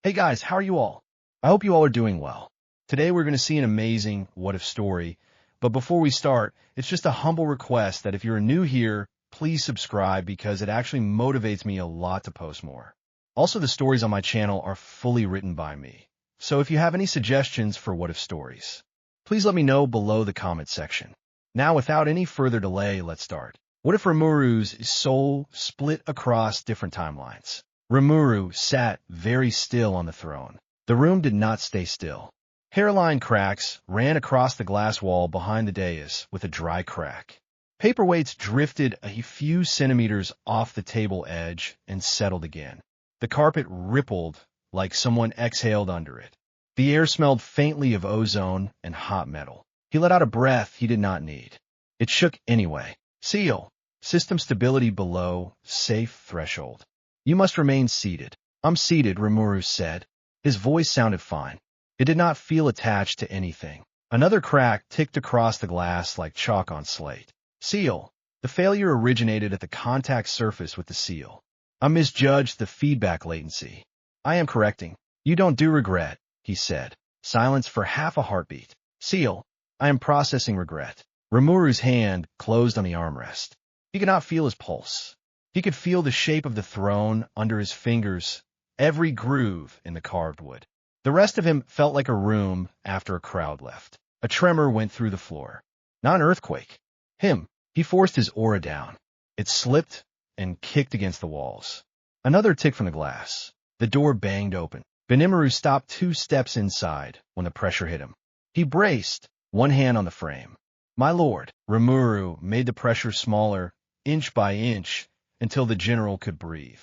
Hey guys, how are you all? I hope you all are doing well. Today we're going to see an amazing what-if story, but before we start, it's just a humble request that if you're new here, please subscribe because it actually motivates me a lot to post more. Also, the stories on my channel are fully written by me, so if you have any suggestions for what-if stories, please let me know below the comment section. Now, without any further delay, let's start. What if Rimuru's soul split across different timelines? Rimuru sat very still on the throne. The room did not stay still. Hairline cracks ran across the glass wall behind the dais with a dry crack. Paperweights drifted a few centimeters off the table edge and settled again. The carpet rippled like someone exhaled under it. The air smelled faintly of ozone and hot metal. He let out a breath he did not need. It shook anyway. Seal. System stability below safe threshold. You must remain seated. I'm seated, Rimuru said. His voice sounded fine. It did not feel attached to anything. Another crack ticked across the glass like chalk on slate. Seal. The failure originated at the contact surface with the seal. I misjudged the feedback latency. I am correcting. You don't do regret, he said. Silence for half a heartbeat. Seal. I am processing regret. Rimuru's hand closed on the armrest. He could not feel his pulse. He could feel the shape of the throne under his fingers, every groove in the carved wood. The rest of him felt like a room after a crowd left. A tremor went through the floor. Not an earthquake. He forced his aura down. It slipped and kicked against the walls. Another tick from the glass. The door banged open. Benimaru stopped 2 steps inside when the pressure hit him. He braced, one hand on the frame. My lord, Rimuru made the pressure smaller, inch by inch, until the general could breathe.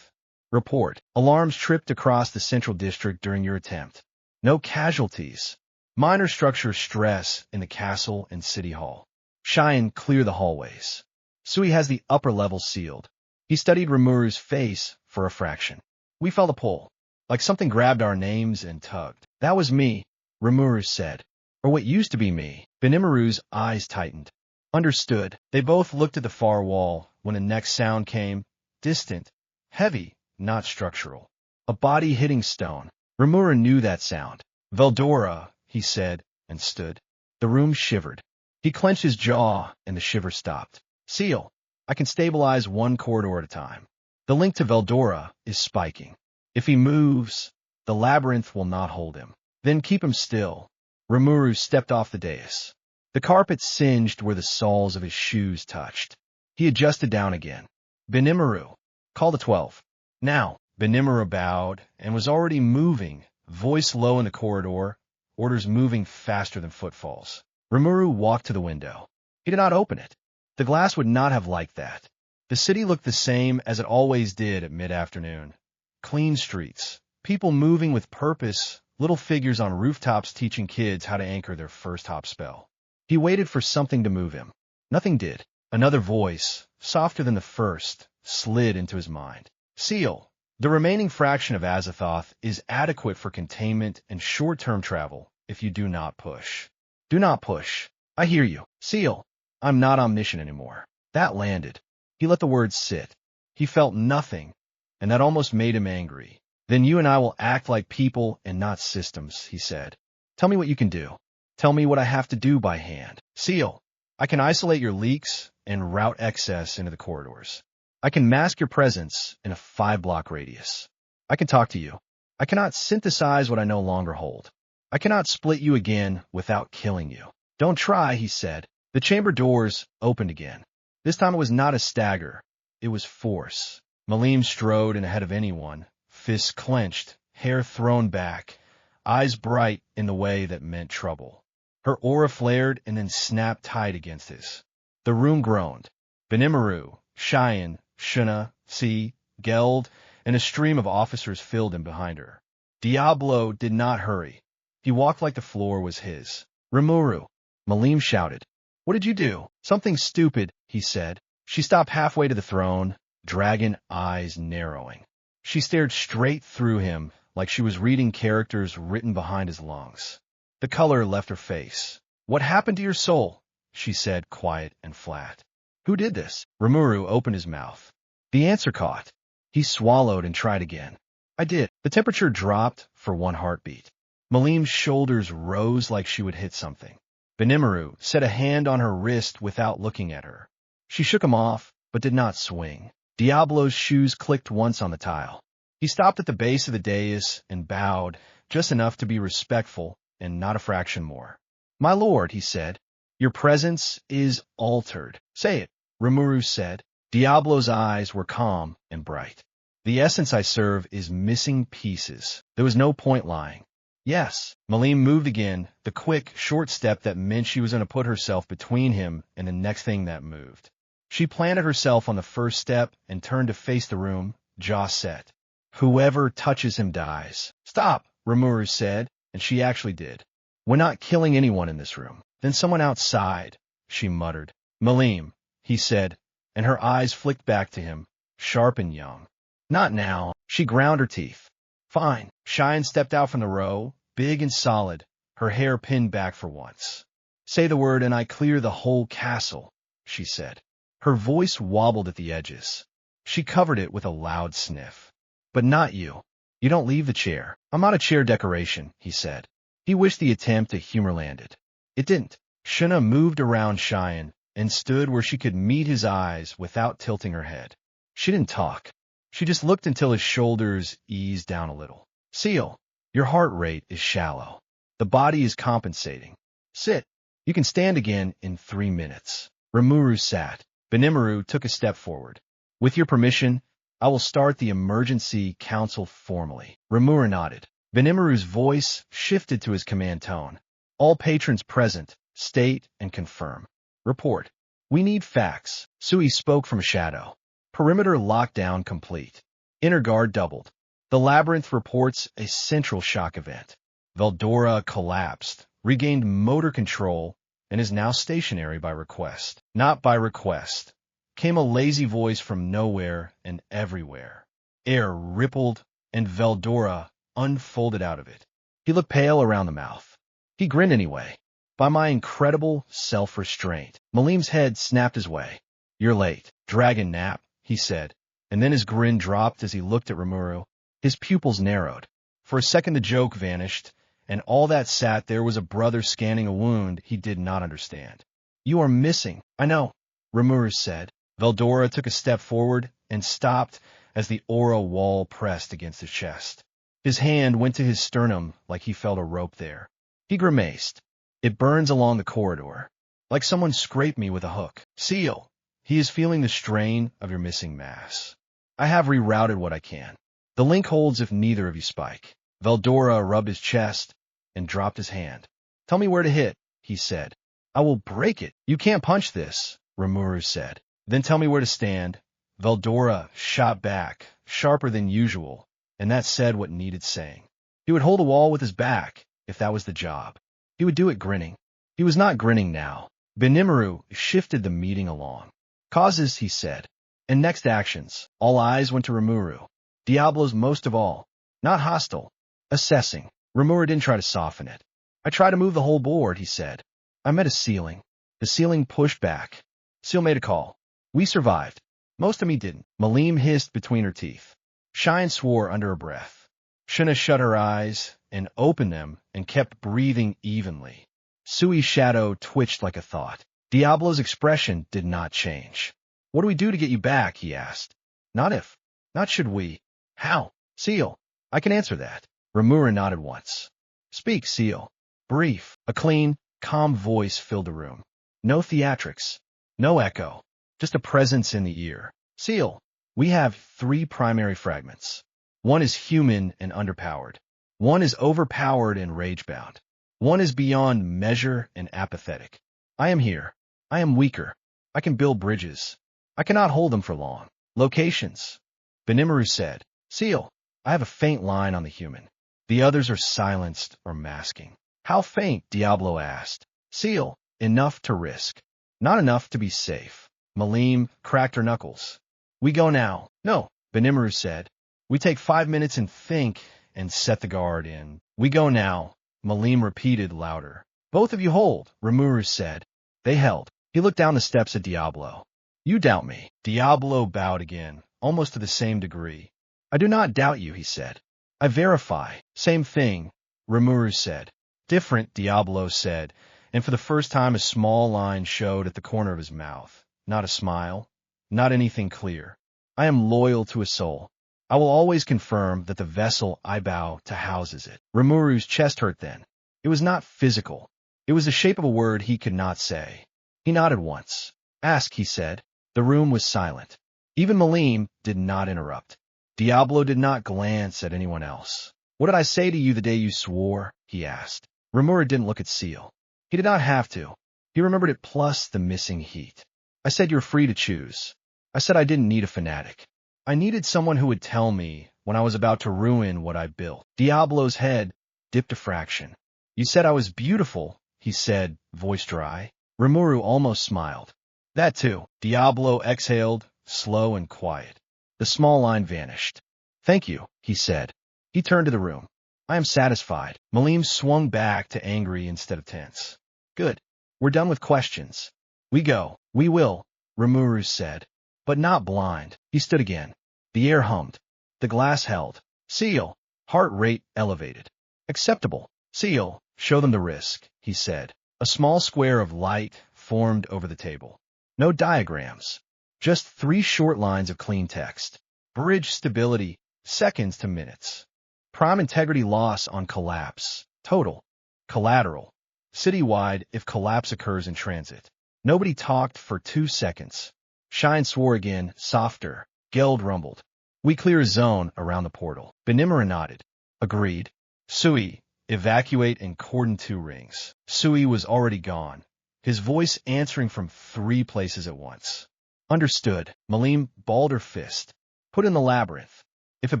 Report. Alarms tripped across the central district during your attempt. No casualties. Minor structure stress in the castle and city hall. Cheyenne, clear the hallways. Sui has the upper level sealed. He studied Rimuru's face for a fraction. We felt a pull, like something grabbed our names and tugged. That was me, Rimuru said. Or what used to be me. Benimaru's eyes tightened. Understood. They both looked at the far wall when the next sound came, distant, heavy, not structural. A body hitting stone. Rimuru knew that sound. Veldora, he said, and stood. The room shivered. He clenched his jaw, and the shiver stopped. Seal. I can stabilize one corridor at a time. The link to Veldora is spiking. If he moves, the labyrinth will not hold him. Then keep him still. Rimuru stepped off the dais. The carpet singed where the soles of his shoes touched. He adjusted down again. Benimaru, call the 12. Now. Benimaru bowed and was already moving, voice low in the corridor, orders moving faster than footfalls. Rimuru walked to the window. He did not open it. The glass would not have liked that. The city looked the same as it always did at mid-afternoon. Clean streets, people moving with purpose, little figures on rooftops teaching kids how to anchor their first hop spell. He waited for something to move him. Nothing did. Another voice, softer than the first, slid into his mind. Seal. The remaining fraction of Azathoth is adequate for containment and short-term travel if you do not push. Do not push. I hear you. Seal. I'm not omniscient anymore. That landed. He let the words sit. He felt nothing, and that almost made him angry. Then you and I will act like people and not systems, he said. Tell me what you can do. Tell me what I have to do by hand. Seal. I can isolate your leaks and route excess into the corridors. I can mask your presence in a 5-block radius. I can talk to you. I cannot synthesize what I no longer hold. I cannot split you again without killing you. Don't try, he said. The chamber doors opened again. This time it was not a stagger. It was force. Malim strode in ahead of anyone, fists clenched, hair thrown back, eyes bright in the way that meant trouble. Her aura flared and then snapped tight against his. The room groaned. Benimaru, Cheyenne, Shuna, Si, Geld, and a stream of officers filled him behind her. Diablo did not hurry. He walked like the floor was his. Rimuru, Malim shouted. What did you do? Something stupid, he said. She stopped halfway to the throne, dragon eyes narrowing. She stared straight through him like she was reading characters written behind his lungs. The color left her face. What happened to your soul? She said, quiet and flat. Who did this? Rimuru opened his mouth. The answer caught. He swallowed and tried again. I did. The temperature dropped for one heartbeat. Malim's shoulders rose like she would hit something. Benimaru set a hand on her wrist without looking at her. She shook him off, but did not swing. Diablo's shoes clicked once on the tile. He stopped at the base of the dais and bowed, just enough to be respectful and not a fraction more. "My lord," he said, "your presence is altered." "Say it," Rimuru said. Diablo's eyes were calm and bright. "The essence I serve is missing pieces. There was no point lying." "Yes." Malim moved again, the quick, short step that meant she was going to put herself between him and the next thing that moved. She planted herself on the first step and turned to face the room, jaw set. "Whoever touches him dies." "Stop," Rimuru said, and she actually did. "We're not killing anyone in this room." "Then someone outside," she muttered. "Malim," he said, and her eyes flicked back to him, sharp and young. "Not now." She ground her teeth. "Fine." Cheyenne stepped out from the row, big and solid, her hair pinned back for once. "Say the word and I clear the whole castle," she said. Her voice wobbled at the edges. She covered it with a loud sniff. "But not you. You don't leave the chair." "I'm not a chair decoration," he said. He wished the attempt at humor landed. It didn't. Shuna moved around Cheyenne and stood where she could meet his eyes without tilting her head. She didn't talk. She just looked until his shoulders eased down a little. "Seal, your heart rate is shallow. The body is compensating. Sit. You can stand again in 3 minutes." Rimuru sat. Benimaru took a step forward. "With your permission, I will start the emergency council formally." Rimuru nodded. Benimaru's voice shifted to his command tone. "All patrons present, state and confirm. Report. We need facts." Sui spoke from a shadow. "Perimeter lockdown complete. Inner guard doubled. The labyrinth reports a central shock event. Veldora collapsed, regained motor control, and is now stationary by request." "Not by request," came a lazy voice from nowhere and everywhere. Air rippled, and Veldora unfolded out of it. He looked pale around the mouth. He grinned anyway. "By my incredible self-restraint." Malim's head snapped his way. "You're late. Dragon nap," he said, and then his grin dropped as he looked at Rimuru. His pupils narrowed. For a second the joke vanished, and all that sat there was a brother scanning a wound he did not understand. "You are missing." "I know," Rimuru said. Veldora took a step forward and stopped as the aura wall pressed against his chest. His hand went to his sternum like he felt a rope there. He grimaced. "It burns along the corridor, like someone scraped me with a hook." "Seal." "He is feeling the strain of your missing mass. I have rerouted what I can. The link holds if neither of you spike." Veldora rubbed his chest and dropped his hand. "Tell me where to hit," he said. "I will break it." "You can't punch this," Rimuru said. "Then tell me where to stand." Veldora shot back, sharper than usual, and that said what needed saying. He would hold a wall with his back, if that was the job. He would do it grinning. He was not grinning now. Benimaru shifted the meeting along. "Causes," he said, "and next actions." All eyes went to Rimuru. Diablo's most of all. Not hostile. Assessing. Rimuru didn't try to soften it. "I tried to move the whole board," he said. "I met a ceiling. The ceiling pushed back. Seal made a call. We survived. Most of me didn't." Malim hissed between her teeth. Cheyenne swore under her breath. Shuna shut her eyes and opened them and kept breathing evenly. Sui's shadow twitched like a thought. Diablo's expression did not change. "What do we do to get you back?" he asked. "Not if. Not should we. How?" "Seal. I can answer that." Rimuru nodded once. "Speak, Seal." Brief. A clean, calm voice filled the room. No theatrics. No echo. Just a presence in the ear. "Seal. We have 3 primary fragments. One is human and underpowered. One is overpowered and rage-bound. One is beyond measure and apathetic. I am here. I am weaker. I can build bridges. I cannot hold them for long." "Locations," Benimaru said. "Seal. I have a faint line on the human. The others are silenced or masking." "How faint?" Diablo asked. "Seal. Enough to risk. Not enough to be safe." Malim cracked her knuckles. "We go now." "No," Benimaru said. "We take 5 minutes and think and set the guard in." "We go now," Malim repeated louder. "Both of you hold," Rimuru said. They held. He looked down the steps at Diablo. "You doubt me." Diablo bowed again, almost to the same degree. "I do not doubt you," he said. I verify. Same thing, Rimuru said. Different, Diablo said, and for the first time a small line showed at the corner of his mouth. Not a smile, not anything clear. I am loyal to a soul. I will always confirm that the vessel I bow to houses it. Rimuru's chest hurt then. It was not physical. It was the shape of a word he could not say. He nodded once. Ask, he said. The room was silent. Even Malim did not interrupt. Diablo did not glance at anyone else. What did I say to you the day you swore? He asked. Rimuru didn't look at Seal. He did not have to. He remembered it plus the missing heat. I said you're free to choose. I said I didn't need a fanatic. I needed someone who would tell me when I was about to ruin what I built. Diablo's head dipped a fraction. You said I was beautiful, he said, voice dry. Rimuru almost smiled. That too. Diablo exhaled, slow and quiet. The small line vanished. Thank you, he said. He turned to the room. I am satisfied. Malim swung back to angry instead of tense. Good. We're done with questions. We go. We will, Rimuru said. But not blind. He stood again. The air hummed. The glass held. Seal. Heart rate elevated. Acceptable. Seal. Show them the risk, he said. A small square of light formed over the table. No diagrams. Just 3 short lines of clean text. Bridge stability, seconds to minutes. Prime integrity loss on collapse. Total. Collateral. Citywide if collapse occurs in transit. Nobody talked for 2 seconds. Shine swore again, softer. Geld rumbled. We clear a zone around the portal. Benimura nodded. Agreed. Sui, evacuate and cordon 2 rings. Sui was already gone, his voice answering from 3 places at once. Understood. Malim balled her fist. Put in the labyrinth. If it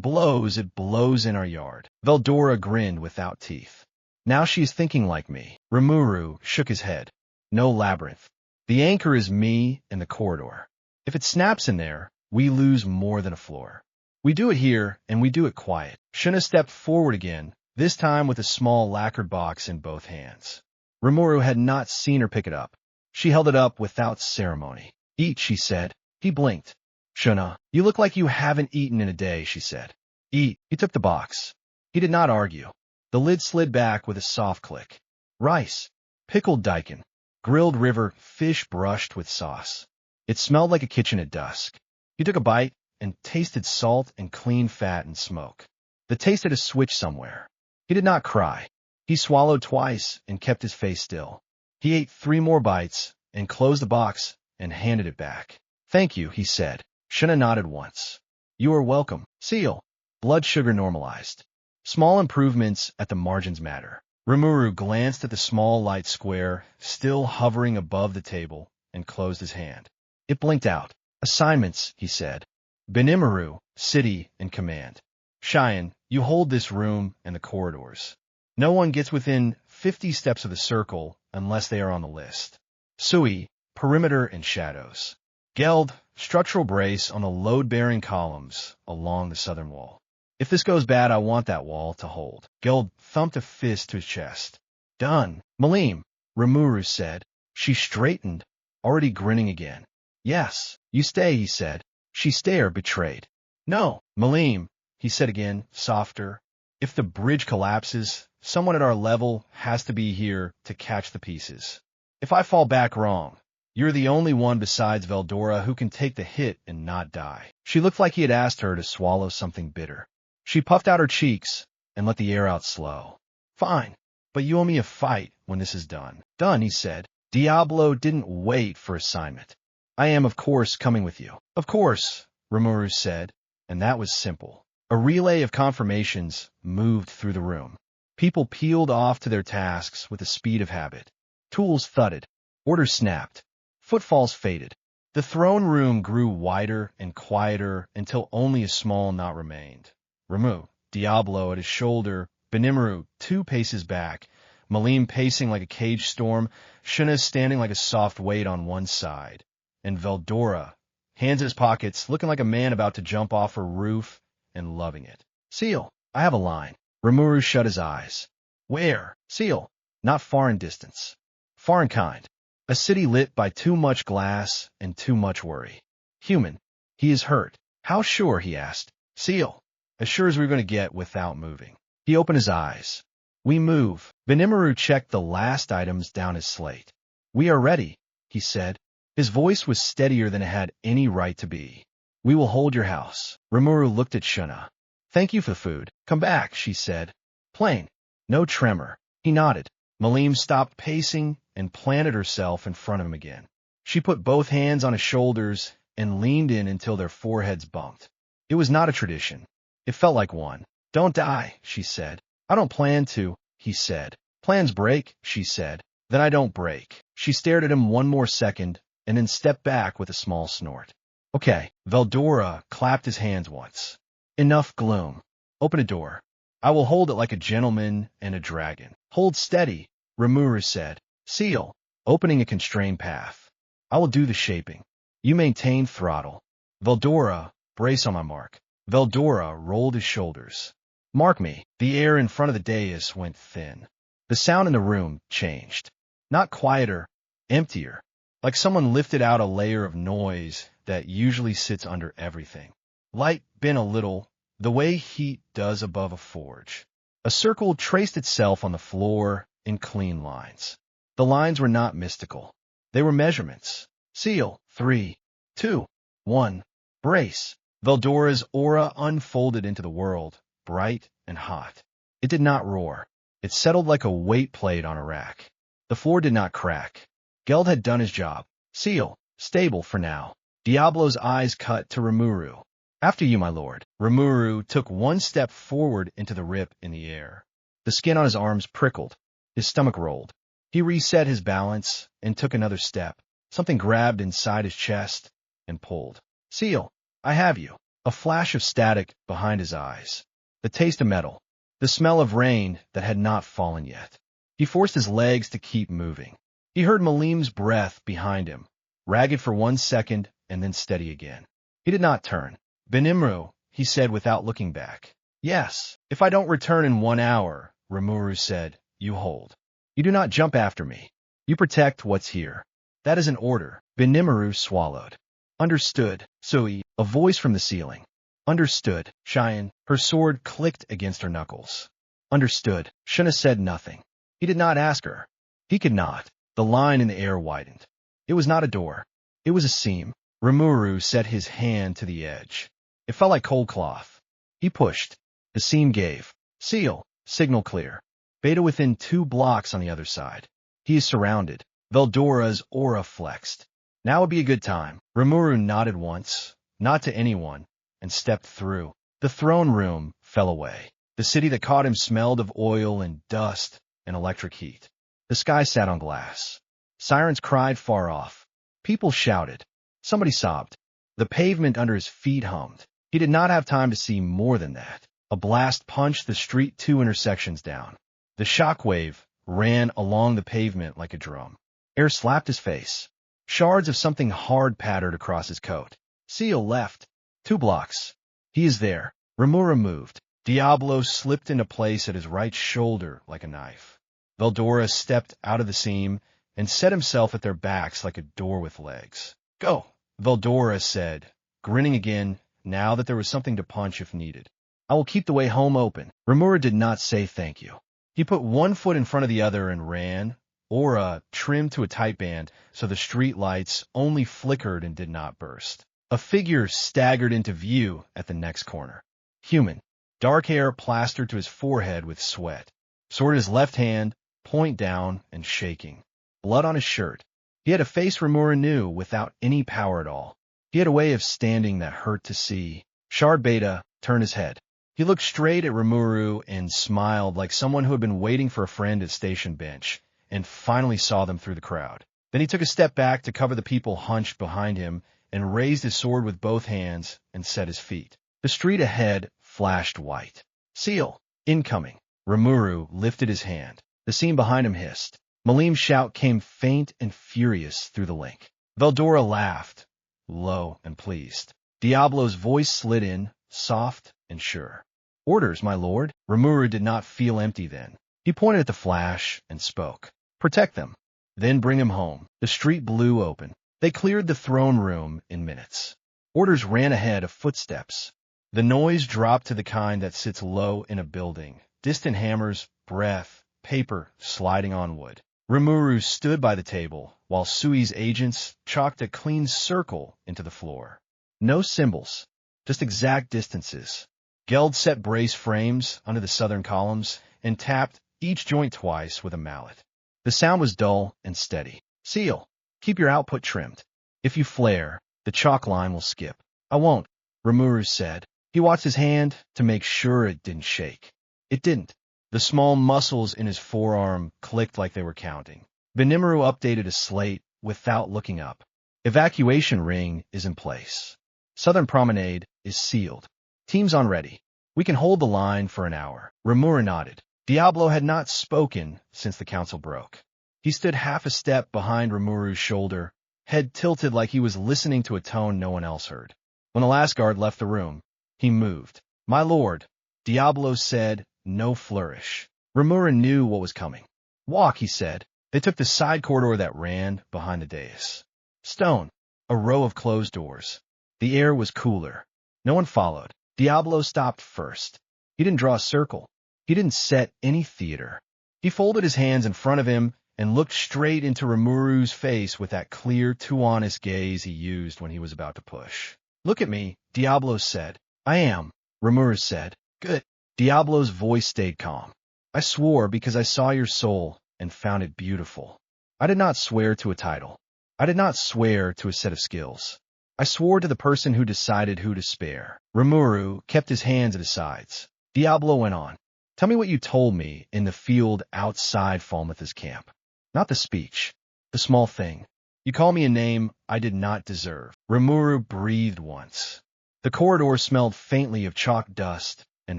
blows in our yard. Veldora grinned without teeth. Now she's thinking like me. Rimuru shook his head. No labyrinth. The anchor is me and the corridor. If it snaps in there, we lose more than a floor. We do it here, and we do it quiet. Shuna stepped forward again, this time with a small lacquered box in both hands. Rimuru had not seen her pick it up. She held it up without ceremony. Eat, she said. He blinked. Shuna, you look like you haven't eaten in a day, she said. Eat. He took the box. He did not argue. The lid slid back with a soft click. Rice. Pickled daikon. Grilled river fish brushed with sauce. It smelled like a kitchen at dusk. He took a bite and tasted salt and clean fat and smoke. The taste had a switch somewhere. He did not cry. He swallowed twice and kept his face still. He ate 3 more bites and closed the box and handed it back. Thank you, he said. Shuna nodded once. You are welcome. Seal. Blood sugar normalized. Small improvements at the margins matter. Rimuru glanced at the small light square, still hovering above the table, and closed his hand. It blinked out. Assignments, he said. Benimuru, city and command. Cheyenne, you hold this room and the corridors. No one gets within 50 steps of the circle unless they are on the list. Sui, perimeter and shadows. Geld, structural brace on the load-bearing columns along the southern wall. If this goes bad, I want that wall to hold. Geld thumped a fist to his chest. Done. Malim, Rimuru said. She straightened, already grinning again. Yes, you stay, he said. She stared, betrayed. No, Malim, he said again, softer. If the bridge collapses, someone at our level has to be here to catch the pieces. If I fall back wrong, you're the only one besides Veldora who can take the hit and not die. She looked like he had asked her to swallow something bitter. She puffed out her cheeks and let the air out slow. Fine, but you owe me a fight when this is done. Done, he said. Diablo didn't wait for assignment. I am, of course, coming with you. Of course, Rimuru said, and that was simple. A relay of confirmations moved through the room. People peeled off to their tasks with the speed of habit. Tools thudded. Orders snapped. Footfalls faded. The throne room grew wider and quieter until only a small knot remained. Rimu, Diablo at his shoulder, Benimuru 2 paces back, Malim pacing like a cage storm, Shuna standing like a soft weight on one side, and Veldora, hands in his pockets, looking like a man about to jump off a roof and loving it. Seal, I have a line. Rimuru shut his eyes. Where? Seal, not far in distance. Far in kind. A city lit by too much glass and too much worry. Human. He is hurt. How sure, he asked. Seal. as sure as we're going to get without moving. He opened his eyes. We move. Benimaru checked the last items down his slate. We are ready, he said. His voice was steadier than it had any right to be. We will hold your house. Rimuru looked at Shuna. Thank you for the food. Come back, she said. Plain. No tremor. He nodded. Malim stopped pacing and planted herself in front of him again. She put both hands on his shoulders and leaned in until their foreheads bumped. It was not a tradition. It felt like one. Don't die, she said. I don't plan to, he said. Plans break, she said. Then I don't break. She stared at him one more second and then stepped back with a small snort. Okay. Veldora clapped his hands once. Enough gloom. Open a door. I will hold it like a gentleman and a dragon. Hold steady, Rimuru said. Seal. Opening a constrained path. I will do the shaping. You maintain throttle. Veldora, brace on my mark. Veldora rolled his shoulders. Mark me. The air in front of the dais went thin. The sound in the room changed. Not quieter, emptier, like someone lifted out a layer of noise that usually sits under everything. Light bent a little, the way heat does above a forge. A circle traced itself on the floor in clean lines. The lines were not mystical. They were measurements. Seal. 3, 2, 1. Brace. Veldora's aura unfolded into the world, bright and hot. It did not roar. It settled like a weight plate on a rack. The floor did not crack. Geld had done his job. Seal. Stable for now. Diablo's eyes cut to Rimuru. After you, my lord. Rimuru took one step forward into the rip in the air. The skin on his arms prickled. His stomach rolled. He reset his balance and took another step. Something grabbed inside his chest and pulled. Seal. I have you. A flash of static behind his eyes. The taste of metal. The smell of rain that had not fallen yet. He forced his legs to keep moving. He heard Malim's breath behind him, ragged for 1 second and then steady again. He did not turn. Benimru, he said without looking back. Yes, if I don't return in 1 hour, Rimuru said, you hold. You do not jump after me. You protect what's here. That is an order. Benimaru swallowed. Understood, Sui, a voice from the ceiling. Understood, Cheyenne. Her sword clicked against her knuckles. Understood. Shuna said nothing. He did not ask her. He could not. The line in the air widened. It was not a door. It was a seam. Rimuru set his hand to the edge. It felt like cold cloth. He pushed. The seam gave. Seal. Signal clear. Beta within 2 blocks on the other side. He is surrounded. Veldora's aura flexed. Now would be a good time. Rimuru nodded once, not to anyone, and stepped through. The throne room fell away. The city that caught him smelled of oil and dust and electric heat. The sky sat on glass. Sirens cried far off. People shouted. Somebody sobbed. The pavement under his feet hummed. He did not have time to see more than that. A blast punched the street 2 intersections down. The shockwave ran along the pavement like a drum. Air slapped his face. Shards of something hard pattered across his coat. Seal left. 2 blocks. He is there. Rimuru moved. Diablo slipped into place at his right shoulder like a knife. Veldora stepped out of the seam and set himself at their backs like a door with legs. Go, Veldora said, grinning again now that there was something to punch if needed. I will keep the way home open. Rimuru did not say thank you. He put 1 foot in front of the other and ran, aura trimmed to a tight band so the street lights only flickered and did not burst. A figure staggered into view at the next corner. Human. Dark hair plastered to his forehead with sweat. Sword in his left hand, point down and shaking. Blood on his shirt. He had a face Rimuru knew without any power at all. He had a way of standing that hurt to see. Shard Beta turned his head. He looked straight at Rimuru and smiled like someone who had been waiting for a friend at station bench and finally saw them through the crowd. Then he took a step back to cover the people hunched behind him and raised his sword with both hands and set his feet. The street ahead flashed white. Seal. Incoming. Rimuru lifted his hand. The scene behind him hissed. Malim's shout came faint and furious through the link. Veldora laughed, low and pleased. Diablo's voice slid in, soft and sure. Orders, my lord. Rimuru did not feel empty then. He pointed at the flash and spoke. Protect them. Then bring him home. The street blew open. They cleared the throne room in minutes. Orders ran ahead of footsteps. The noise dropped to the kind that sits low in a building. Distant hammers, breath, paper sliding on wood. Rimuru stood by the table, while Sui's agents chalked a clean circle into the floor. No symbols, just exact distances. Geld set brace frames under the southern columns and tapped each joint twice with a mallet. The sound was dull and steady. Seal, keep your output trimmed. If you flare, the chalk line will skip. I won't, Rimuru said. He watched his hand to make sure it didn't shake. It didn't. The small muscles in his forearm clicked like they were counting. Benimaru updated a slate without looking up. Evacuation ring is in place. Southern Promenade is sealed. Teams on ready. We can hold the line for an hour. Rimuru nodded. Diablo had not spoken since the council broke. He stood half a step behind Rimuru's shoulder, head tilted like he was listening to a tone no one else heard. When the last guard left the room, he moved. My lord, Diablo said, no flourish. Rimuru knew what was coming. Walk, he said. They took the side corridor that ran behind the dais. Stone, a row of closed doors. The air was cooler. No one followed. Diablo stopped first. He didn't draw a circle. He didn't set any theater. He folded his hands in front of him and looked straight into Rimuru's face with that clear, too honest gaze he used when he was about to push. Look at me, Diablo said. I am, Rimuru said. Good. Diablo's voice stayed calm. I swore because I saw your soul and found it beautiful. I did not swear to a title. I did not swear to a set of skills. I swore to the person who decided who to spare. Rimuru kept his hands at his sides. Diablo went on. Tell me what you told me in the field outside Falmouth's camp. Not the speech. The small thing. You call me a name I did not deserve. Rimuru breathed once. The corridor smelled faintly of chalk dust and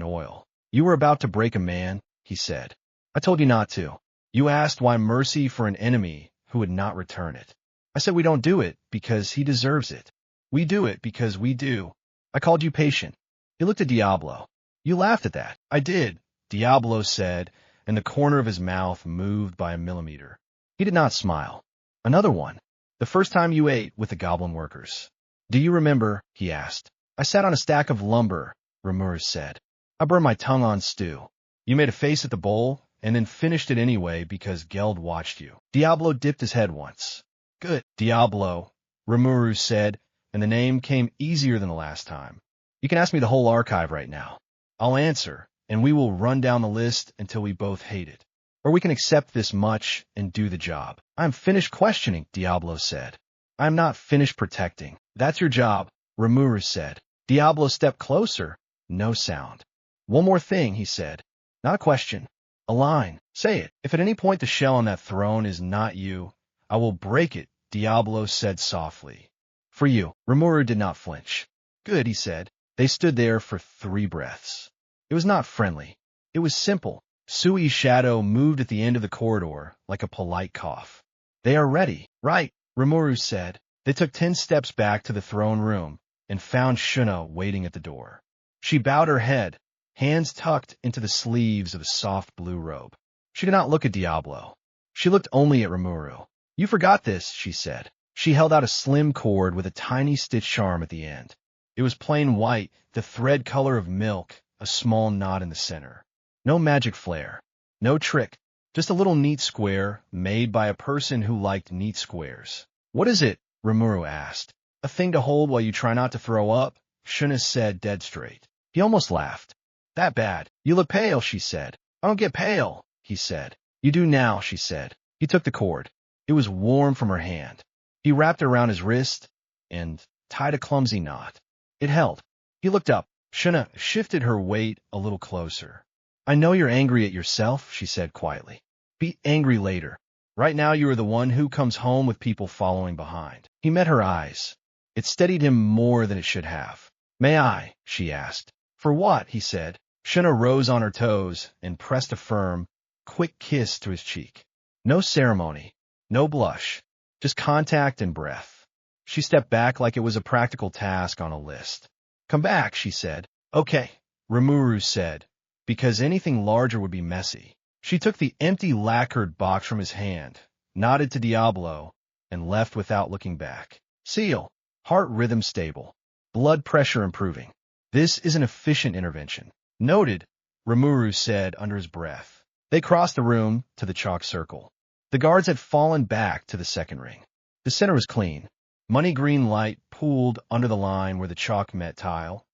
oil. You were about to break a man, he said. I told you not to. You asked why mercy for an enemy who would not return it. I said we don't do it because he deserves it. We do it because we do. I called you patient. He looked at Diablo. You laughed at that. I did, Diablo said, and the corner of his mouth moved by a millimeter. He did not smile. Another one. The first time you ate with the goblin workers. Do you remember? He asked. I sat on a stack of lumber, Rimuru said. I burned my tongue on stew. You made a face at the bowl and then finished it anyway because Geld watched you. Diablo dipped his head once. Good, Diablo, Rimuru said, and the name came easier than the last time. You can ask me the whole archive right now. I'll answer, and we will run down the list until we both hate it. Or we can accept this much and do the job. I'm finished questioning, Diablo said. I'm not finished protecting. That's your job, Rimuru said. Diablo stepped closer. No sound. One more thing, he said. Not a question. A line. Say it. If at any point the shell on that throne is not you, I will break it, Diablo said softly. For you. Rimuru did not flinch. Good, he said. They stood there for 3 breaths. It was not friendly. It was simple. Sui's shadow moved at the end of the corridor like a polite cough. They are ready. Right, Rimuru said. They took 10 steps back to the throne room and found Shuna waiting at the door. She bowed her head, hands tucked into the sleeves of a soft blue robe. She did not look at Diablo. She looked only at Rimuru. You forgot this, she said. She held out a slim cord with a tiny stitch charm at the end. It was plain white, the thread color of milk, a small knot in the center. No magic flair. No trick. Just a little neat square made by a person who liked neat squares. What is it? Rimuru asked. A thing to hold while you try not to throw up, Shuna said dead straight. He almost laughed. That bad. You look pale, she said. I don't get pale, he said. You do now, she said. He took the cord. It was warm from her hand. He wrapped it around his wrist and tied a clumsy knot. It held. He looked up. Shuna shifted her weight a little closer. I know you're angry at yourself, she said quietly. Be angry later. Right now you are the one who comes home with people following behind. He met her eyes. It steadied him more than it should have. May I? She asked. For what? He said. Shuna rose on her toes and pressed a firm, quick kiss to his cheek. No ceremony. No blush. Just contact and breath. She stepped back like it was a practical task on a list. Come back, she said. Okay, Rimuru said, because anything larger would be messy. She took the empty lacquered box from his hand, nodded to Diablo, and left without looking back. Seal. Heart rhythm stable. Blood pressure improving. This is an efficient intervention. Noted, Rimuru said under his breath. They crossed the room to the chalk circle. The guards had fallen back to the second ring. The center was clean. Money green light pooled under the line where the chalk met tile,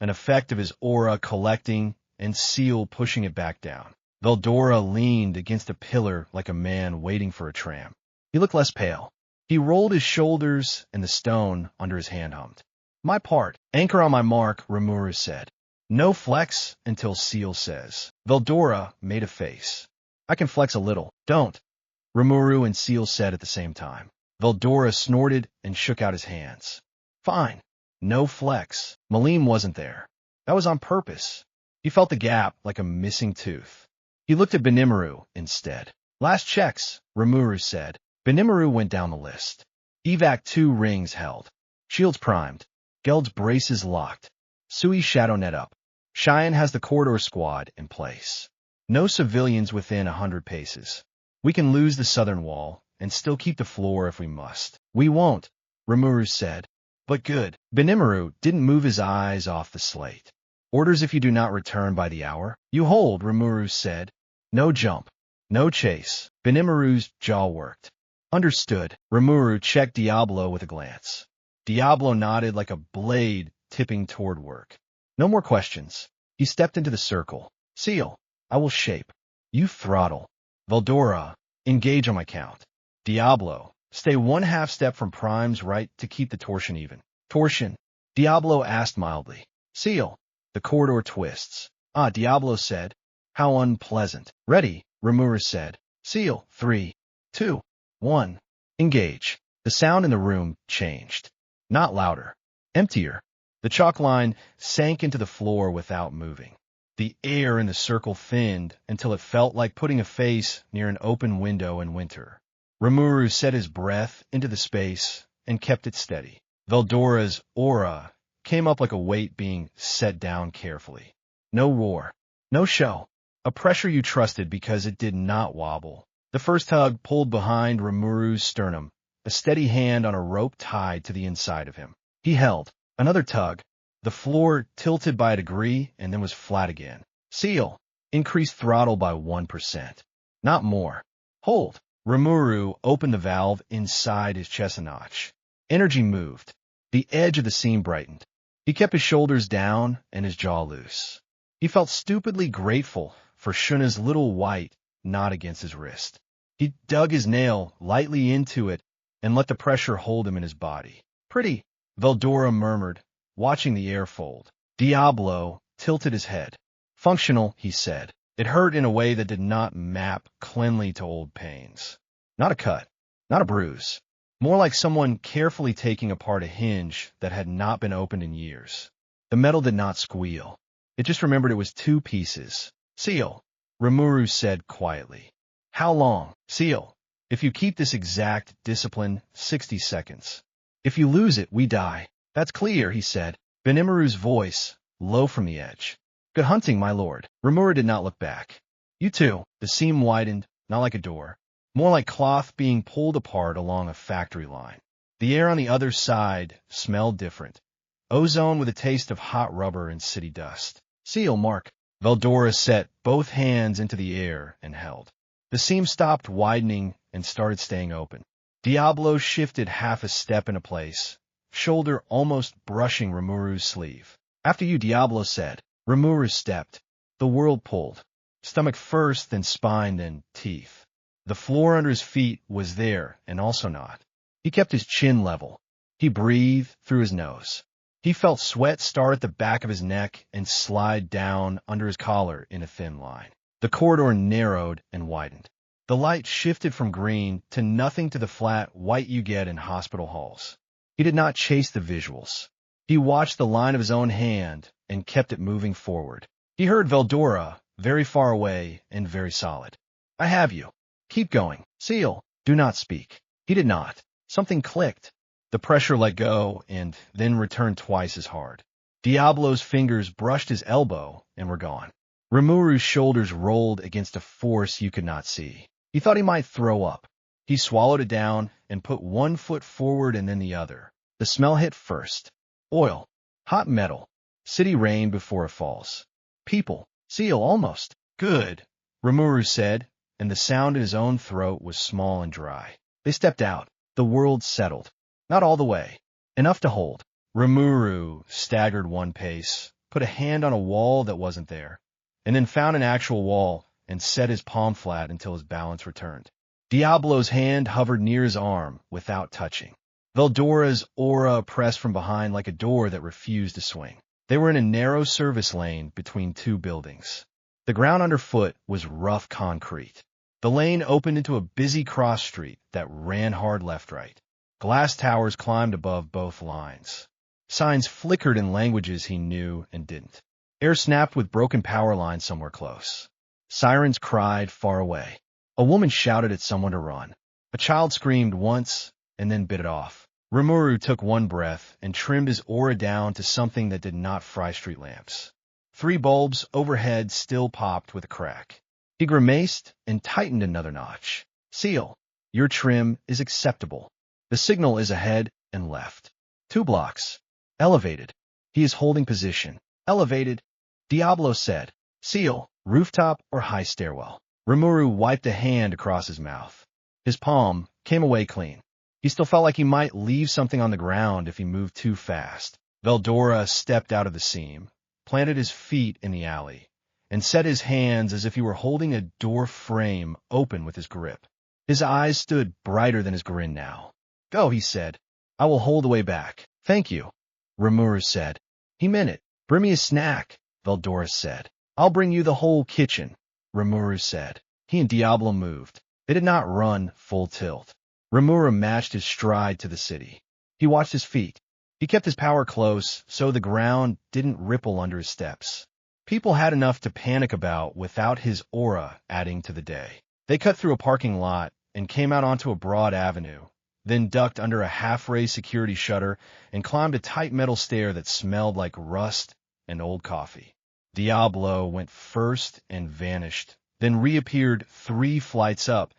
an effect of his aura collecting and Seal pushing it back down. Veldora leaned against a pillar like a man waiting for a tram. He looked less pale. He rolled his shoulders and the stone under his hand hummed. My part. Anchor on my mark, Rimuru said. No flex until Seal says. Veldora made a face. I can flex a little. Don't. Rimuru and Seal said at the same time. Veldora snorted and shook out his hands. Fine. No flex. Malim wasn't there. That was on purpose. He felt the gap like a missing tooth. He looked at Benimaru instead. Last checks, Rimuru said. Benimaru went down the list. Evac 2 rings held. Shields primed. Geld's braces locked. Sui shadow net up. Cheyenne has the corridor squad in place. No civilians within 100 paces. We can lose the southern wall and still keep the floor if we must. We won't, Rimuru said. But good. Benimaru didn't move his eyes off the slate. Orders if you do not return by the hour. You hold, Rimuru said. No jump. No chase. Benimaru's jaw worked. Understood. Rimuru checked Diablo with a glance. Diablo nodded like a blade tipping toward work. No more questions. He stepped into the circle. Seal. I will shape. You throttle. Veldora. Engage on my count. Diablo. Stay 1/2 step from Prime's right to keep the torsion even. Torsion. Diablo asked mildly. Seal. The corridor twists. Ah, Diablo said. How unpleasant. Ready, Rimuru said. Seal. 3, 2, 1. Engage. The sound in the room changed. Not louder. Emptier. The chalk line sank into the floor without moving. The air in the circle thinned until it felt like putting a face near an open window in winter. Rimuru set his breath into the space and kept it steady. Veldora's aura came up like a weight being set down carefully. No roar. No show. A pressure you trusted because it did not wobble. The first tug pulled behind Rimuru's sternum, a steady hand on a rope tied to the inside of him. He held. Another tug. The floor tilted by a degree and then was flat again. Seal. Increased throttle by 1%. Not more. Hold. Rimuru opened the valve inside his chest a notch. Energy moved. The edge of the seam brightened. He kept his shoulders down and his jaw loose. He felt stupidly grateful for Shuna's little white knot against his wrist. He dug his nail lightly into it and let the pressure hold him in his body. Pretty, Veldora murmured, watching the air fold. Diablo tilted his head. Functional, he said. It hurt in a way that did not map cleanly to old pains. Not a cut, not a bruise. More like someone carefully taking apart a hinge that had not been opened in years. The metal did not squeal. It just remembered it was 2 pieces. Seal, Rimuru said quietly. How long? Seal. If you keep this exact discipline, 60 seconds. If you lose it, we die. That's clear, he said. Benimaru's voice, low from the edge. Good hunting, my lord. Rimuru did not look back. You too. The seam widened, not like a door. More like cloth being pulled apart along a factory line. The air on the other side smelled different. Ozone with a taste of hot rubber and city dust. Seal, Mark. Veldora set both hands into the air and held. The seam stopped widening and started staying open. Diablo shifted 1/2 step into place, shoulder almost brushing Rimuru's sleeve. After you, Diablo said. Rimuru stepped. The world pulled. Stomach first, then spine, then teeth. The floor under his feet was there and also not. He kept his chin level. He breathed through his nose. He felt sweat start at the back of his neck and slide down under his collar in a thin line. The corridor narrowed and widened. The light shifted from green to nothing to the flat white you get in hospital halls. He did not chase the visuals. He watched the line of his own hand and kept it moving forward. He heard Veldora, very far away and very solid. I have you. Keep going. Seal. Do not speak. He did not. Something clicked. The pressure let go and then returned twice as hard. Diablo's fingers brushed his elbow and were gone. Rimuru's shoulders rolled against a force you could not see. He thought he might throw up. He swallowed it down and put one foot forward and then the other. The smell hit first. Oil. Hot metal. City rain before it falls. People. Seal, almost. Good, Rimuru said, and the sound in his own throat was small and dry. They stepped out. The world settled. Not all the way. Enough to hold. Rimuru staggered one pace, put a hand on a wall that wasn't there, and then found an actual wall and set his palm flat until his balance returned. Diablo's hand hovered near his arm without touching. Veldora's aura pressed from behind like a door that refused to swing. They were in a narrow service lane between two buildings. The ground underfoot was rough concrete. The lane opened into a busy cross street that ran hard left-right. Glass towers climbed above both lines. Signs flickered in languages he knew and didn't. Air snapped with broken power lines somewhere close. Sirens cried far away. A woman shouted at someone to run. A child screamed once and then bit it off. Rimuru took one breath and trimmed his aura down to something that did not fry street lamps. 3 bulbs overhead still popped with a crack. He grimaced and tightened another notch. Seal, your trim is acceptable. The signal is ahead and left. 2 blocks. Elevated. He is holding position. Elevated. Diablo said. Seal, rooftop or high stairwell. Rimuru wiped a hand across his mouth. His palm came away clean. He still felt like he might leave something on the ground if he moved too fast. Veldora stepped out of the seam, planted his feet in the alley, and set his hands as if he were holding a door frame open with his grip. His eyes stood brighter than his grin now. Go, he said. I will hold the way back. Thank you, Rimuru said. He meant it. Bring me a snack, Veldora said. I'll bring you the whole kitchen, Rimuru said. He and Diablo moved. They did not run full tilt. Rimuru matched his stride to the city. He watched his feet. He kept his power close so the ground didn't ripple under his steps. People had enough to panic about without his aura adding to the day. They cut through a parking lot and came out onto a broad avenue, then ducked under a half-raised security shutter and climbed a tight metal stair that smelled like rust and old coffee. Diablo went first and vanished, then reappeared 3 flights up,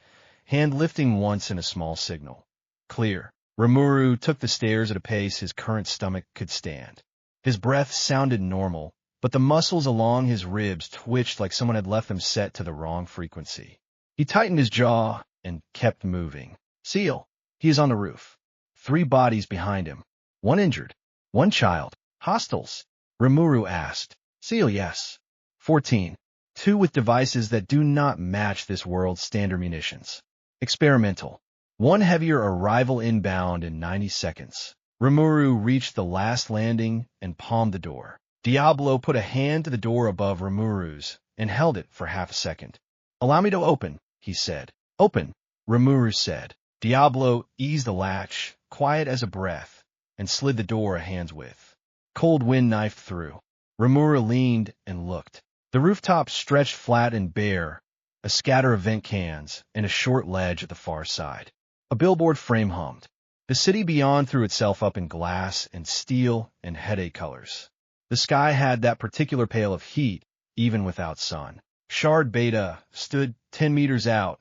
hand lifting once in a small signal. Clear. Rimuru took the stairs at a pace his current stomach could stand. His breath sounded normal, but the muscles along his ribs twitched like someone had left them set to the wrong frequency. He tightened his jaw and kept moving. Seal. He is on the roof. 3 bodies behind him. 1 injured. 1 child. Hostiles? Rimuru asked. Seal, yes. 14. 2 with devices that do not match this world's standard munitions. Experimental. 1 heavier arrival inbound in 90 seconds. Rimuru reached the last landing and palmed the door. Diablo put a hand to the door above Rimuru's and held it for half a second. Allow me to open, he said. Open, Rimuru said. Diablo eased the latch, quiet as a breath, and slid the door a hand's width. Cold wind knifed through. Rimuru leaned and looked. The rooftop stretched flat and bare, a scatter of vent cans, and a short ledge at the far side. A billboard frame hummed. The city beyond threw itself up in glass and steel and headache colors. The sky had that particular pale of heat, even without sun. Shard Beta stood 10 meters out,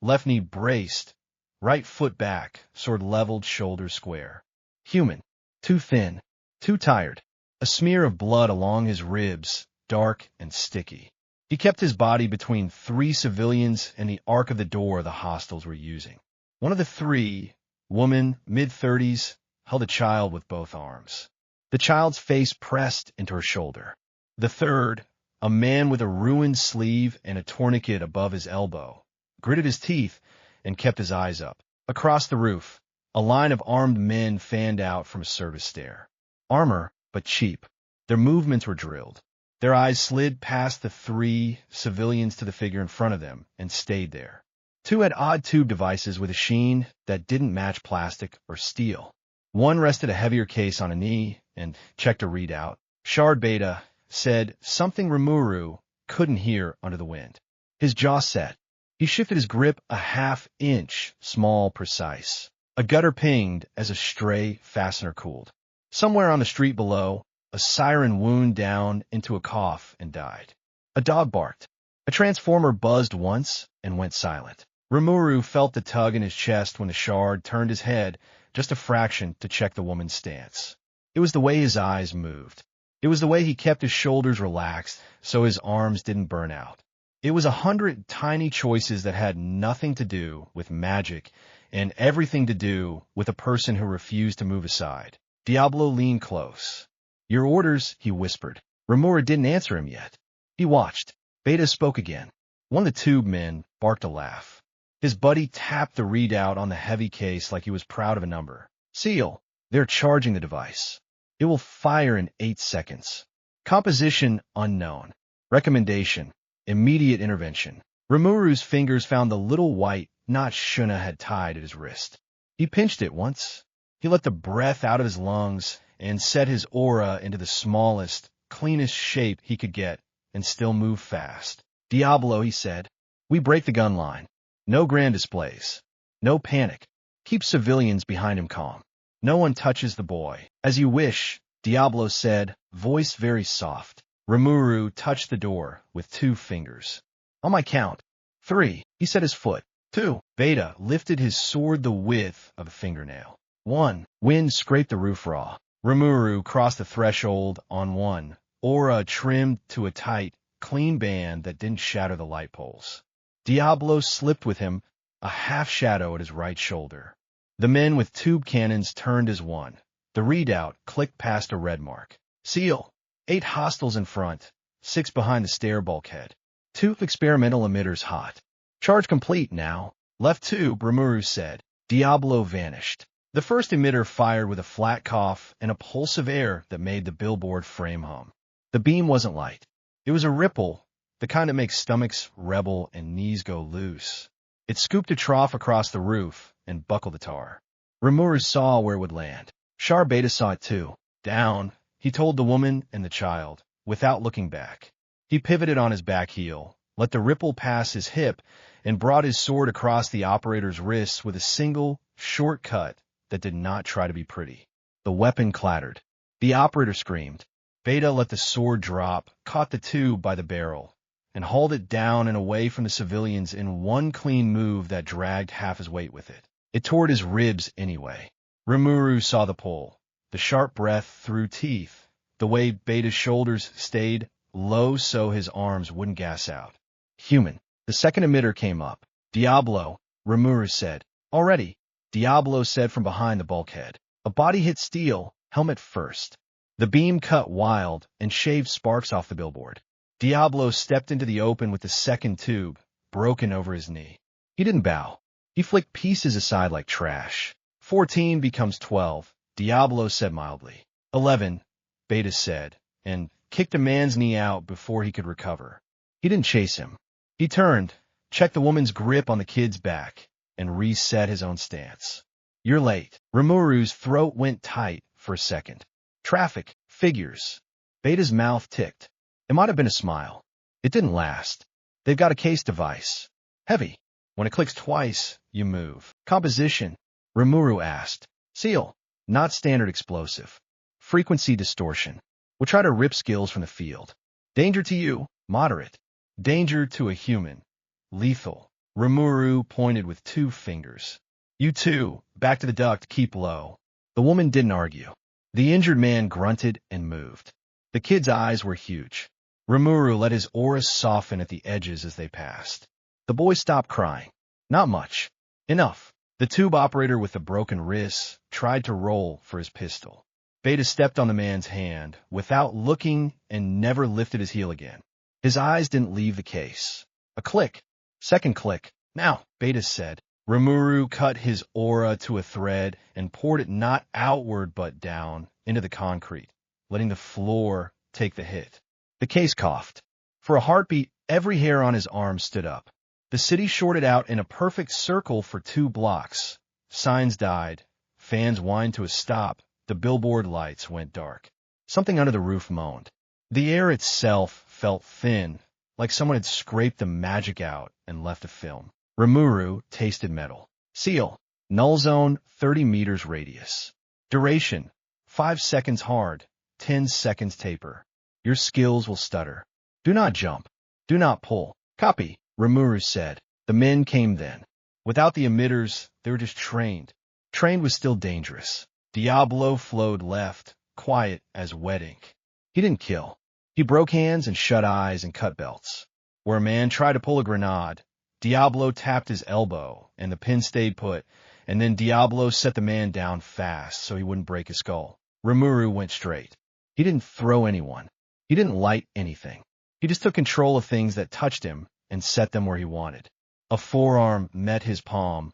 left knee braced, right foot back, sword leveled, shoulders square. Human. Too thin. Too tired. A smear of blood along his ribs, dark and sticky. He kept his body between 3 civilians and the arc of the door the hostiles were using. One of the 3, woman, mid-30s, held a child with both arms. The child's face pressed into her shoulder. The third, a man with a ruined sleeve and a tourniquet above his elbow, gritted his teeth and kept his eyes up. Across the roof, a line of armed men fanned out from a service stair. Armor, but cheap. Their movements were drilled. Their eyes slid past the 3 civilians to the figure in front of them and stayed there. 2 had odd tube devices with a sheen that didn't match plastic or steel. 1 rested a heavier case on a knee and checked a readout. Shard Beta said something Rimuru couldn't hear under the wind. His jaw set. He shifted his grip a half-inch, small, precise. A gutter pinged as a stray fastener cooled. Somewhere on the street below, a siren wound down into a cough and died. A dog barked. A transformer buzzed once and went silent. Rimuru felt the tug in his chest when the shard turned his head just a fraction to check the woman's stance. It was the way his eyes moved. It was the way he kept his shoulders relaxed so his arms didn't burn out. It was 100 tiny choices that had nothing to do with magic and everything to do with a person who refused to move aside. Diablo leaned close. "Your orders," he whispered. Rimuru didn't answer him yet. He watched. Beta spoke again. One of the tube men barked a laugh. His buddy tapped the readout on the heavy case like he was proud of a number. "Seal. They're charging the device. It will fire in 8 seconds. Composition unknown. Recommendation: immediate intervention." Rimuru's fingers found the little white knot Shuna had tied at his wrist. He pinched it once. He let the breath out of his lungs and set his aura into the smallest, cleanest shape he could get and still move fast. "Diablo," he said, "we break the gun line. No grand displays. No panic. Keep civilians behind him calm. No one touches the boy." "As you wish," Diablo said, voice very soft. Rimuru touched the door with 2 fingers. "On my count. 3. He set his foot. 2. Beta lifted his sword the width of a fingernail. 1. Wind scraped the roof raw. Rimuru crossed the threshold on 1, aura trimmed to a tight, clean band that didn't shatter the light poles. Diablo slipped with him, a half-shadow at his right shoulder. The men with tube cannons turned as one. The readout clicked past a red mark. "Seal. 8 hostiles in front, 6 behind the stair bulkhead. 2 experimental emitters hot. Charge complete now." "Left tube," Rimuru said. Diablo vanished. The first emitter fired with a flat cough and a pulse of air that made the billboard frame hum. The beam wasn't light. It was a ripple, the kind that makes stomachs rebel and knees go loose. It scooped a trough across the roof and buckled the tar. Rimuru saw where it would land. Char Beta saw it too. "Down," he told the woman and the child, without looking back. He pivoted on his back heel, let the ripple pass his hip, and brought his sword across the operator's wrists with a single, short cut that did not try to be pretty. The weapon clattered. The operator screamed. Beta let the sword drop, caught the tube by the barrel, and hauled it down and away from the civilians in one clean move that dragged half his weight with it. It tore his ribs anyway. Rimuru saw the pull, the sharp breath through teeth, the way Beta's shoulders stayed low so his arms wouldn't gas out. "Human." The second emitter came up. "Diablo," Rimuru said. "Already," Diablo said from behind the bulkhead. A body hit steel, helmet first. The beam cut wild and shaved sparks off the billboard. Diablo stepped into the open with the second tube, broken over his knee. He didn't bow. He flicked pieces aside like trash. 14 becomes 12, Diablo said mildly. 11, Beta said, and kicked a man's knee out before he could recover. He didn't chase him. He turned, checked the woman's grip on the kid's back, and reset his own stance. "You're late." Rimuru's throat went tight for a second. "Traffic, figures." Beta's mouth ticked. It might have been a smile. It didn't last. "They've got a case device. Heavy. When it clicks twice, you move." "Composition?" Rimuru asked. "Seal. Not standard explosive. Frequency distortion. We'll try to rip skills from the field." "Danger to you?" "Moderate." "Danger to a human." "Lethal." Rimuru pointed with 2 fingers. "You two, back to the duct, keep low." The woman didn't argue. The injured man grunted and moved. The kid's eyes were huge. Rimuru let his aura soften at the edges as they passed. The boy stopped crying. Not much. Enough. The tube operator with the broken wrists tried to roll for his pistol. Beta stepped on the man's hand without looking and never lifted his heel again. His eyes didn't leave the case. A click. Second click. "Now," Beta said. Rimuru cut his aura to a thread and poured it not outward but down into the concrete, letting the floor take the hit. The case coughed. For a heartbeat, every hair on his arm stood up. The city shorted out in a perfect circle for 2 blocks. Signs died. Fans whined to a stop. The billboard lights went dark. Something under the roof moaned. The air itself felt thin, like someone had scraped the magic out and left a film. Rimuru tasted metal. "Seal. Null zone, 30 meters radius. Duration, 5 seconds hard, 10 seconds taper. Your skills will stutter. Do not jump. Do not pull." "Copy," Rimuru said. The men came then. Without the emitters, they were just trained. Trained was still dangerous. Diablo flowed left, quiet as wet ink. He didn't kill. He broke hands and shut eyes and cut belts. Where a man tried to pull a grenade, Diablo tapped his elbow, and the pin stayed put, and then Diablo set the man down fast so he wouldn't break his skull. Rimuru went straight. He didn't throw anyone. He didn't light anything. He just took control of things that touched him and set them where he wanted. A forearm met his palm.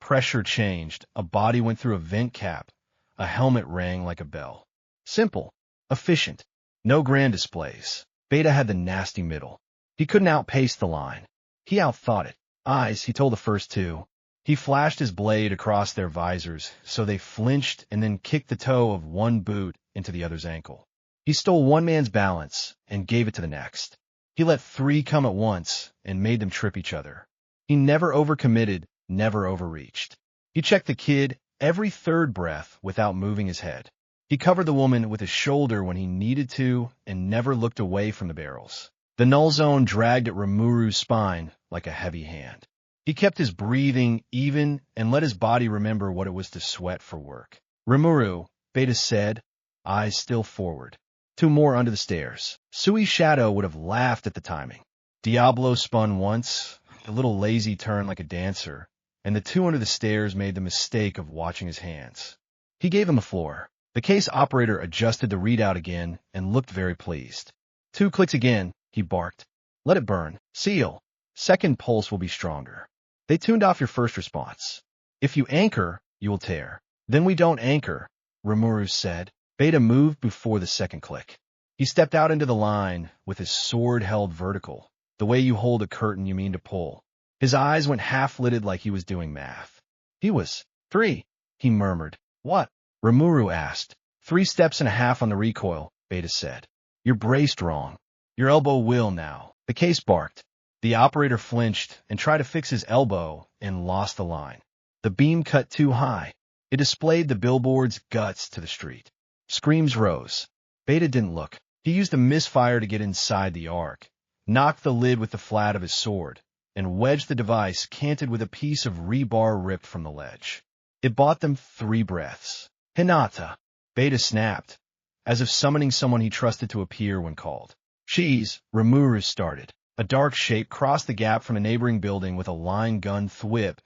Pressure changed. A body went through a vent cap. A helmet rang like a bell. Simple. Efficient. No grand displays. Beta had the nasty middle. He couldn't outpace the line. He outthought it. Eyes, he told the first two. He flashed his blade across their visors, so they flinched and then kicked the toe of one boot into the other's ankle. He stole one man's balance and gave it to the next. He let three come at once and made them trip each other. He never overcommitted, never overreached. He checked the kid every third breath without moving his head. He covered the woman with his shoulder when he needed to and never looked away from the barrels. The null zone dragged at Rimuru's spine like a heavy hand. He kept his breathing even and let his body remember what it was to sweat for work. Rimuru, Beta said, eyes still forward. Two more under the stairs. Sui's shadow would have laughed at the timing. Diablo spun once, a little lazy turn like a dancer, and the two under the stairs made the mistake of watching his hands. He gave him a floor. The case operator adjusted the readout again and looked very pleased. 2 clicks again, he barked. Let it burn. Seal. Second pulse will be stronger. They tuned off your first response. If you anchor, you will tear. Then we don't anchor, Rimuru said. Beta moved before the second click. He stepped out into the line with his sword held vertical, the way you hold a curtain you mean to pull. His eyes went half-lidded like he was doing math. He was 3, he murmured. What? Rimuru asked. 3 steps and a half on the recoil, Beta said. You're braced wrong. Your elbow will now. The case barked. The operator flinched and tried to fix his elbow and lost the line. The beam cut too high. It displayed the billboard's guts to the street. Screams rose. Beta didn't look. He used a misfire to get inside the arc, knocked the lid with the flat of his sword, and wedged the device canted with a piece of rebar ripped from the ledge. It bought them 3 breaths. Hinata. Beta snapped, as if summoning someone he trusted to appear when called. Cheese, Rimuru started. A dark shape crossed the gap from a neighboring building with a line gun thwip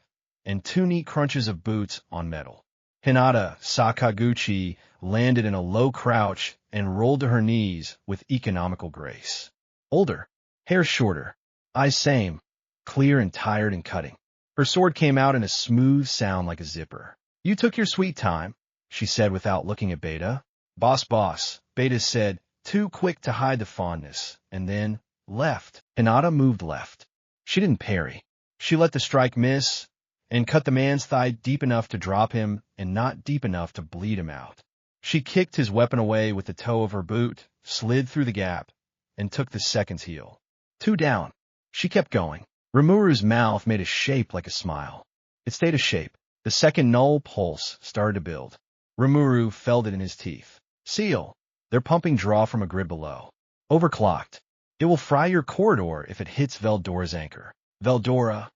and 2 neat crunches of boots on metal. Hinata Sakaguchi landed in a low crouch and rolled to her knees with economical grace. Older, hair shorter, eyes same, clear and tired and cutting. Her sword came out in a smooth sound like a zipper. You took your sweet time, she said without looking at Beta. Boss, Beta said, too quick to hide the fondness, and then left. Hinata moved left. She didn't parry. She let the strike miss and cut the man's thigh deep enough to drop him and not deep enough to bleed him out. She kicked his weapon away with the toe of her boot, slid through the gap, and took the second's heel. 2 down. She kept going. Rimuru's mouth made a shape like a smile. It stayed a shape. The second null pulse started to build. Rimuru felt it in his teeth. Seal. They're pumping draw from a grid below. Overclocked. It will fry your corridor if it hits Veldora's anchor. Veldora,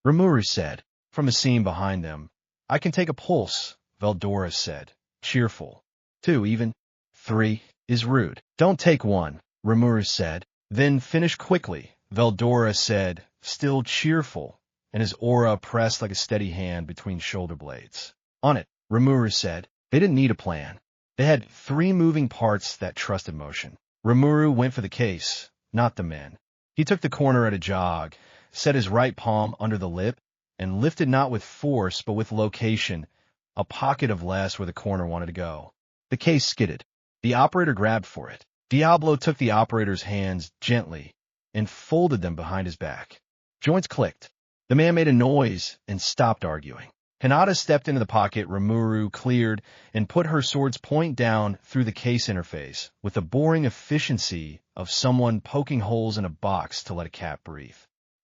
Rimuru said, from a seam behind them. I can take a pulse, Veldora said, cheerful. 2 even. 3 is rude. Don't take 1, Rimuru said. Then finish quickly, Veldora said, still cheerful, and his aura pressed like a steady hand between shoulder blades. On it, Rimuru said. They didn't need a plan. They had 3 moving parts that trusted motion. Rimuru went for the case, not the men. He took the corner at a jog, set his right palm under the lip, and lifted not with force but with location, a pocket of less where the corner wanted to go. The case skidded. The operator grabbed for it. Diablo took the operator's hands gently and folded them behind his back. Joints clicked. The man made a noise and stopped arguing. Hinata stepped into the pocket Rimuru cleared and put her sword's point down through the case interface with the boring efficiency of someone poking holes in a box to let a cat breathe.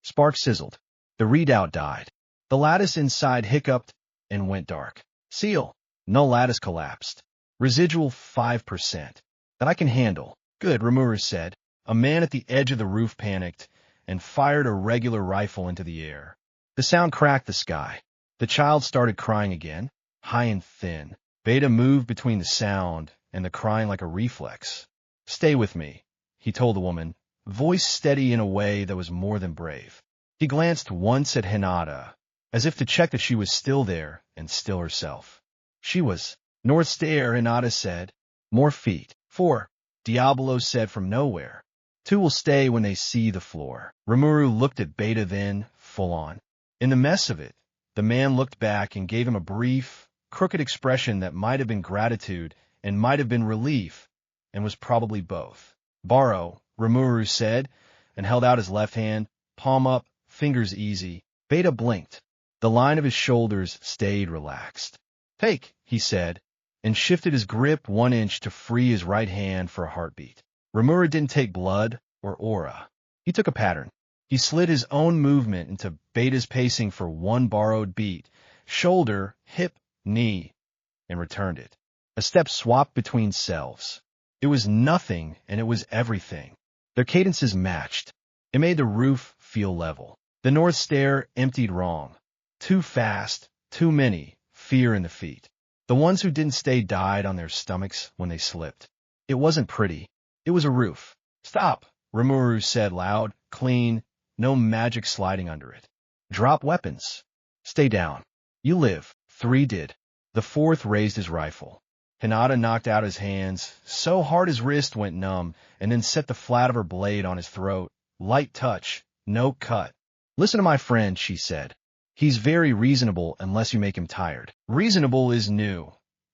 Sparks sizzled. The readout died. The lattice inside hiccuped and went dark. Seal. No lattice collapsed. Residual 5%. That I can handle. Good, Rimuru said. A man at the edge of the roof panicked and fired a regular rifle into the air. The sound cracked the sky. The child started crying again, high and thin. Beta moved between the sound and the crying like a reflex. Stay with me, he told the woman, voice steady in a way that was more than brave. He glanced once at Hinata, as if to check that she was still there and still herself. She was. North stair, Hinata said. More feet. 4. Diablo said from nowhere. 2 will stay when they see the floor. Rimuru looked at Beta then, full on. In the mess of it, the man looked back and gave him a brief, crooked expression that might have been gratitude and might have been relief, and was probably both. Borrow, Rimuru said, and held out his left hand, palm up, fingers easy. Beta blinked. The line of his shoulders stayed relaxed. Take, he said, and shifted his grip 1 inch to free his right hand for a heartbeat. Rimuru didn't take blood or aura. He took a pattern. He slid his own movement into Beta's pacing for 1 borrowed beat, shoulder, hip, knee, and returned it. A step swapped between selves. It was nothing and it was everything. Their cadences matched. It made the roof feel level. The north stair emptied wrong. Too fast, too many, fear in the feet. The ones who didn't stay died on their stomachs when they slipped. It wasn't pretty. It was a roof. Stop, Rimuru said loud, clean, no magic sliding under it. Drop weapons. Stay down. You live. 3 did. The 4th raised his rifle. Hinata knocked out his hands, so hard his wrist went numb, and then set the flat of her blade on his throat. Light touch, no cut. Listen to my friend, she said. He's very reasonable unless you make him tired. Reasonable is new,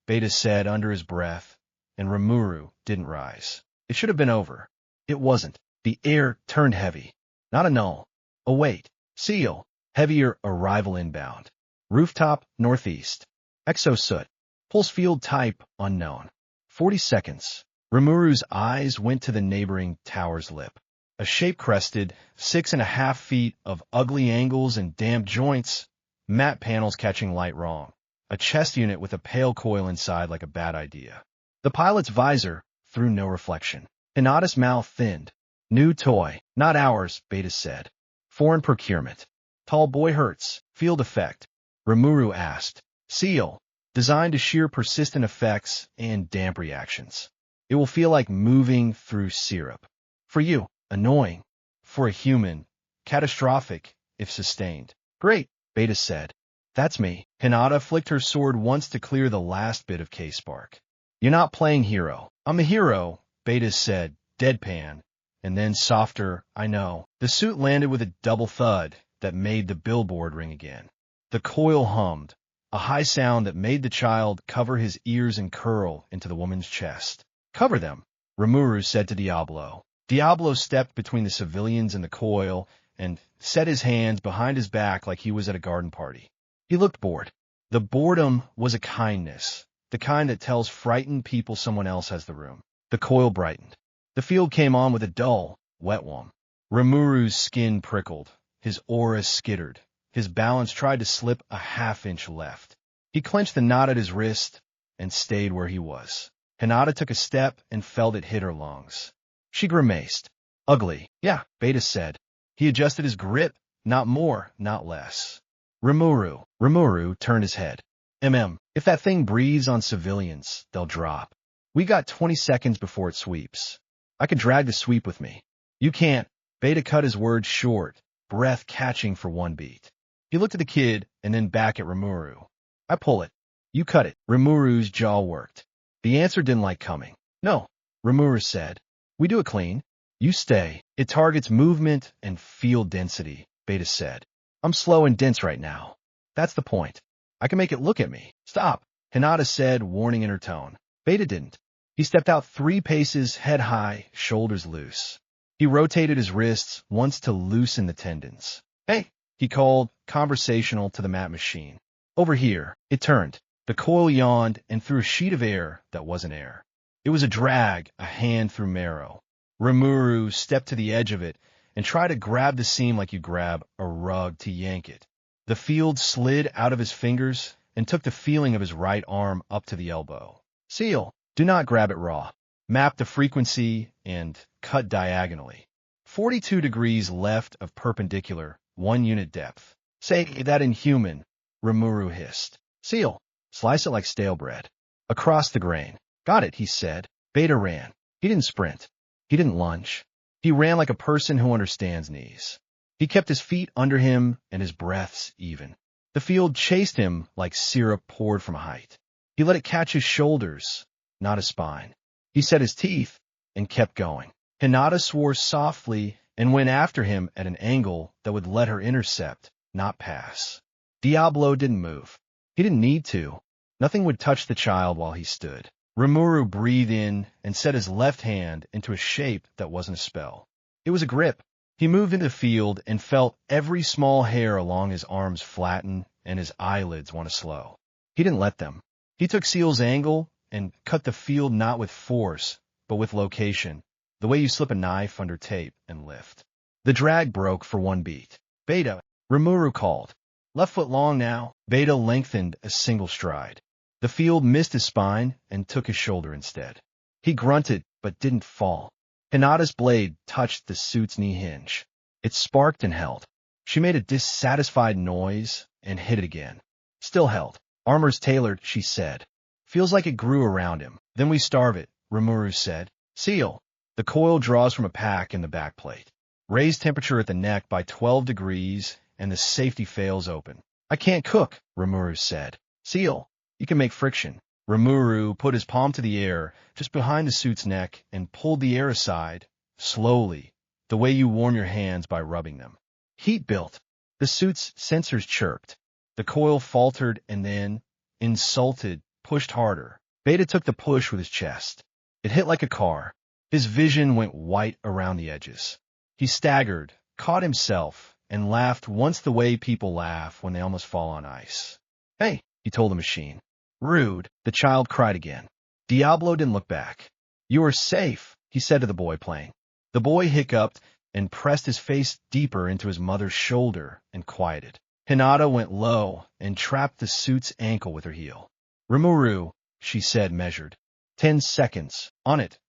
Beta said under his breath, and Rimuru didn't rise. It should have been over. It wasn't. The air turned heavy. Not a null. A wait. Seal. Heavier arrival inbound. Rooftop, northeast. Exosoot. Pulse field type, unknown. 40 seconds. Rimuru's eyes went to the neighboring tower's lip. A shape-crested, 6.5 feet of ugly angles and damp joints, matte panels catching light wrong. A chest unit with a pale coil inside like a bad idea. The pilot's visor threw no reflection. Hinata's mouth thinned. New toy. Not ours, Beta said. Foreign procurement. Tall boy hurts. Field effect. Rimuru asked. Seal. Designed to shear persistent effects and damp reactions. It will feel like moving through syrup. For you, annoying. For a human, catastrophic if sustained. Great, Beta said. That's me. Hinata flicked her sword once to clear the last bit of K-spark. You're not playing hero. I'm a hero, Beta said, deadpan. And then softer, I know. The suit landed with a double thud that made the billboard ring again. The coil hummed, a high sound that made the child cover his ears and curl into the woman's chest. Cover them, Rimuru said to Diablo. Diablo stepped between the civilians and the coil and set his hands behind his back like he was at a garden party. He looked bored. The boredom was a kindness, the kind that tells frightened people someone else has the room. The coil brightened. The field came on with a dull, wet one. Rimuru's skin prickled. His aura skittered. His balance tried to slip a half-inch left. He clenched the knot at his wrist and stayed where he was. Hinata took a step and felt it hit her lungs. She grimaced. Ugly. Yeah, Beta said. He adjusted his grip. Not more, not less. Rimuru. Rimuru turned his head. If that thing breathes on civilians, they'll drop. We got 20 seconds before it sweeps. I could drag the sweep with me. You can't. Beta cut his words short, breath catching for 1 beat. He looked at the kid and then back at Rimuru. I pull it. You cut it. Rimuru's jaw worked. The answer didn't like coming. No, Rimuru said. We do it clean. You stay. It targets movement and field density, Beta said. I'm slow and dense right now. That's the point. I can make it look at me. Stop, Hinata said, warning in her tone. Beta didn't. He stepped out 3 paces, head high, shoulders loose. He rotated his wrists once to loosen the tendons. Hey, he called, conversational to the mat machine. Over here. It turned. The coil yawned and threw a sheet of air that wasn't air. It was a drag, a hand through marrow. Rimuru stepped to the edge of it and tried to grab the seam like you grab a rug to yank it. The field slid out of his fingers and took the feeling of his right arm up to the elbow. Seal. Do not grab it raw. Map the frequency and cut diagonally. 42 degrees left of perpendicular, 1 unit depth. Say that in human, Rimuru hissed. Seal. Slice it like stale bread. Across the grain. Got it, he said. Beta ran. He didn't sprint. He didn't lunge. He ran like a person who understands knees. He kept his feet under him and his breaths even. The field chased him like syrup poured from a height. He let it catch his shoulders, not his spine. He set his teeth and kept going. Hinata swore softly and went after him at an angle that would let her intercept, not pass. Diablo didn't move. He didn't need to. Nothing would touch the child while he stood. Rimuru breathed in and set his left hand into a shape that wasn't a spell. It was a grip. He moved into the field and felt every small hair along his arms flatten and his eyelids want to slow. He didn't let them. He took Seal's angle and cut the field not with force, but with location, the way you slip a knife under tape and lift. The drag broke for one beat. Beta, Rimuru called. Left foot long now. Beta lengthened a single stride. The field missed his spine and took his shoulder instead. He grunted, but didn't fall. Hinata's blade touched the suit's knee hinge. It sparked and held. She made a dissatisfied noise and hit it again. Still held. Armor's tailored, she said. Feels like it grew around him. Then we starve it, Rimuru said. Seal. The coil draws from a pack in the backplate. Raised temperature at the neck by 12 degrees, and the safety fails open. I can't cook, Rimuru said. Seal. You can make friction. Rimuru put his palm to the air, just behind the suit's neck, and pulled the air aside, slowly, the way you warm your hands by rubbing them. Heat built. The suit's sensors chirped. The coil faltered and then, insulted, pushed harder. Beta took the push with his chest. It hit like a car. His vision went white around the edges. He staggered, caught himself, and laughed once the way people laugh when they almost fall on ice. Hey, he told the machine. Rude, the child cried again. Diablo didn't look back. You are safe, he said to the boy playing. The boy hiccuped and pressed his face deeper into his mother's shoulder and quieted. Hinata went low and trapped the suit's ankle with her heel. Rimuru, she said, measured. 10 seconds. On it,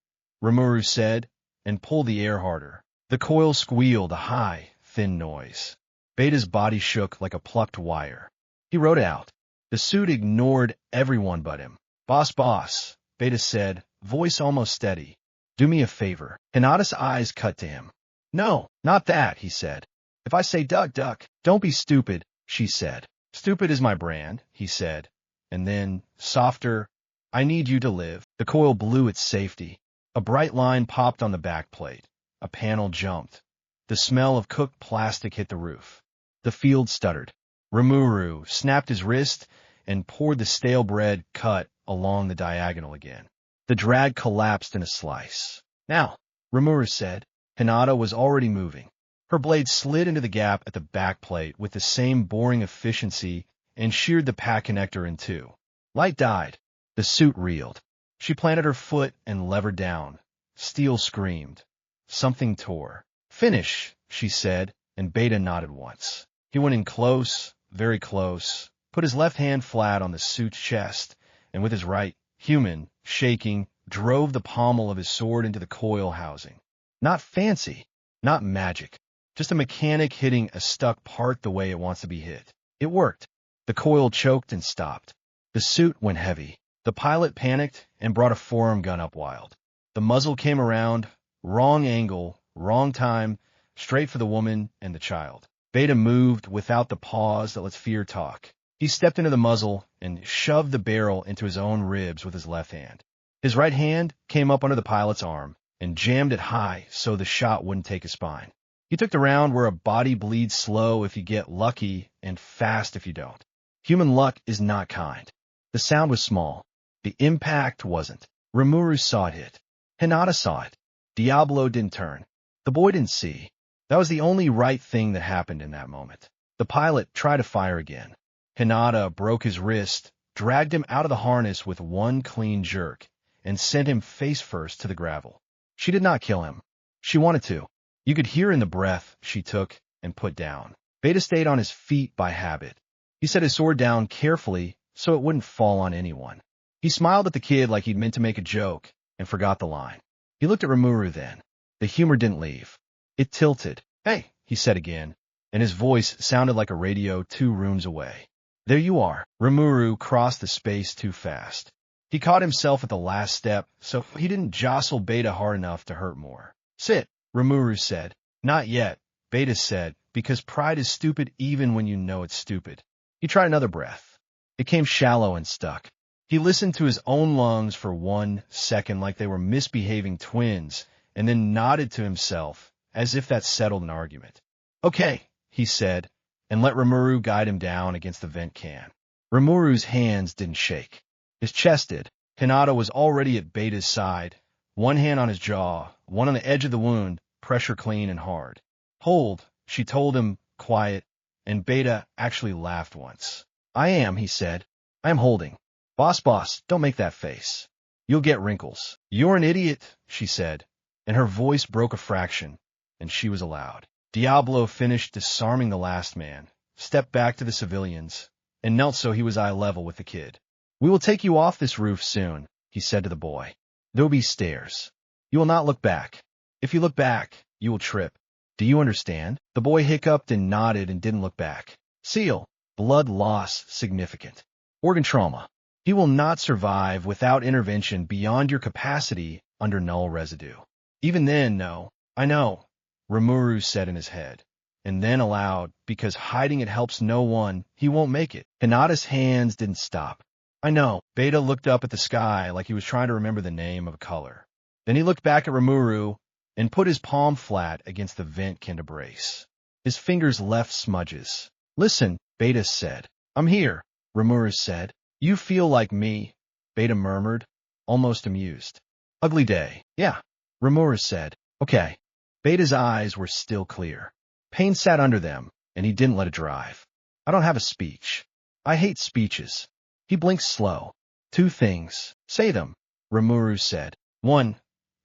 Rimuru said, and pulled the air harder. The coil squealed a high, thin noise. Beta's body shook like a plucked wire. He rode out. The suit ignored everyone but him. Boss, Beta said, voice almost steady. Do me a favor. Hinata's eyes cut to him. No, not that, he said. If I say duck, don't be stupid, she said. Stupid is my brand, he said. And then, softer, I need you to live. The coil blew its safety. A bright line popped on the backplate. A panel jumped. The smell of cooked plastic hit the roof. The field stuttered. Rimuru snapped his wrist and poured the stale bread cut along the diagonal again. The drag collapsed in a slice. Now, Rimuru said. Hinata was already moving. Her blade slid into the gap at the backplate with the same boring efficiency and sheared the pack connector in two. Light died. The suit reeled. She planted her foot and levered down. Steel screamed. Something tore. Finish, she said, and Beta nodded once. He went in close, very close, put his left hand flat on the suit's chest, and with his right, human, shaking, drove the pommel of his sword into the coil housing. Not fancy, not magic, just a mechanic hitting a stuck part the way it wants to be hit. It worked. The coil choked and stopped. The suit went heavy. The pilot panicked and brought a forearm gun up wild. The muzzle came around, wrong angle, wrong time, straight for the woman and the child. Beta moved without the pause that lets fear talk. He stepped into the muzzle and shoved the barrel into his own ribs with his left hand. His right hand came up under the pilot's arm and jammed it high so the shot wouldn't take his spine. He took the round where a body bleeds slow if you get lucky and fast if you don't. Human luck is not kind. The sound was small. The impact wasn't. Rimuru saw it hit. Hinata saw it. Diablo didn't turn. The boy didn't see. That was the only right thing that happened in that moment. The pilot tried to fire again. Hinata broke his wrist, dragged him out of the harness with one clean jerk, and sent him face first to the gravel. She did not kill him. She wanted to. You could hear in the breath she took and put down. Beta stayed on his feet by habit. He set his sword down carefully so it wouldn't fall on anyone. He smiled at the kid like he'd meant to make a joke and forgot the line. He looked at Rimuru then. The humor didn't leave. It tilted. Hey, he said again, and his voice sounded like a radio 2 rooms away. There you are. Rimuru crossed the space too fast. He caught himself at the last step, so he didn't jostle Beta hard enough to hurt more. Sit, Rimuru said. Not yet, Beta said, because pride is stupid even when you know it's stupid. He tried another breath. It came shallow and stuck. He listened to his own lungs for 1 second like they were misbehaving twins, and then nodded to himself, as if that settled an argument. Okay, he said, and let Rimuru guide him down against the vent can. Rimuru's hands didn't shake. His chest did. Hinata was already at Beta's side, one hand on his jaw, one on the edge of the wound, pressure clean and hard. Hold, she told him, quiet, and Beta actually laughed once. I am, he said. I am holding. Boss, don't make that face. You'll get wrinkles. You're an idiot, she said, and her voice broke a fraction, and she was allowed. Diablo finished disarming the last man, stepped back to the civilians, and knelt so he was eye level with the kid. We will take you off this roof soon, he said to the boy. There will be stairs. You will not look back. If you look back, you will trip. Do you understand? The boy hiccuped and nodded and didn't look back. Seal. Blood loss significant. Organ trauma. He will not survive without intervention beyond your capacity under null residue. Even then, no. I know, Rimuru said in his head. And then aloud, because hiding it helps no one, he won't make it. Hinata's hands didn't stop. I know. Beta looked up at the sky like he was trying to remember the name of a color. Then he looked back at Rimuru and put his palm flat against the vent can to brace. His fingers left smudges. Listen, Beta said. I'm here, Rimuru said. You feel like me, Beta murmured, almost amused. Ugly day. Yeah, Rimuru said. Okay. Beta's eyes were still clear. Pain sat under them, and he didn't let it drive. I don't have a speech. I hate speeches. He blinked slow. 2 things. Say them, Rimuru said. 1,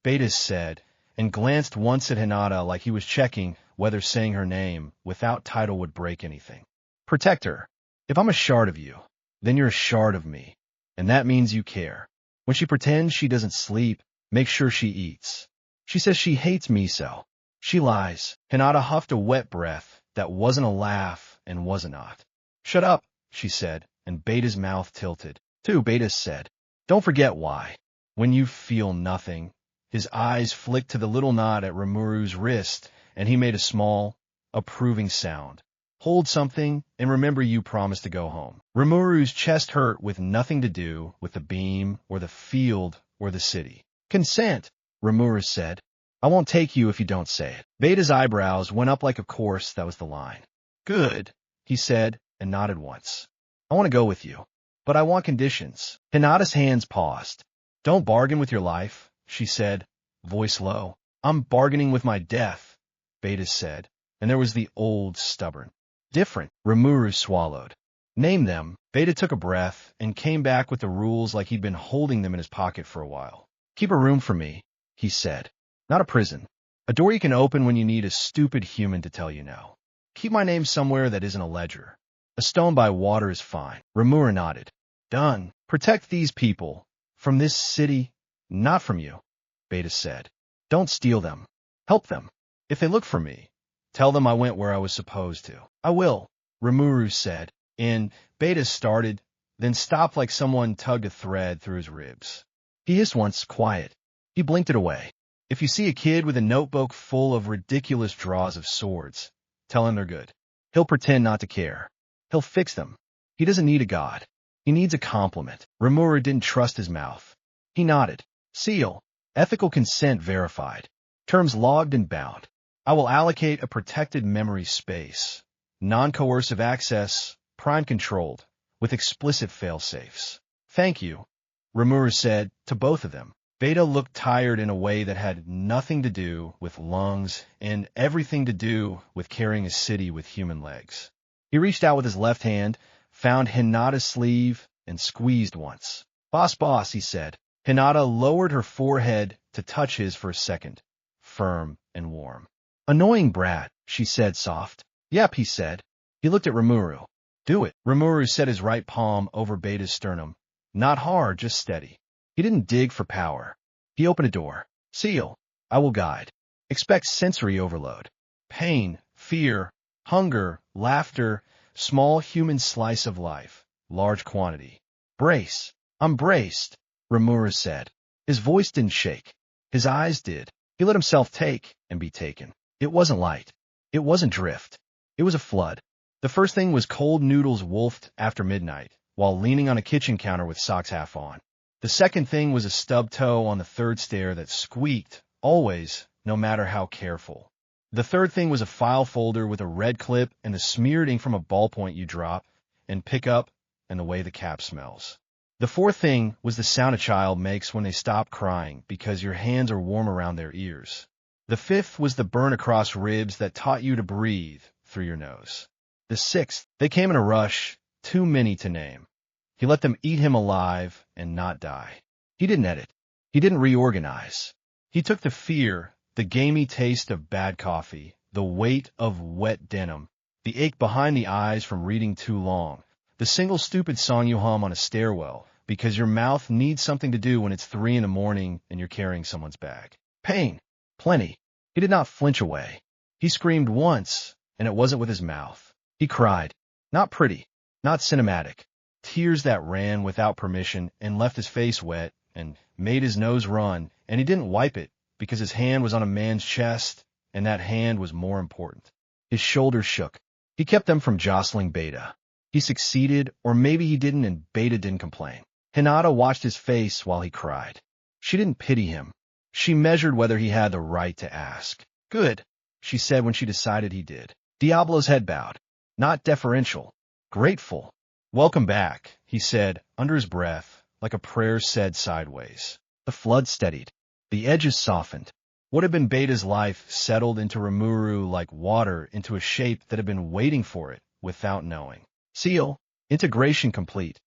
Beta said, and glanced once at Hinata like he was checking whether saying her name without title would break anything. Protect her. If I'm a shard of you, then you're a shard of me, and that means you care. When she pretends she doesn't sleep, make sure she eats. She says she hates miso. She lies. Hinata huffed a wet breath that wasn't a laugh and was not. Shut up, she said, and Beta's mouth tilted. 2, Beta said. Don't forget why. When you feel nothing. His eyes flicked to the little knot at Rimuru's wrist, and he made a small, approving sound. Hold something, and remember you promised to go home. Rimuru's chest hurt with nothing to do with the beam, or the field, or the city. Consent, Rimuru said. I won't take you if you don't say it. Beta's eyebrows went up like of course that was the line. Good, he said, and nodded once. I want to go with you, but I want conditions. Hinata's hands paused. Don't bargain with your life, she said, voice low. I'm bargaining with my death, Beta said, and there was the old stubborn. Different, Rimuru swallowed. Name them. Beta took a breath and came back with the rules like he'd been holding them in his pocket for a while. Keep a room for me, he said. Not a prison. A door you can open when you need a stupid human to tell you no. Keep my name somewhere that isn't a ledger. A stone by water is fine. Rimuru nodded. Done. Protect these people. From this city, not from you, Beta said. Don't steal them. Help them. If they look for me, tell them I went where I was supposed to. I will, Rimuru said, and Beta started, then stopped like someone tugged a thread through his ribs. He hissed once, quiet. He blinked it away. If you see a kid with a notebook full of ridiculous draws of swords, tell him they're good. He'll pretend not to care. He'll fix them. He doesn't need a god. He needs a compliment. Rimuru didn't trust his mouth. He nodded. Seal. Ethical consent verified. Terms logged and bound. I will allocate a protected memory space. Non-coercive access, prime-controlled, with explicit fail-safes. Thank you, Rimuru said to both of them. Beta looked tired in a way that had nothing to do with lungs and everything to do with carrying a city with human legs. He reached out with his left hand, found Hinata's sleeve, and squeezed once. Boss, he said. Hinata lowered her forehead to touch his for a second, firm and warm. Annoying brat, she said soft. Yep, he said. He looked at Rimuru. Do it. Rimuru set his right palm over Beta's sternum. Not hard, just steady. He didn't dig for power. He opened a door. Seal. I will guide. Expect sensory overload. Pain, fear, hunger, laughter, small human slice of life, large quantity. Brace. I'm braced. Rimuru said. His voice didn't shake. His eyes did. He let himself take and be taken. It wasn't light. It wasn't drift. It was a flood. The first thing was cold noodles wolfed after midnight, while leaning on a kitchen counter with socks half on. The second thing was a stub toe on the third stair that squeaked, always, no matter how careful. The third thing was a file folder with a red clip and the smeared ink from a ballpoint you drop and pick up, and the way the cap smells. The fourth thing was the sound a child makes when they stop crying because your hands are warm around their ears. The fifth was the burn across ribs that taught you to breathe through your nose. The sixth, they came in a rush, too many to name. He let them eat him alive and not die. He didn't edit. He didn't reorganize. He took the fear, the gamey taste of bad coffee, the weight of wet denim, the ache behind the eyes from reading too long, the single stupid song you hum on a stairwell because your mouth needs something to do when it's 3 a.m. and you're carrying someone's bag. Pain. Plenty. He did not flinch away. He screamed once, and it wasn't with his mouth. He cried. Not pretty. Not cinematic. Tears that ran without permission and left his face wet and made his nose run, and he didn't wipe it because his hand was on a man's chest, and that hand was more important. His shoulders shook. He kept them from jostling Beta. He succeeded, or maybe he didn't, and Beta didn't complain. Hinata watched his face while he cried. She didn't pity him. She measured whether he had the right to ask. Good, she said when she decided he did. Diablo's head bowed. Not deferential. Grateful. Welcome back, he said, under his breath, like a prayer said sideways. The flood steadied. The edges softened. What had been Beta's life settled into Rimuru like water into a shape that had been waiting for it without knowing. Seal. Integration complete.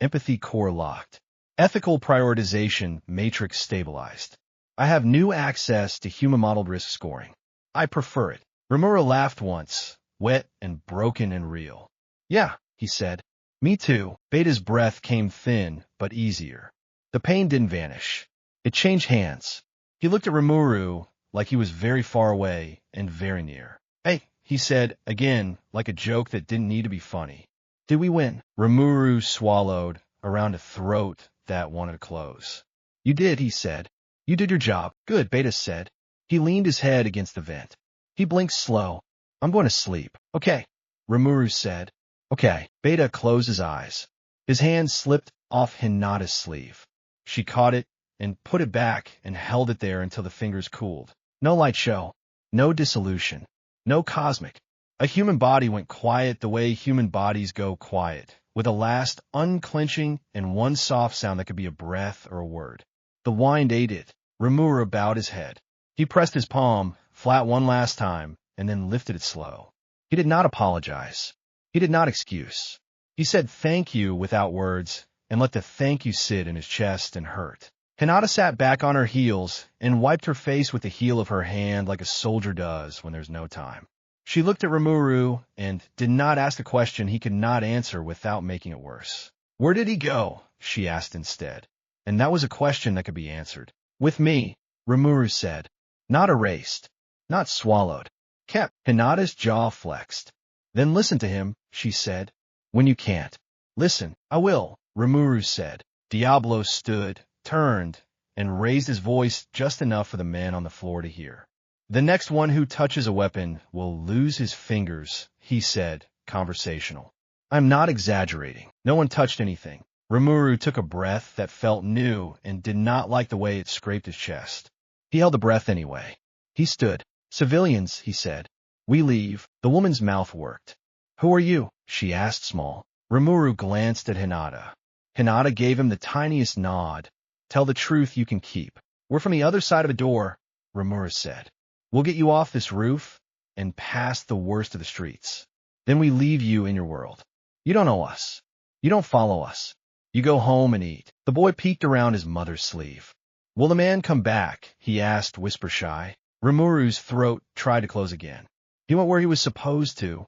Empathy core locked. Ethical prioritization matrix stabilized. I have new access to human-modeled risk scoring. I prefer it. Rimuru laughed once, wet and broken and real. Yeah, he said. Me too. Beta's breath came thin, but easier. The pain didn't vanish. It changed hands. He looked at Rimuru like he was very far away and very near. Hey, he said, again, like a joke that didn't need to be funny. Did we win? Rimuru swallowed around a throat that wanted to close. You did, he said. You did your job. Good, Beta said. He leaned his head against the vent. He blinked slow. I'm going to sleep. Okay, Rimuru said. Okay. Beta closed his eyes. His hand slipped off Hinata's sleeve. She caught it and put it back and held it there until the fingers cooled. No light show. No dissolution. No cosmic. A human body went quiet the way human bodies go quiet, with a last unclenching and one soft sound that could be a breath or a word. The wind ate it. Rimuru bowed his head. He pressed his palm flat one last time and then lifted it slow. He did not apologize. He did not excuse. He said thank you without words and let the thank you sit in his chest and hurt. Hinata sat back on her heels and wiped her face with the heel of her hand like a soldier does when there's no time. She looked at Rimuru and did not ask the question he could not answer without making it worse. Where did he go? She asked instead. And that was a question that could be answered. With me, Rimuru said. Not erased. Not swallowed. Kept. Hinata's jaw flexed. Then listen to him, she said. When you can't. Listen, I will, Rimuru said. Diablo stood, turned, and raised his voice just enough for the man on the floor to hear. The next one who touches a weapon will lose his fingers, he said, conversational. I'm not exaggerating. No one touched anything. Rimuru took a breath that felt new and did not like the way it scraped his chest. He held the breath anyway. He stood. Civilians, he said. We leave. The woman's mouth worked. Who are you? She asked small. Rimuru glanced at Hinata. Hinata gave him the tiniest nod. Tell the truth you can keep. We're from the other side of a door, Rimuru said. We'll get you off this roof and past the worst of the streets. Then we leave you in your world. You don't know us. You don't follow us. You go home and eat. The boy peeked around his mother's sleeve. Will the man come back? He asked, whisper shy. Rimuru's throat tried to close again. He went where he was supposed to,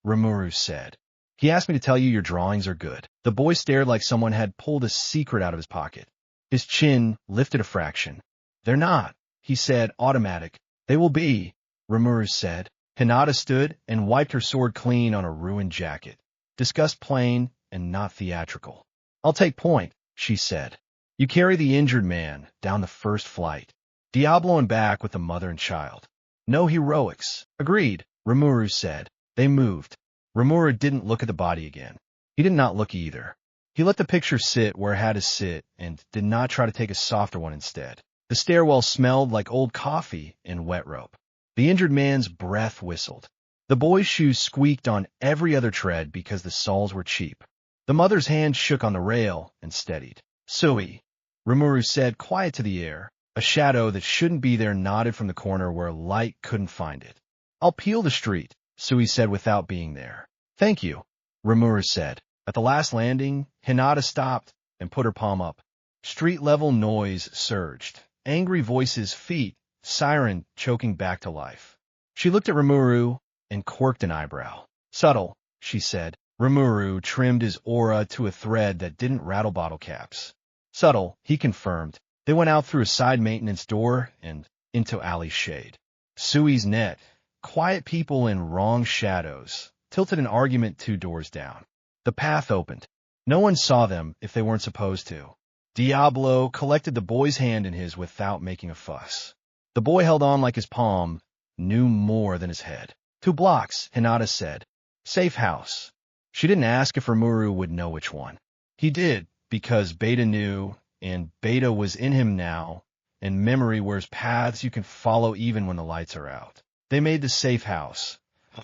Rimuru said. He asked me to tell you your drawings are good. The boy stared like someone had pulled a secret out of his pocket. His chin lifted a fraction. They're not, he said, automatic. They will be, Rimuru said. Hinata stood and wiped her sword clean on a ruined jacket. Disgust plain and not theatrical. I'll take point, she said. You carry the injured man down the first flight. Diablo and back with the mother and child. No heroics. Agreed, Rimuru said. They moved. Rimuru didn't look at the body again. He did not look either. He let the picture sit where it had to sit and did not try to take a softer one instead. The stairwell smelled like old coffee and wet rope. The injured man's breath whistled. The boy's shoes squeaked on every other tread because the soles were cheap. The mother's hand shook on the rail and steadied. Sui, Rimuru said, quiet to the air. A shadow that shouldn't be there nodded from the corner where light couldn't find it. I'll peel the street, Sui said without being there. Thank you, Rimuru said. At the last landing, Hinata stopped and put her palm up. Street-level noise surged. Angry voices, feet, siren choking back to life. She looked at Rimuru and quirked an eyebrow. Subtle, she said. Rimuru trimmed his aura to a thread that didn't rattle bottle caps. Subtle, he confirmed. They went out through a side maintenance door and into alley's shade. Sui's net, quiet people in wrong shadows, tilted an argument 2 doors down. The path opened. No one saw them if they weren't supposed to. Diablo collected the boy's hand in his without making a fuss. The boy held on like his palm, knew more than his head. 2 blocks, Hinata said. Safe house. She didn't ask if Rimuru would know which one. He did, because Beta knew, and Beta was in him now, and memory wears paths you can follow even when the lights are out. They made the safe house,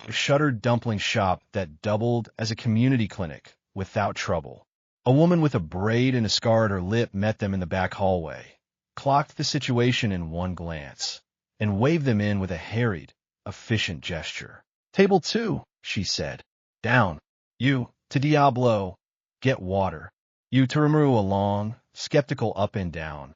a shuttered dumpling shop that doubled as a community clinic, without trouble. A woman with a braid and a scar at her lip met them in the back hallway, clocked the situation in one glance, and waved them in with a harried, efficient gesture. Table 2, she said. Down. You, to Diablo. Get water. You to Rimuru along, skeptical up and down.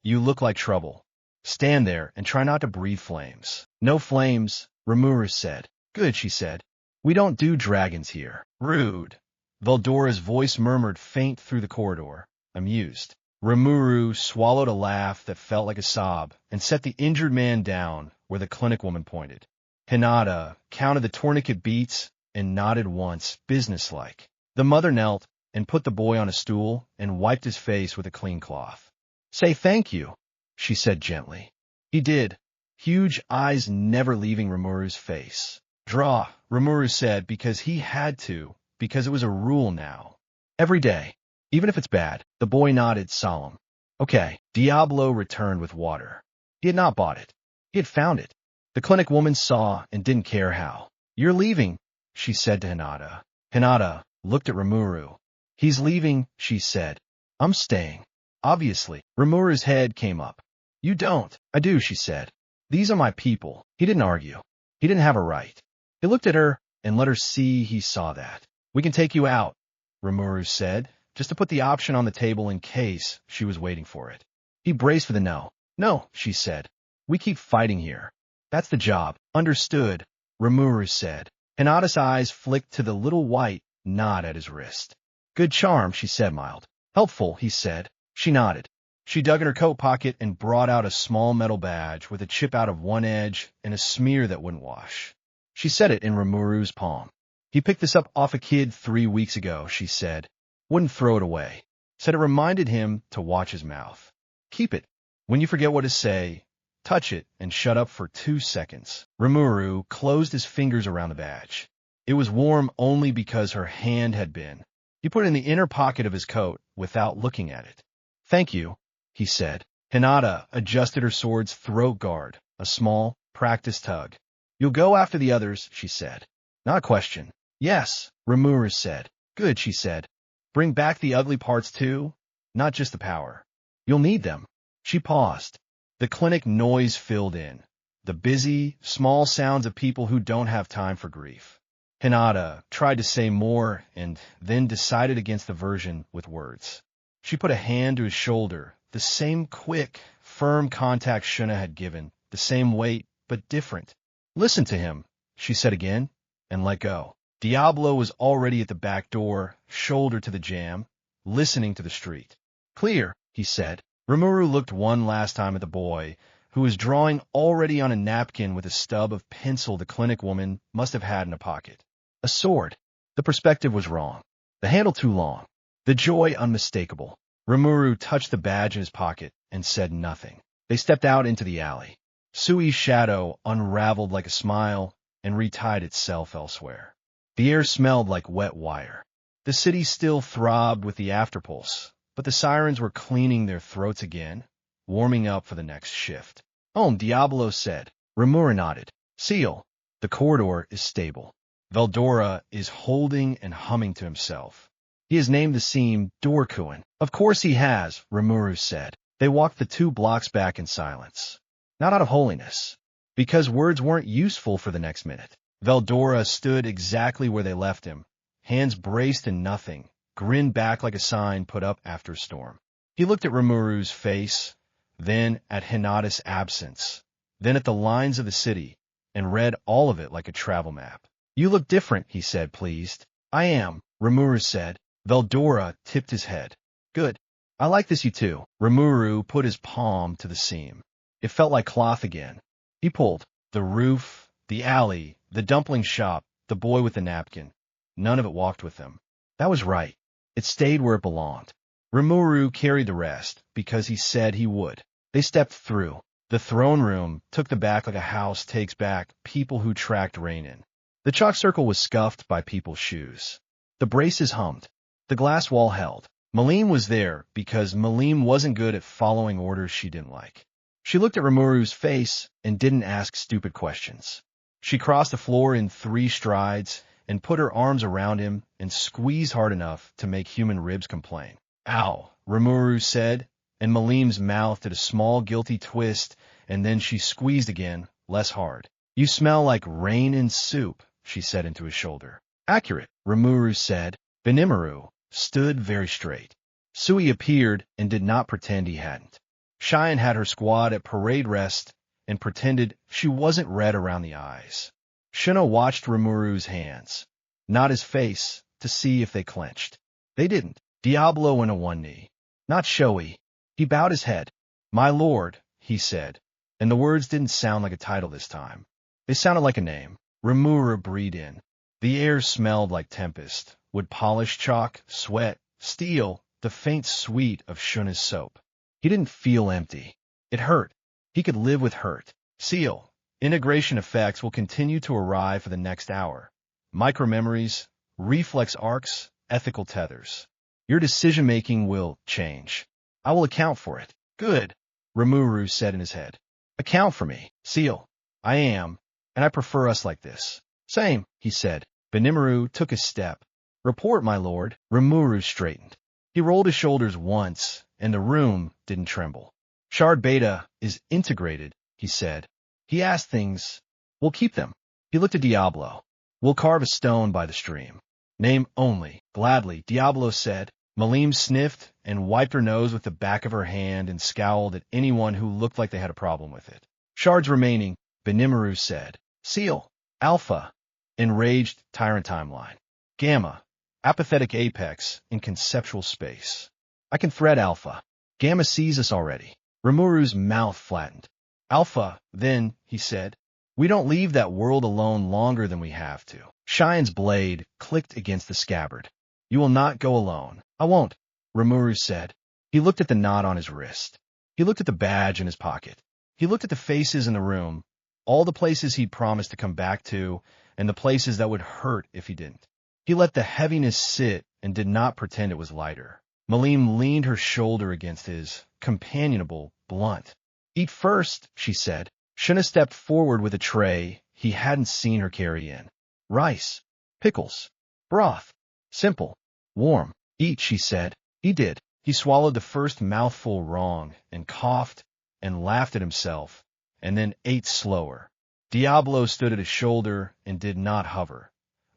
You look like trouble. Stand there and try not to breathe flames. No flames, Rimuru said. Good, she said. We don't do dragons here. Rude. Veldora's voice murmured faint through the corridor, amused. Rimuru swallowed a laugh that felt like a sob and set the injured man down where the clinic woman pointed. Hinata counted the tourniquet beats and nodded once, businesslike. The mother knelt and put the boy on a stool and wiped his face with a clean cloth. Say thank you, she said gently. He did, huge eyes never leaving Rimuru's face. Draw, Rimuru said, because he had to, because it was a rule now. Every day, even if it's bad. The boy nodded, solemn. Okay. Diablo returned with water. He had not bought it. He had found it. The clinic woman saw and didn't care how. You're leaving, she said to Hinata. Hinata looked at Rimuru. He's leaving, she said. I'm staying. Obviously. Rimuru's head came up. You don't. I do, she said. These are my people. He didn't argue. He didn't have a right. He looked at her and let her see he saw that. We can take you out, Rimuru said, just to put the option on the table in case she was waiting for it. He braced for the no. No, she said. We keep fighting here. That's the job. Understood, Rimuru said. Hinata's eyes flicked to the little white knot at his wrist. Good charm, she said, mild. Helpful, he said. She nodded. She dug in her coat pocket and brought out a small metal badge with a chip out of one edge and a smear that wouldn't wash. She set it in Rimuru's palm. He picked this up off a kid 3 weeks ago, she said. Wouldn't throw it away. Said it reminded him to watch his mouth. Keep it. When you forget what to say, touch it and shut up for 2 seconds. Rimuru closed his fingers around the badge. It was warm only because her hand had been. He put it in the inner pocket of his coat without looking at it. Thank you, he said. Hinata adjusted her sword's throat guard, a small, practiced tug. You'll go after the others, she said. Not a question. Yes, Rimuru said. Good, she said. Bring back the ugly parts too, not just the power. You'll need them. She paused. The clinic noise filled in. The busy, small sounds of people who don't have time for grief. Hinata tried to say more and then decided against the version with words. She put a hand to his shoulder, the same quick, firm contact Shuna had given, the same weight, but different. Listen to him, she said again, and let go. Diablo was already at the back door, shoulder to the jamb, listening to the street. Clear, he said. Rimuru looked one last time at the boy, who was drawing already on a napkin with a stub of pencil the clinic woman must have had in a pocket. A sword. The perspective was wrong. The handle too long. The joy unmistakable. Rimuru touched the badge in his pocket and said nothing. They stepped out into the alley. Sui's shadow unraveled like a smile and retied itself elsewhere. The air smelled like wet wire. The city still throbbed with the afterpulse, but the sirens were cleaning their throats again, warming up for the next shift. Diablo said. Rimuru nodded. Seal. The corridor is stable. Veldora is holding and humming to himself. He has named the seam Dorkuin. Of course he has, Rimuru said. They walked the 2 blocks back in silence. Not out of holiness, because words weren't useful for the next minute. Veldora stood exactly where they left him, hands braced in nothing, grinned back like a sign put up after a storm. He looked at Rimuru's face, then at Hinata's absence, then at the lines of the city, and read all of it like a travel map. You look different, he said, pleased. I am, Rimuru said. Veldora tipped his head. Good. I like this you too. Rimuru put his palm to the seam. It felt like cloth again. He pulled. The roof, the alley, the dumpling shop, the boy with the napkin. None of it walked with them. That was right. It stayed where it belonged. Rimuru carried the rest, because he said he would. They stepped through. The throne room took the back like a house takes back people who tracked rain in. The chalk circle was scuffed by people's shoes. The braces hummed. The glass wall held. Malim was there because Malim wasn't good at following orders she didn't like. She looked at Rimuru's face and didn't ask stupid questions. She crossed the floor in 3 strides and put her arms around him and squeezed hard enough to make human ribs complain. Ow, Rimuru said, and Malim's mouth did a small guilty twist, and then she squeezed again, less hard. You smell like rain and soup, she said into his shoulder. Accurate, Rimuru said. Benimaru stood very straight. Sui appeared and did not pretend he hadn't. Cheyenne had her squad at parade rest and pretended she wasn't red around the eyes. Shino watched Rimuru's hands, not his face, to see if they clenched. They didn't. Diablo went on one knee. Not showy. He bowed his head. My lord, he said, and the words didn't sound like a title this time. They sounded like a name. Rimuru breathed in. The air smelled like tempest, wood polished chalk, sweat, steel, the faint sweet of Shuna's soap. He didn't feel empty. It hurt. He could live with hurt. Seal. Integration effects will continue to arrive for the next hour. Micromemories, reflex arcs, ethical tethers. Your decision-making will change. I will account for it. Good, Rimuru said in his head. Account for me, Seal. I am, and I prefer us like this. Same, he said. Benimaru took a step. Report, my lord. Rimuru straightened. He rolled his shoulders once, and the room didn't tremble. Shard Beta is integrated, he said. He asked things. We'll keep them. He looked at Diablo. We'll carve a stone by the stream. Name only. Gladly, Diablo said. Malim sniffed and wiped her nose with the back of her hand and scowled at anyone who looked like they had a problem with it. Shards remaining, Benimaru said. Seal. Alpha. Enraged Tyrant Timeline. Gamma. Apathetic Apex in conceptual space. I can thread Alpha. Gamma sees us already. Rimuru's mouth flattened. Alpha, then, he said. We don't leave that world alone longer than we have to. Cheyenne's blade clicked against the scabbard. You will not go alone. I won't, Rimuru said. He looked at the knot on his wrist. He looked at the badge in his pocket. He looked at the faces in the room, all the places he'd promised to come back to, and the places that would hurt if he didn't. He let the heaviness sit and did not pretend it was lighter. Malim leaned her shoulder against his, companionable, blunt. Eat first, she said. Shuna stepped forward with a tray he hadn't seen her carry in. Rice, pickles, broth. Simple, warm. Eat, she said. He did. He swallowed the first mouthful wrong and coughed and laughed at himself, and then ate slower. Diablo stood at his shoulder and did not hover.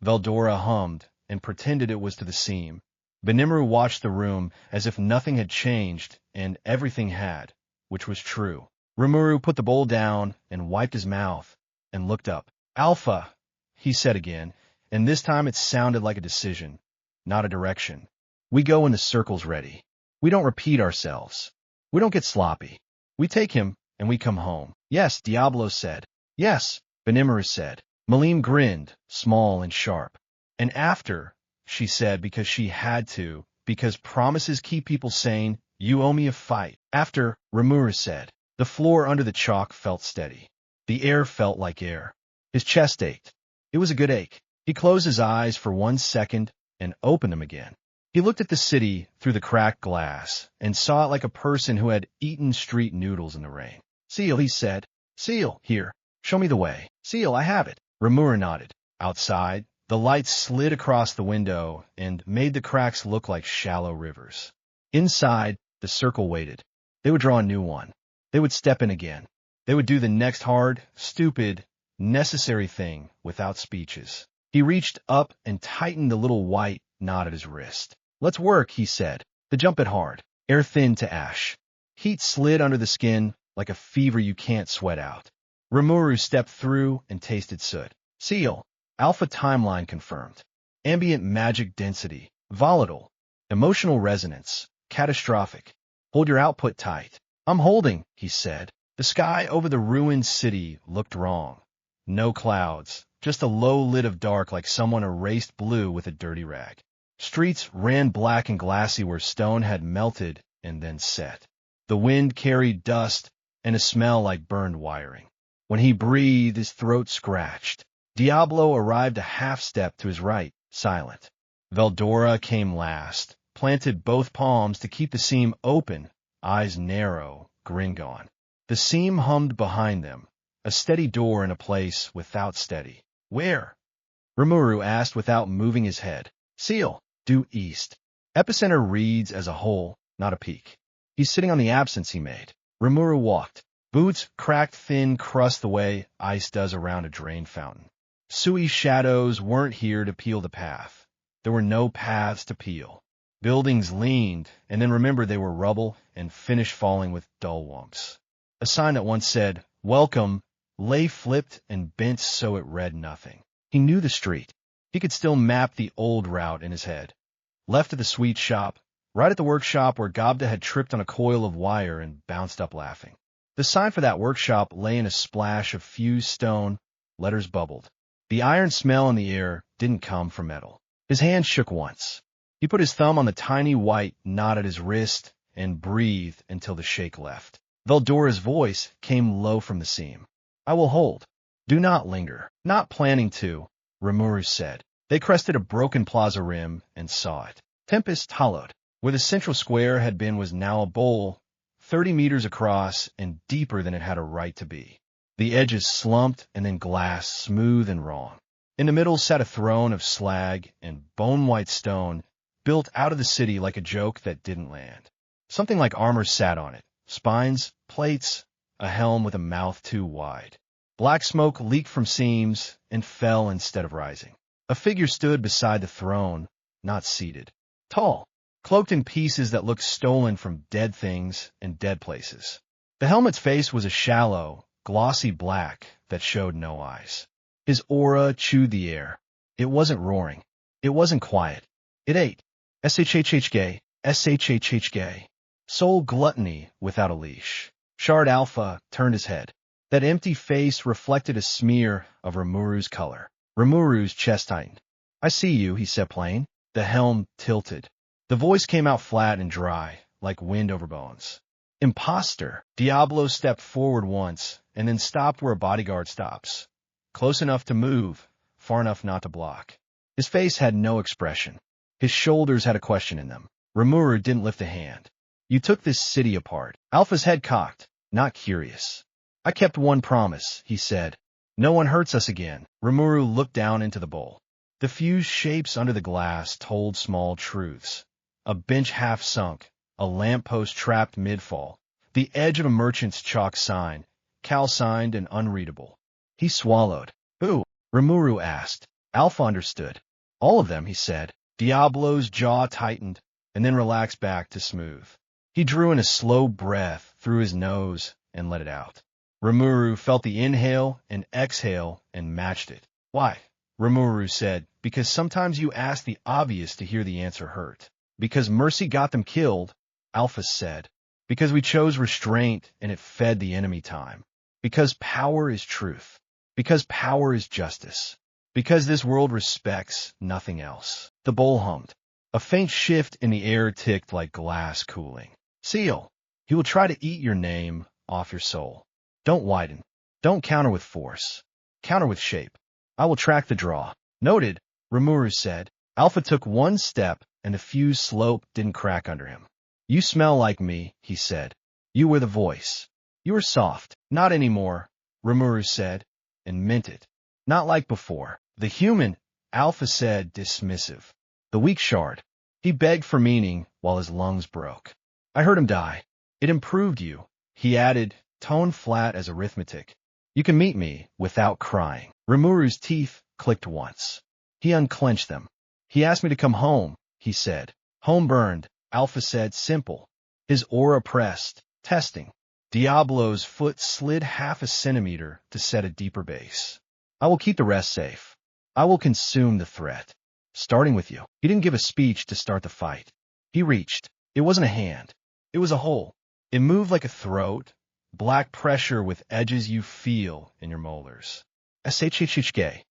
Veldora hummed and pretended it was to the seam. Benimaru watched the room as if nothing had changed and everything had, which was true. Rimuru put the bowl down and wiped his mouth and looked up. Alpha, he said again, and this time it sounded like a decision, not a direction. We go when the circle's ready. We don't repeat ourselves. We don't get sloppy. We take him and we come home. Yes, Diablo said. Yes, Benimaru said. Malim grinned, small and sharp. And after, she said because she had to, because promises keep people sane. You owe me a fight. After, RIMURU said. The floor under the chalk felt steady. The air felt like air. His chest ached. It was a good ache. He closed his eyes for 1 second and opened them again. He looked at the city through the cracked glass and saw it like a person who had eaten street noodles in the rain. Seal, he said. Seal, here. Show me the way. Seal, I have it. RIMURU nodded. Outside, the light slid across the window and made the cracks look like shallow rivers. Inside, the circle waited. They would draw a new one. They would step in again. They would do the next hard, stupid, necessary thing without speeches. He reached up and tightened the little white knot at his wrist. Let's work, he said. The jump it hard. Air thinned to ash. Heat slid under the skin like a fever you can't sweat out. RIMURU stepped through and tasted soot. Seal. Alpha timeline confirmed. Ambient magic density. Volatile. Emotional resonance. Catastrophic. Hold your output tight. I'm holding, he said. The sky over the ruined city looked wrong. No clouds, just a low lid of dark like someone erased blue with a dirty rag. Streets ran black and glassy where stone had melted and then set. The wind carried dust and a smell like burned wiring. When he breathed, his throat scratched. Diablo arrived a half-step to his right, silent. Veldora came last, planted both palms to keep the seam open, eyes narrow, grin gone. The seam hummed behind them, a steady door in a place without steady. Where? RIMURU asked without moving his head. Seal, due east. Epicenter reads as a whole, not a peak. He's sitting on the absence he made. RIMURU walked. Boots cracked thin crust the way ice does around a drain fountain. Suey shadows weren't here to peel the path. There were no paths to peel. Buildings leaned, and then remembered they were rubble and finished falling with dull wumps. A sign that once said, Welcome, lay flipped and bent so it read nothing. He knew the street. He could still map the old route in his head. Left of the sweet shop, right at the workshop where Gobda had tripped on a coil of wire and bounced up laughing. The sign for that workshop lay in a splash of fused stone. Letters bubbled. The iron smell in the air didn't come from metal. His hand shook once. He put his thumb on the tiny white knot at his wrist and breathed until the shake left. Veldora's voice came low from the seam. I will hold. Do not linger. Not planning to, RIMURU said. They crested a broken plaza rim and saw it. Tempest hollowed. Where the central square had been was now a bowl, 30 meters across and deeper than it had a right to be. The edges slumped and then glass, smooth and wrong. In the middle sat a throne of slag and bone-white stone, built out of the city like a joke that didn't land. Something like armor sat on it. Spines, plates, a helm with a mouth too wide. Black smoke leaked from seams and fell instead of rising. A figure stood beside the throne, not seated. Tall, cloaked in pieces that looked stolen from dead things and dead places. The helmet's face was a shallow, glossy black that showed no eyes. His aura chewed the air. It wasn't roaring. It wasn't quiet. It ate. SHHH-gay, SHHH-gay. Soul gluttony without a leash. Shard Alpha turned his head. That empty face reflected a smear of RIMURU's color. RIMURU's chest tightened. I see you, he said plain. The helm tilted. The voice came out flat and dry, like wind over bones. Imposter. Diablo stepped forward once, and then stopped where a bodyguard stops. Close enough to move, far enough not to block. His face had no expression. His shoulders had a question in them. RIMURU didn't lift a hand. You took this city apart. Alpha's head cocked, not curious. I kept one promise, he said. No one hurts us again. RIMURU looked down into the bowl. The fused shapes under the glass told small truths. A bench half sunk, a lamppost trapped mid-fall, the edge of a merchant's chalk sign, calcined and unreadable. He swallowed. Who? RIMURU asked. Alpha understood. All of them, he said. Diablo's jaw tightened, and then relaxed back to smooth. He drew in a slow breath through his nose and let it out. RIMURU felt the inhale and exhale and matched it. Why? RIMURU said, because sometimes you ask the obvious to hear the answer hurt. Because mercy got them killed, Alpha said. Because we chose restraint and it fed the enemy time. Because power is truth. Because power is justice. Because this world respects nothing else. The bowl hummed. A faint shift in the air ticked like glass cooling. Seal. He will try to eat your name off your soul. Don't widen. Don't counter with force. Counter with shape. I will track the draw. Noted, Rimuru said. Alpha took one step, and the fused slope didn't crack under him. You smell like me, he said. You were the voice. You were soft. Not anymore, Rimuru said, and meant it. Not like before. The human, Alpha said, dismissive. The weak shard. He begged for meaning while his lungs broke. I heard him die. It improved you, he added, tone flat as arithmetic. You can meet me without crying. Rimuru's teeth clicked once. He unclenched them. He asked me to come home, he said. Home burned, Alpha said, simple. His aura pressed, testing. Diablo's foot slid half a centimeter to set a deeper base. I will keep the rest safe. I will consume the threat. Starting with you. He didn't give a speech to start the fight. He reached. It wasn't a hand. It was a hole. It moved like a throat, black pressure with edges you feel in your molars. Shchke.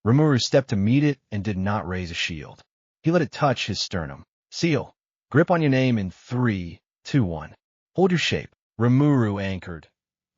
Rimuru stepped to meet it and did not raise a shield. He let it touch his sternum. Seal. Grip on your name in 3, 2, 1. Hold your shape. Rimuru anchored,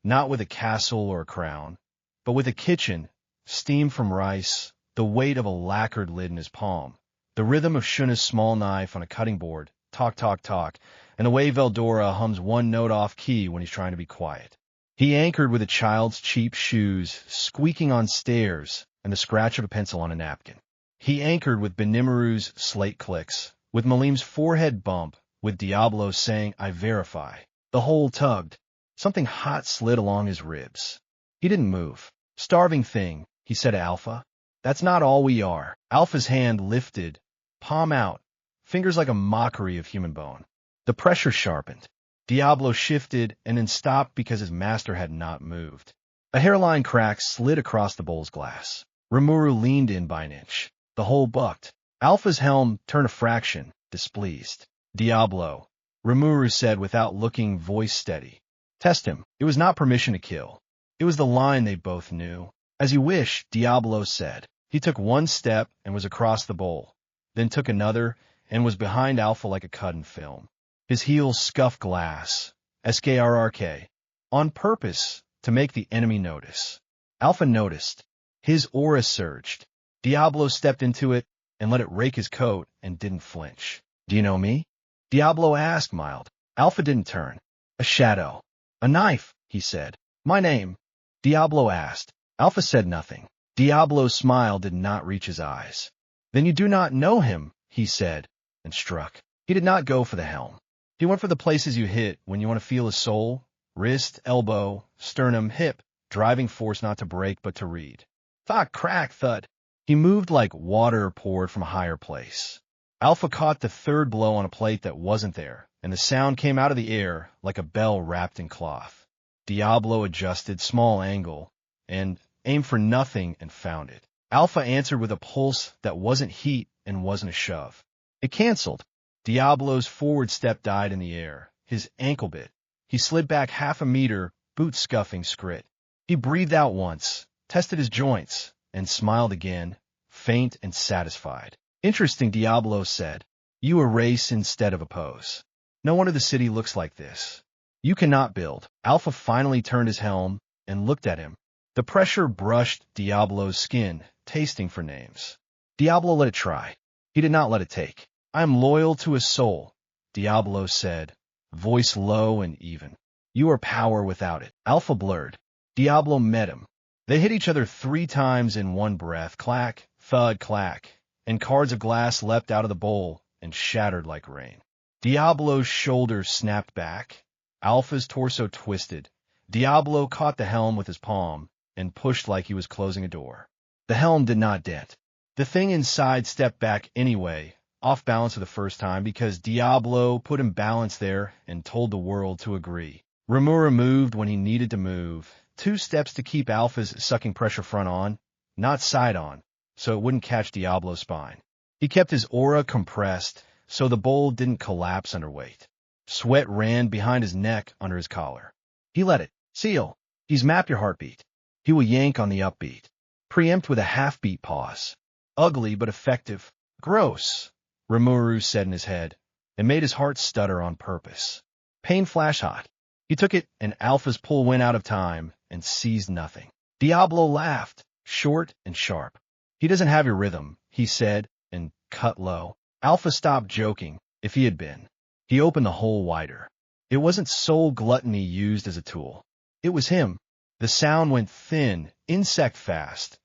not with a castle or a crown, but with a kitchen, steam from rice, the weight of a lacquered lid in his palm, the rhythm of Shuna's small knife on a cutting board, talk, talk, talk, and the way Veldora hums one note off key when he's trying to be quiet. He anchored with a child's cheap shoes squeaking on stairs and the scratch of a pencil on a napkin. He anchored with Benimaru's slate clicks, with Malim's forehead bump, with Diablo saying, I verify. The hole tugged. Something hot slid along his ribs. He didn't move. Starving thing, he said to Alpha. That's not all we are. Alpha's hand lifted, palm out, fingers like a mockery of human bone. The pressure sharpened. Diablo shifted and then stopped because his master had not moved. A hairline crack slid across the bowl's glass. Rimuru leaned in by an inch. The hole bucked. Alpha's helm turned a fraction, displeased. Diablo, Rimuru said without looking, voice steady. Test him. It was not permission to kill. It was the line they both knew. As you wish, Diablo said. He took one step and was across the bowl, then took another and was behind Alpha like a cut in film. His heels scuffed glass, SKRRK, on purpose to make the enemy notice. Alpha noticed. His aura surged. Diablo stepped into it and let it rake his coat and didn't flinch. Do you know me? Diablo asked, mild. Alpha didn't turn. A shadow. A knife, he said. My name. Diablo asked. Alpha said nothing. Diablo's smile did not reach his eyes. Then you do not know him, he said, and struck. He did not go for the helm. He went for the places you hit when you want to feel his soul, wrist, elbow, sternum, hip, driving force not to break but to read. Thought, crack, thud. He moved like water poured from a higher place. Alpha caught the third blow on a plate that wasn't there, and the sound came out of the air like a bell wrapped in cloth. Diablo adjusted small angle and aimed for nothing and found it. Alpha answered with a pulse that wasn't heat and wasn't a shove. It canceled. Diablo's forward step died in the air. His ankle bit. He slid back half a meter, boot scuffing scrit. He breathed out once, tested his joints, and smiled again, faint and satisfied. Interesting, Diablo said. You erase instead of oppose. No wonder the city looks like this. You cannot build. Alpha finally turned his helm and looked at him. The pressure brushed Diablo's skin, tasting for names. Diablo let it try. He did not let it take. I am loyal to his soul, Diablo said, voice low and even. You are power without it. Alpha blurred. Diablo met him. They hit each other 3 times in one breath, clack, thud, clack, and cards of glass leapt out of the bowl and shattered like rain. Diablo's shoulders snapped back. Alpha's torso twisted. Diablo caught the helm with his palm and pushed like he was closing a door. The helm did not dent. The thing inside stepped back anyway, off balance for the first time because Diablo put him balance there and told the world to agree. Rimuru moved when he needed to move, 2 steps to keep Alpha's sucking pressure front on, not side on, so it wouldn't catch Diablo's spine. He kept his aura compressed so the bowl didn't collapse under weight. Sweat ran behind his neck under his collar. He let it. Seal. He's mapped your heartbeat. He will yank on the upbeat. Preempt with a half-beat pause. Ugly but effective. Gross. Rimuru said in his head. It made his heart stutter on purpose. Pain flash hot. He took it, and Alpha's pull went out of time and seized nothing. Diablo laughed, short and sharp. He doesn't have your rhythm, he said, and cut low. Alpha stopped joking, if he had been. He opened the hole wider. It wasn't soul gluttony used as a tool. It was him. The sound went thin, insect fast.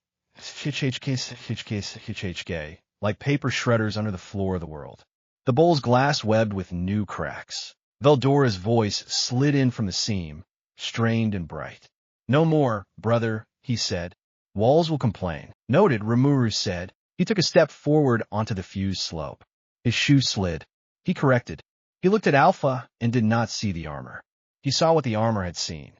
Like paper shredders under the floor of the world. The bowl's glass webbed with new cracks. Veldora's voice slid in from the seam, strained and bright. No more, brother, he said. Walls will complain. Noted, Rimuru said. He took a step forward onto the fused slope. His shoe slid. He corrected. He looked at Alpha and did not see the armor. He saw what the armor had seen.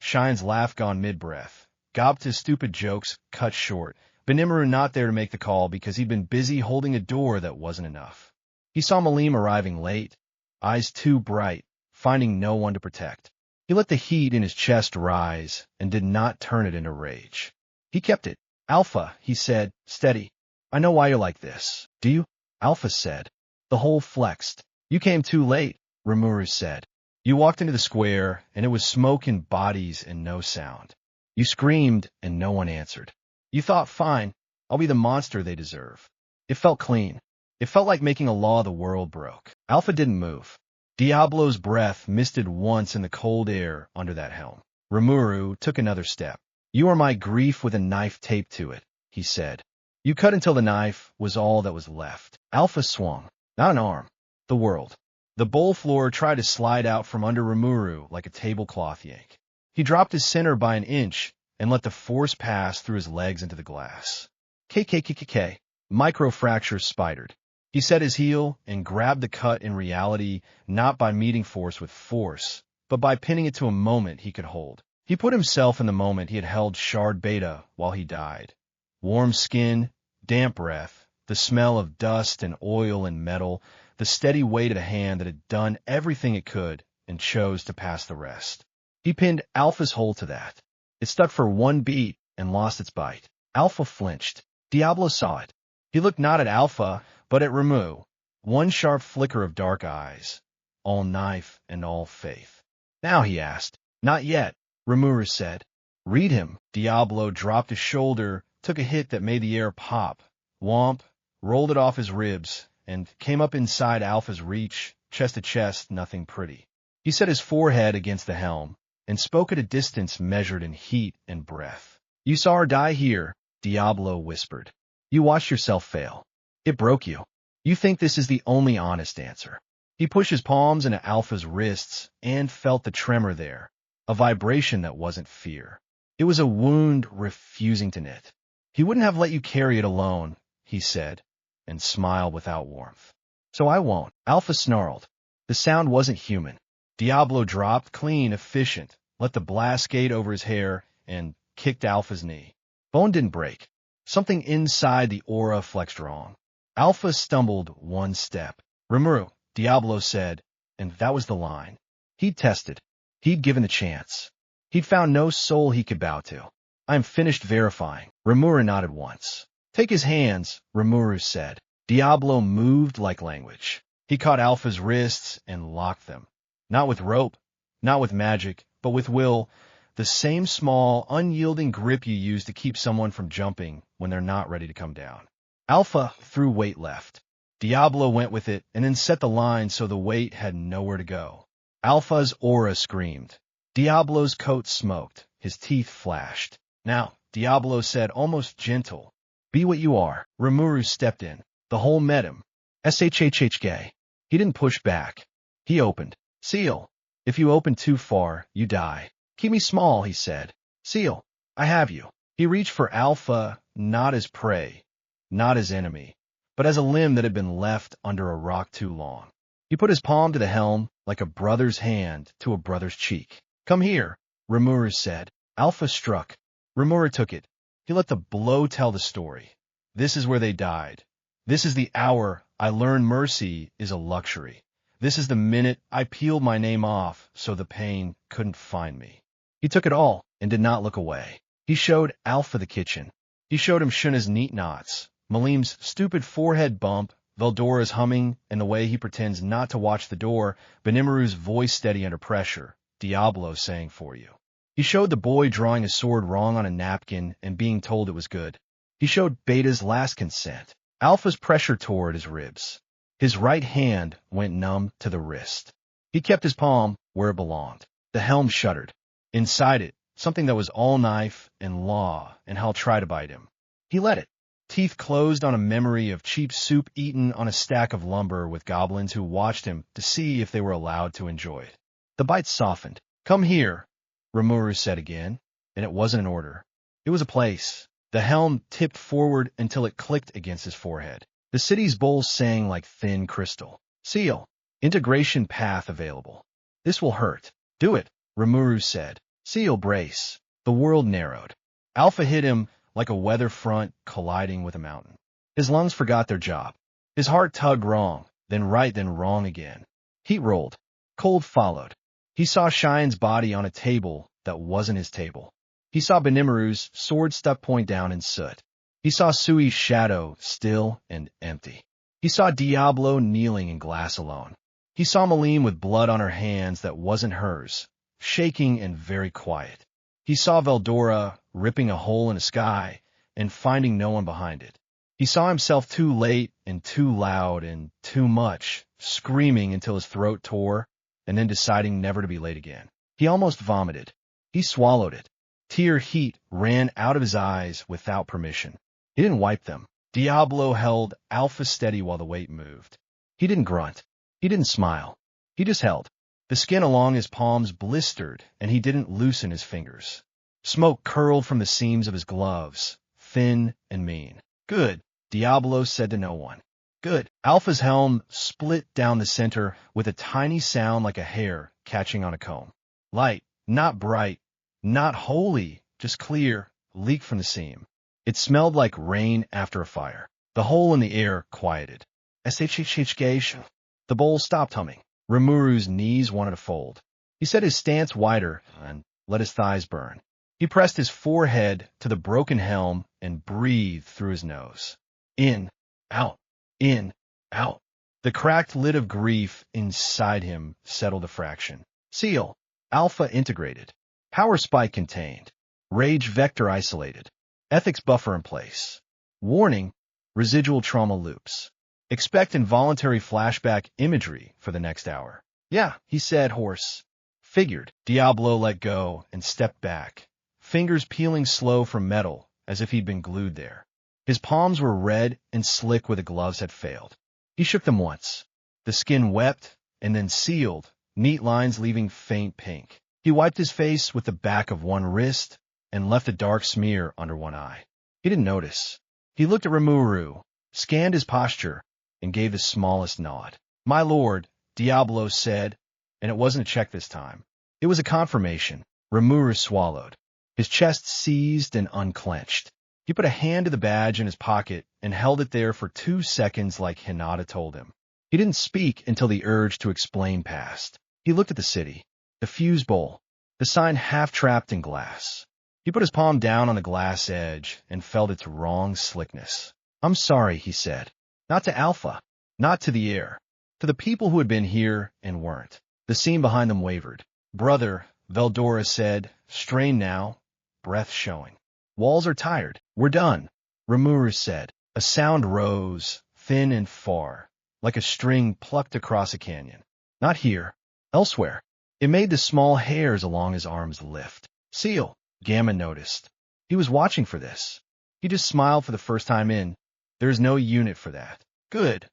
Shine's laugh gone mid-breath. Gobta's stupid jokes cut short. Benimaru not there to make the call because he'd been busy holding a door that wasn't enough. He saw Malim arriving late, eyes too bright, finding no one to protect. He let the heat in his chest rise and did not turn it into rage. He kept it. Alpha, he said, steady. I know why you're like this. Do you? Alpha said. The hole flexed. You came too late, Rimuru said. You walked into the square, and it was smoke and bodies and no sound. You screamed, and no one answered. You thought, fine, I'll be the monster they deserve. It felt clean. It felt like making a law the world broke. Alpha didn't move. Diablo's breath misted once in the cold air under that helm. Rimuru took another step. You are my grief with a knife taped to it, he said. You cut until the knife was all that was left. Alpha swung. Not an arm. The world. The bowl floor tried to slide out from under Rimuru like a tablecloth yank. He dropped his center by an inch and let the force pass through his legs into the glass. KKKKK. Microfractures spidered. He set his heel and grabbed the cut in reality, not by meeting force with force, but by pinning it to a moment he could hold. He put himself in the moment he had held Shard Beta while he died. Warm skin, damp breath, the smell of dust and oil and metal, the steady weight of a hand that had done everything it could and chose to pass the rest. He pinned Alpha's hole to that. It stuck for one beat and lost its bite. Alpha flinched. Diablo saw it. He looked not at Alpha, but at Rimuru. One sharp flicker of dark eyes. All knife and all faith. Now, he asked. Not yet, Rimuru said. Read him. Diablo dropped his shoulder, took a hit that made the air pop. Womp, rolled it off his ribs, and came up inside Alpha's reach, chest to chest, nothing pretty. He set his forehead against the helm, and spoke at a distance measured in heat and breath. You saw her die here, Diablo whispered. You watched yourself fail. It broke you. You think this is the only honest answer. He pushed his palms into Alpha's wrists and felt the tremor there, a vibration that wasn't fear. It was a wound refusing to knit. He wouldn't have let you carry it alone, he said, and smiled without warmth. So I won't. Alpha snarled. The sound wasn't human. Diablo dropped, clean, efficient, let the blast skate over his hair, and kicked Alpha's knee. Bone didn't break. Something inside the aura flexed wrong. Alpha stumbled one step. Rimuru, Diablo said, and that was the line. He'd tested. He'd given the chance. He'd found no soul he could bow to. I'm finished verifying. Rimuru nodded once. Take his hands, Rimuru said. Diablo moved like language. He caught Alpha's wrists and locked them. Not with rope, not with magic, but with will, the same small, unyielding grip you use to keep someone from jumping when they're not ready to come down. Alpha threw weight left. Diablo went with it and then set the line so the weight had nowhere to go. Alpha's aura screamed. Diablo's coat smoked. His teeth flashed. Now, Diablo said, almost gentle, be what you are. Rimuru stepped in. The hole met him. SHHHK. He didn't push back. He opened. Seal. If you open too far, you die. Keep me small, he said. Seal. I have you. He reached for Alpha, not as prey, not as enemy, but as a limb that had been left under a rock too long. He put his palm to the helm like a brother's hand to a brother's cheek. Come here, Rimuru said. Alpha struck. Rimuru took it. He let the blow tell the story. This is where they died. This is the hour I learned mercy is a luxury. This is the minute I peeled my name off so the pain couldn't find me. He took it all and did not look away. He showed Alpha the kitchen. He showed him Shuna's neat knots, Malim's stupid forehead bump, Veldora's humming, and the way he pretends not to watch the door, Benimaru's voice steady under pressure. Diablo saying for you. He showed the boy drawing a sword wrong on a napkin and being told it was good. He showed Beta's last consent. Alpha's pressure toward his ribs. His right hand went numb to the wrist. He kept his palm where it belonged. The helm shuddered. Inside it, something that was all knife and law, and Hal tried to bite him. He let it. Teeth closed on a memory of cheap soup eaten on a stack of lumber with goblins who watched him to see if they were allowed to enjoy it. The bite softened. Come here, Rimuru said again, and it wasn't an order. It was a place. The helm tipped forward until it clicked against his forehead. The city's bowls sang like thin crystal. Seal. Integration path available. This will hurt. Do it, Rimuru said. Seal brace. The world narrowed. Alpha hit him like a weather front colliding with a mountain. His lungs forgot their job. His heart tugged wrong, then right, then wrong again. Heat rolled. Cold followed. He saw Shine's body on a table that wasn't his table. He saw Benimaru's sword stuck point down in soot. He saw Sui's shadow, still and empty. He saw Diablo kneeling in glass alone. He saw Malim with blood on her hands that wasn't hers, shaking and very quiet. He saw Veldora ripping a hole in the sky and finding no one behind it. He saw himself too late and too loud and too much, screaming until his throat tore, and then deciding never to be late again. He almost vomited. He swallowed it. Tear heat ran out of his eyes without permission. He didn't wipe them. Diablo held Alpha steady while the weight moved. He didn't grunt. He didn't smile. He just held. The skin along his palms blistered, and he didn't loosen his fingers. Smoke curled from the seams of his gloves, thin and mean. Good, Diablo said to no one. Good. Alpha's helm split down the center with a tiny sound like a hair catching on a comb. Light, not bright, not holy, just clear, leaked from the seam. It smelled like rain after a fire. The hole in the air quieted. The bowl stopped humming. Rimuru's knees wanted to fold. He set his stance wider and let his thighs burn. He pressed his forehead to the broken helm and breathed through his nose. In, out, in, out. The cracked lid of grief inside him settled a fraction. Seal. Alpha integrated. Power spike contained. Rage vector isolated. Ethics buffer in place. Warning, residual trauma loops. Expect involuntary flashback imagery for the next hour. Yeah, he said, hoarse. Figured. Diablo let go and stepped back, fingers peeling slow from metal as if he'd been glued there. His palms were red and slick where the gloves had failed. He shook them once. The skin wept and then sealed, neat lines leaving faint pink. He wiped his face with the back of one wrist and left a dark smear under one eye. He didn't notice. He looked at Rimuru, scanned his posture, and gave the smallest nod. My lord, Diablo said, and it wasn't a check this time. It was a confirmation. Rimuru swallowed. His chest seized and unclenched. He put a hand to the badge in his pocket and held it there for 2 seconds like Hinata told him. He didn't speak until the urge to explain passed. He looked at the city. The fuse bowl, the sign half-trapped in glass. He put his palm down on the glass edge and felt its wrong slickness. I'm sorry, he said. Not to Alpha, not to the air. To the people who had been here and weren't. The scene behind them wavered. Brother, Veldora said, strained now, breath showing. Walls are tired. We're done, Rimuru said. A sound rose, thin and far, like a string plucked across a canyon. Not here, elsewhere. It made the small hairs along his arms lift. Seal, Gamma noticed. He was watching for this. He just smiled for the first time in. There's no unit for that. Good,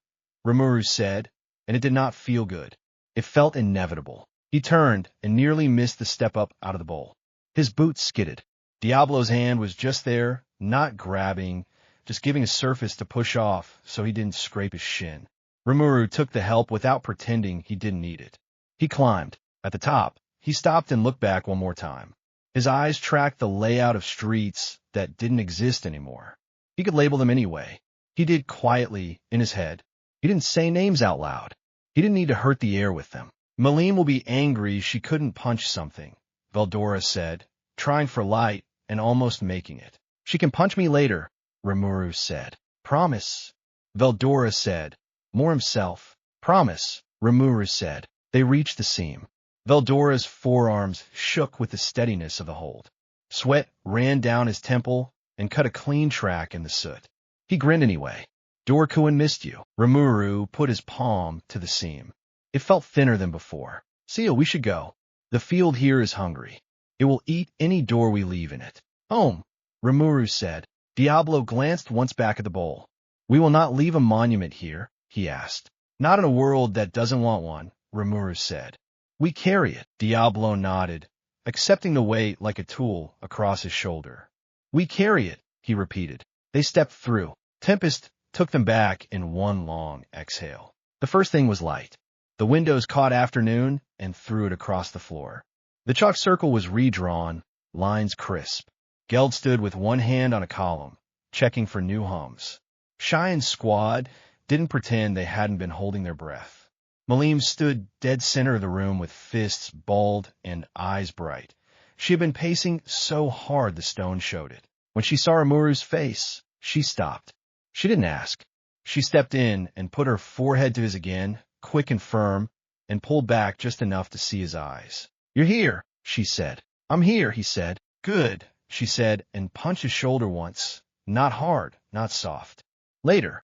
Rimuru said, and it did not feel good. It felt inevitable. He turned and nearly missed the step up out of the bowl. His boots skidded. Diablo's hand was just there, not grabbing, just giving a surface to push off so he didn't scrape his shin. Rimuru took the help without pretending he didn't need it. He climbed. At the top, he stopped and looked back one more time. His eyes tracked the layout of streets that didn't exist anymore. He could label them anyway. He did quietly in his head. He didn't say names out loud. He didn't need to hurt the air with them. Malim will be angry she couldn't punch something, Veldora said, trying for light and almost making it. She can punch me later, Rimuru said. Promise, Veldora said, more himself. Promise, Rimuru said. They reached the seam. Veldora's forearms shook with the steadiness of the hold. Sweat ran down his temple and cut a clean track in the soot. He grinned anyway. Dorikuin missed you. Rimuru put his palm to the seam. It felt thinner than before. Seal, we should go. The field here is hungry. It will eat any door we leave in it. Home, Rimuru said. Diablo glanced once back at the bowl. We will not leave a monument here, he asked. Not in a world that doesn't want one, Rimuru said. We carry it. Diablo nodded, accepting the weight like a tool across his shoulder. We carry it, he repeated. They stepped through. Tempest took them back in one long exhale. The first thing was light. The windows caught afternoon and threw it across the floor. The chalk circle was redrawn, lines crisp. Geld stood with one hand on a column, checking for new hums. Cheyenne's squad didn't pretend they hadn't been holding their breath. Malim stood dead center of the room with fists balled and eyes bright. She had been pacing so hard the stone showed it. When she saw Rimuru's face, she stopped. She didn't ask. She stepped in and put her forehead to his again, quick and firm, and pulled back just enough to see his eyes. You're here, she said. I'm here, he said. Good, she said, and punched his shoulder once. Not hard, not soft. Later,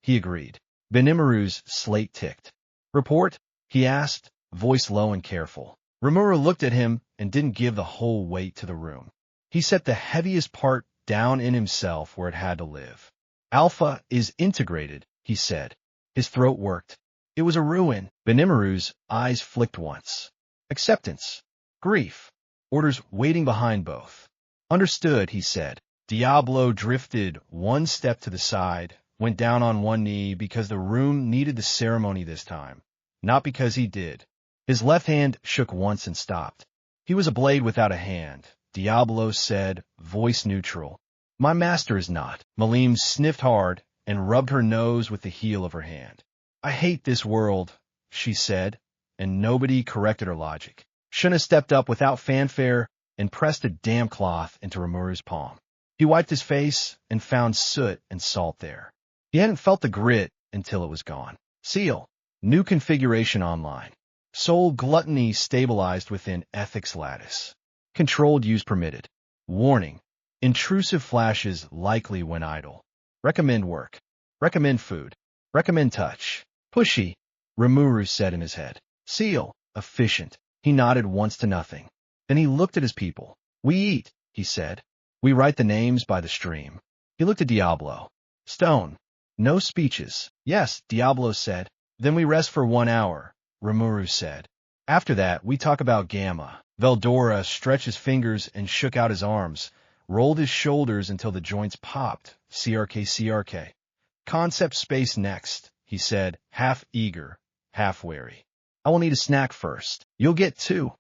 he agreed. Benimaru's slate ticked. Report? He asked, voice low and careful. Rimuru looked at him and didn't give the whole weight to the room. He set the heaviest part down in himself where it had to live. Alpha is integrated, he said. His throat worked. It was a ruin. Benimaru's eyes flicked once. Acceptance. Grief. Orders waiting behind both. Understood, he said. Diablo drifted one step to the side, went down on one knee because the room needed the ceremony this time, not because he did. His left hand shook once and stopped. He was a blade without a hand. Diablo said, voice neutral. My master is not. Malim sniffed hard and rubbed her nose with the heel of her hand. I hate this world, she said, and nobody corrected her logic. Shuna stepped up without fanfare and pressed a damp cloth into Rimuru's palm. He wiped his face and found soot and salt there. He hadn't felt the grit until it was gone. Seal. New configuration online. Soul gluttony stabilized within ethics lattice. Controlled use permitted. Warning. Intrusive flashes likely when idle. Recommend work. Recommend food. Recommend touch. Pushy, Rimuru said in his head. Seal. Efficient. He nodded once to nothing. Then he looked at his people. We eat, he said. We write the names by the stream. He looked at Diablo. Stone. No speeches. Yes, Diablo said. Then we rest for 1 hour, Rimuru said. After that, we talk about Gamma. Veldora stretched his fingers and shook out his arms, rolled his shoulders until the joints popped. CRK. Concept space next, he said, half eager, half wary. I will need a snack first. You'll get 2,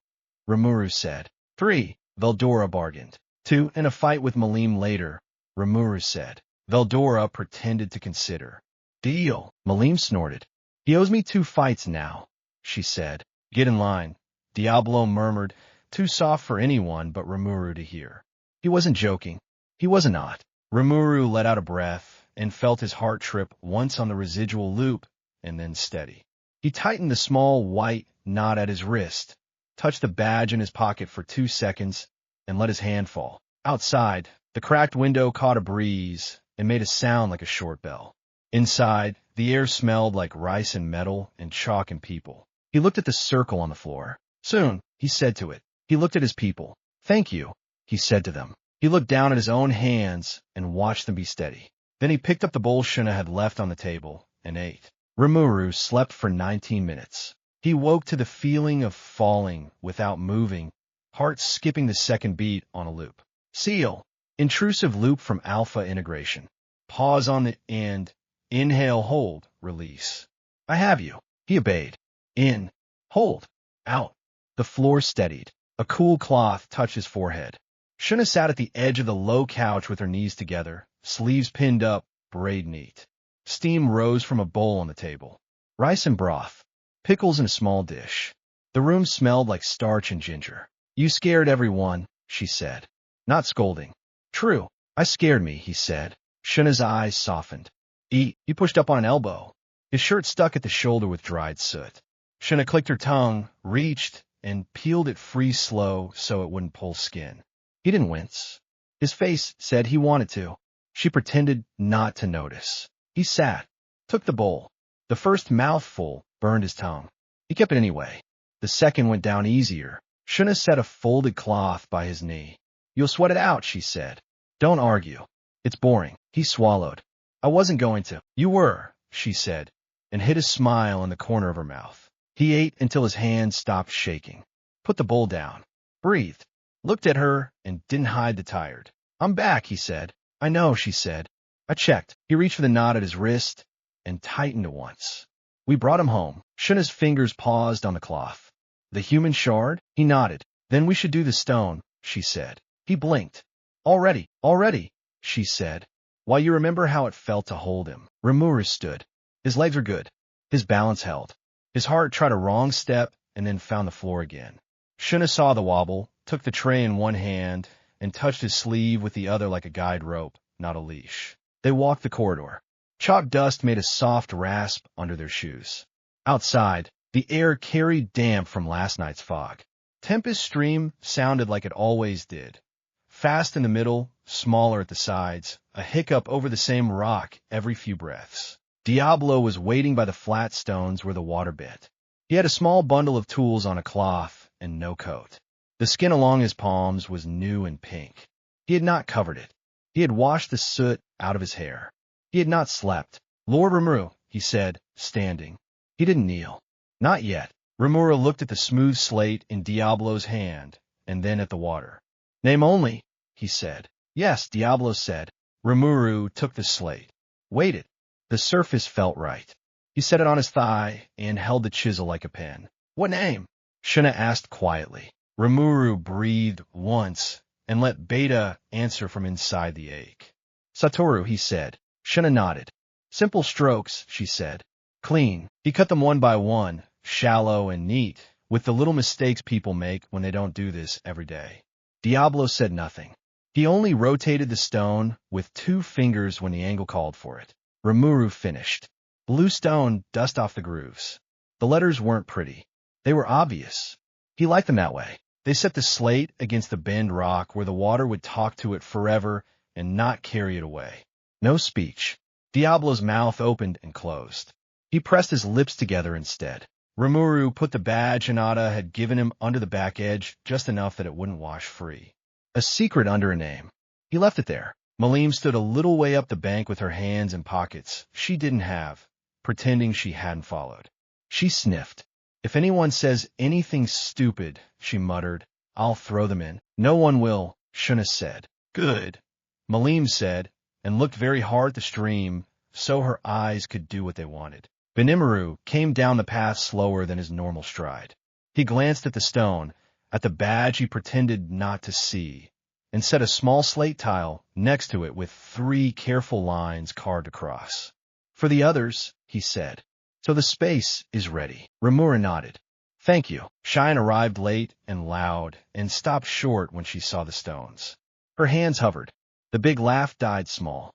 Rimuru said. 3, Veldora bargained. 2 and a fight with Malim later, Rimuru said. Veldora pretended to consider. Deal, Malim snorted. He owes me 2 fights now, she said. Get in line, Diablo murmured, too soft for anyone but Rimuru to hear. He wasn't joking. He was not. Rimuru let out a breath and felt his heart trip once on the residual loop and then steady. He tightened the small white knot at his wrist, touched the badge in his pocket for 2 seconds, and let his hand fall. Outside, the cracked window caught a breeze and made a sound like a short bell. Inside, the air smelled like rice and metal and chalk and people. He looked at the circle on the floor. Soon, he said to it. He looked at his people. Thank you, he said to them. He looked down at his own hands and watched them be steady. Then he picked up the bowl Shuna had left on the table and ate. Rimuru slept for 19 minutes. He woke to the feeling of falling without moving, heart skipping the second beat on a loop. Seal. Intrusive loop from alpha integration. Pause on the end. Inhale, hold, release. I have you. He obeyed. In. Hold. Out. The floor steadied. A cool cloth touched his forehead. Shuna sat at the edge of the low couch with her knees together, sleeves pinned up, braid neat. Steam rose from a bowl on the table. Rice and broth. Pickles in a small dish. The room smelled like starch and ginger. You scared everyone, she said. Not scolding. True. I scared me, he said. Shuna's eyes softened. Eat. He pushed up on an elbow. His shirt stuck at the shoulder with dried soot. Shuna clicked her tongue, reached, and peeled it free slow so it wouldn't pull skin. He didn't wince. His face said he wanted to. She pretended not to notice. He sat, took the bowl. The first mouthful burned his tongue. He kept it anyway. The second went down easier. Shuna set a folded cloth by his knee. You'll sweat it out, she said. Don't argue. It's boring. He swallowed. I wasn't going to. You were, she said, and hid a smile in the corner of her mouth. He ate until his hands stopped shaking. Put the bowl down. Breathed. Looked at her and didn't hide the tired. I'm back, he said. I know, she said. I checked. He reached for the knot at his wrist and tightened it once. We brought him home. Shuna's fingers paused on the cloth. The human shard? He nodded. Then we should do the stone, she said. He blinked. Already, she said. While you remember how it felt to hold him. Rimuru stood. His legs were good. His balance held. His heart tried a wrong step and then found the floor again. Shuna saw the wobble, took the tray in one hand, and touched his sleeve with the other like a guide rope, not a leash. They walked the corridor. Chalk dust made a soft rasp under their shoes. Outside, the air carried damp from last night's fog. Tempest Stream sounded like it always did. Fast in the middle, smaller at the sides, a hiccup over the same rock every few breaths. Diablo was waiting by the flat stones where the water bit. He had a small bundle of tools on a cloth and no coat. The skin along his palms was new and pink. He had not covered it. He had washed the soot out of his hair. He had not slept. Lord Rimuru, he said, standing. He didn't kneel. Not yet. Rimuru looked at the smooth slate in Diablo's hand, and then at the water. Name only, he said. Yes, Diablo said. Rimuru took the slate. Waited. The surface felt right. He set it on his thigh and held the chisel like a pen. What name? Shuna asked quietly. Rimuru breathed once and let Beta answer from inside the egg. Satoru, he said. Shuna nodded. Simple strokes, she said. Clean. He cut them one by one, shallow and neat, with the little mistakes people make when they don't do this every day. Diablo said nothing. He only rotated the stone with 2 fingers when the angle called for it. Rimuru finished. Blue stone dust off the grooves. The letters weren't pretty. They were obvious. He liked them that way. They set the slate against the bend rock where the water would talk to it forever and not carry it away. No speech. Diablo's mouth opened and closed. He pressed his lips together instead. Rimuru put the badge Hinata had given him under the back edge just enough that it wouldn't wash free. A secret under a name. He left it there. Malim stood a little way up the bank with her hands in pockets she didn't have, pretending she hadn't followed. She sniffed. If anyone says anything stupid, she muttered, I'll throw them in. No one will, Shuna said. Good, Malim said, and looked very hard at the stream so her eyes could do what they wanted. Benimaru came down the path slower than his normal stride. He glanced at the stone, at the badge he pretended not to see, and set a small slate tile next to it with 3 careful lines carved across. For the others, he said. So the space is ready. Rimuru nodded. Thank you. Cheyenne arrived late and loud and stopped short when she saw the stones. Her hands hovered. The big laugh died small.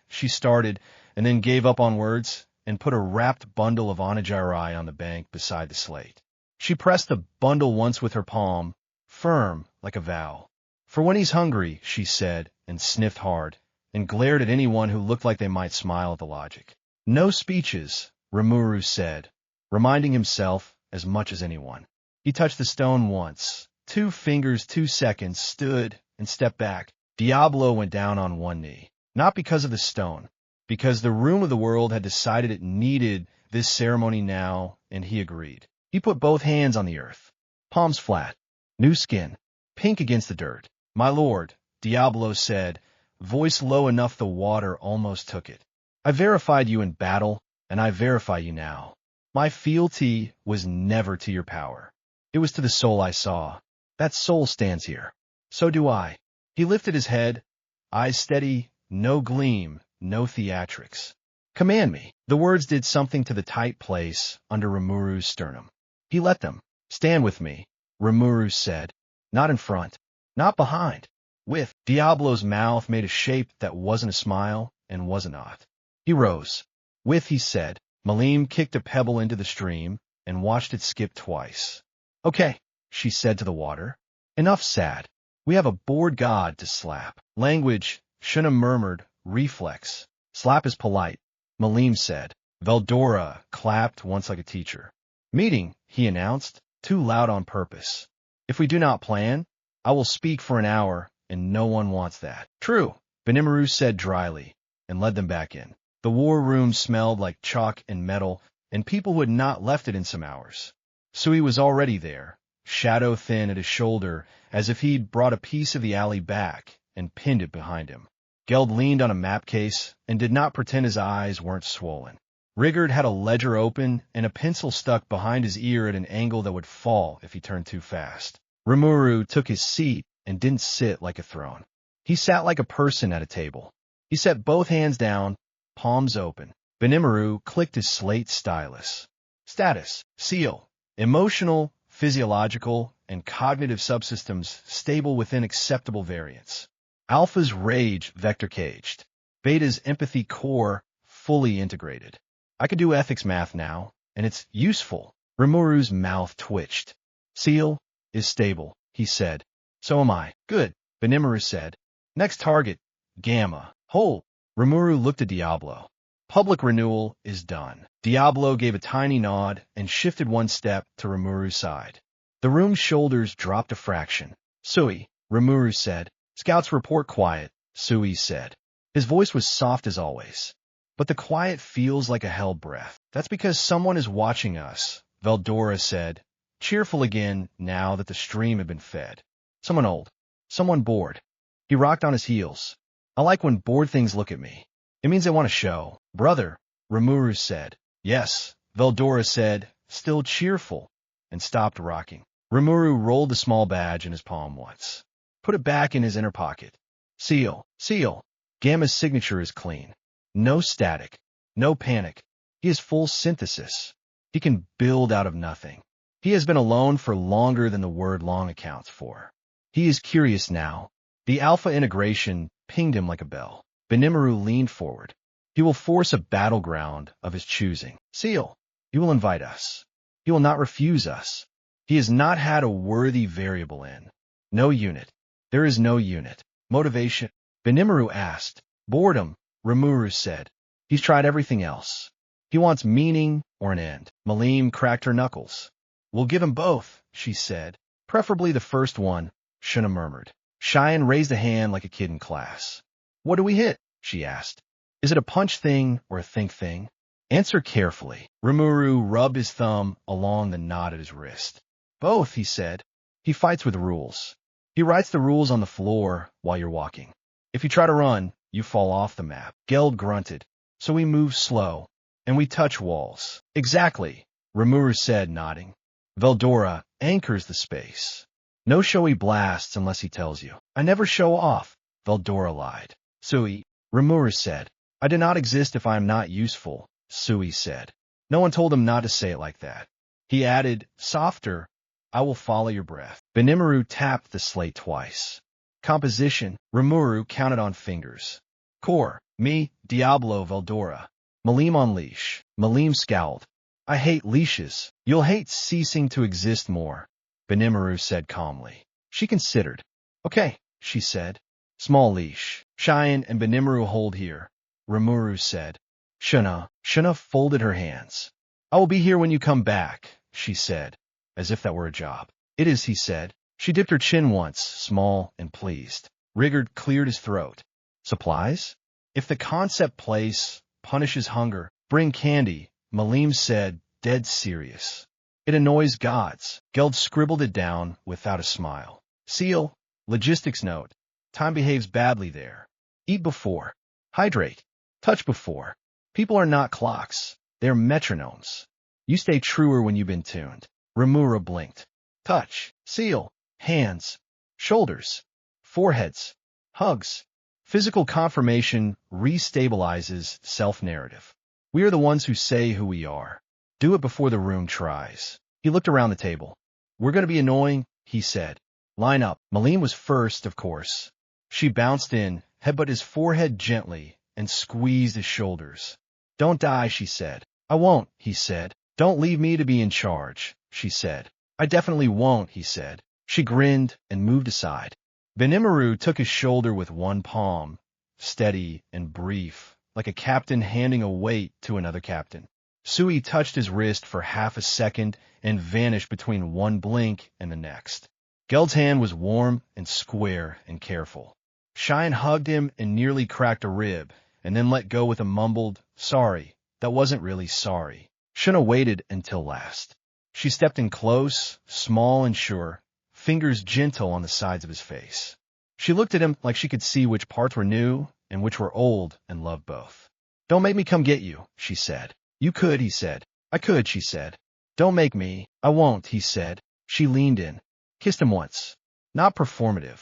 She started, and then gave up on words and put a wrapped bundle of onigiri on the bank beside the slate. She pressed the bundle once with her palm, firm like a vow. For when he's hungry, she said, and sniffed hard, and glared at anyone who looked like they might smile at the logic. No speeches, Rimuru said, reminding himself as much as anyone. He touched the stone once. 2 fingers, 2 seconds, stood and stepped back. Diablo went down on one knee. Not because of the stone, because the room of the world had decided it needed this ceremony now, and he agreed. He put both hands on the earth, palms flat, new skin, pink against the dirt. My lord, Diablo said, voice low enough the water almost took it. I verified you in battle, and I verify you now. My fealty was never to your power. It was to the soul I saw. That soul stands here. So do I. He lifted his head, eyes steady, no gleam, no theatrics. Command me. The words did something to the tight place under Rimuru's sternum. He let them. Stand with me, Rimuru said. Not in front, not behind. With. Diablo's mouth made a shape that wasn't a smile and was not. He rose. With, he said, Malim kicked a pebble into the stream and watched it skip twice. Okay, she said to the water. Enough sad. We have a bored god to slap. Language, Shuna murmured, reflex. Slap is polite, Malim said. Veldora clapped once like a teacher. Meeting, he announced, too loud on purpose. If we do not plan, I will speak for an hour, and no one wants that. True, Benimaru said dryly, and led them back in. The war room smelled like chalk and metal, and people who had not left it in some hours. Sui was already there, shadow thin at his shoulder, as if he'd brought a piece of the alley back and pinned it behind him. Geld leaned on a map case and did not pretend his eyes weren't swollen. Rigard had a ledger open and a pencil stuck behind his ear at an angle that would fall if he turned too fast. Rimuru took his seat and didn't sit like a throne. He sat like a person at a table. He set both hands down, palms open. Benimaru clicked his slate stylus. Status, seal, emotional, physiological, and cognitive subsystems stable within acceptable variance. Alpha's rage vector-caged. Beta's empathy core fully integrated. I could do ethics math now, and it's useful. Rimuru's mouth twitched. Seal is stable, he said. So am I. Good, Benimaru said. Next target, Gamma. Hold. Rimuru looked at Diablo. Public renewal is done. Diablo gave a tiny nod and shifted one step to Rimuru's side. The room's shoulders dropped a fraction. Sui, Rimuru said. Scouts report quiet, Sui said. His voice was soft as always. But the quiet feels like a held breath. That's because someone is watching us, Veldora said, cheerful again now that the stream had been fed. Someone old. Someone bored. He rocked on his heels. I like when bored things look at me. It means they want to show. Brother, Rimuru said. Yes, Veldora said, still cheerful, and stopped rocking. Rimuru rolled the small badge in his palm once. Put it back in his inner pocket. Seal, seal. Gamma's signature is clean. No static, no panic. He is full synthesis. He can build out of nothing. He has been alone for longer than the word long accounts for. He is curious now. The alpha integration pinged him like a bell. Benimaru leaned forward. He will force a battleground of his choosing. Seal, he will invite us. He will not refuse us. He has not had a worthy variable in. No unit. There is no unit. Motivation. Benimaru asked. Boredom, Rimuru said. He's tried everything else. He wants meaning or an end. Malim cracked her knuckles. We'll give him both, she said. Preferably the first one, Shuna murmured. Cheyenne raised a hand like a kid in class. What do we hit? She asked. Is it a punch thing or a think thing? Answer carefully. Rimuru rubbed his thumb along the knot at his wrist. Both, he said. He fights with rules. He writes the rules on the floor while you're walking. If you try to run, you fall off the map. Geld grunted. So we move slow, and we touch walls. Exactly, Rimuru said, nodding. Veldora anchors the space. No showy blasts unless he tells you. I never show off, Veldora lied. Sui, Rimuru said. I do not exist if I am not useful, Sui said. No one told him not to say it like that. He added, softer, I will follow your breath. Benimaru tapped the slate twice. Composition, Rimuru counted on fingers. Core, me, Diablo, Veldora. Malim on leash. Malim scowled. I hate leashes. You'll hate ceasing to exist more, Benimaru said calmly. She considered. Okay, she said. Small leash. Cheyenne and Benimaru hold here, Rimuru said. Shuna folded her hands. I will be here when you come back, she said, as if that were a job. It is, he said. She dipped her chin once, small and pleased. Rigard cleared his throat. Supplies? If the concept place punishes hunger, bring candy, Malim said, dead serious. It annoys gods. Geld scribbled it down without a smile. Seal, logistics note. Time behaves badly there. Eat before. Hydrate. Touch before. People are not clocks. They're metronomes. You stay truer when you've been tuned. Rimuru blinked. Touch. Seal. Hands. Shoulders. Foreheads. Hugs. Physical confirmation restabilizes self-narrative. We are the ones who say who we are. Do it before the room tries. He looked around the table. We're going to be annoying, he said. Line up. Malim was first, of course. She bounced in, headbutted his forehead gently, and squeezed his shoulders. Don't die, she said. I won't, he said. Don't leave me to be in charge, she said. I definitely won't, he said. She grinned and moved aside. Benimaru took his shoulder with one palm, steady and brief, like a captain handing a weight to another captain. Sui touched his wrist for half a second and vanished between one blink and the next. Geld's hand was warm and square and careful. Cheyenne hugged him and nearly cracked a rib, and then let go with a mumbled, "Sorry, that wasn't really sorry." Shuna waited until last. She stepped in close, small and sure, fingers gentle on the sides of his face. She looked at him like she could see which parts were new and which were old and loved both. "Don't make me come get you," she said. "You could," he said. "I could," she said. "Don't make me." "I won't," he said. She leaned in, kissed him once. Not performative.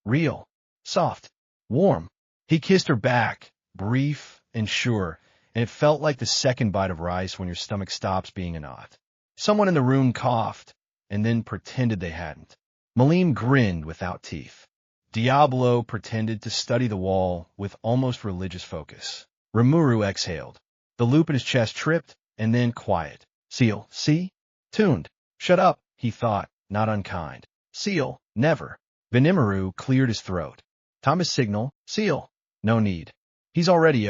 Real. Soft. Warm. He kissed her back, brief and sure, and it felt like the second bite of rice when your stomach stops being a knot. Someone in the room coughed, and then pretended they hadn't. Malim grinned without teeth. Diablo pretended to study the wall with almost religious focus. Rimuru exhaled. The loop in his chest tripped, and then quiet. "Seal, see? Tuned." "Shut up," he thought, not unkind. "Seal, never." Benimaru cleared his throat. "Thomas signal, seal." "No need. He's already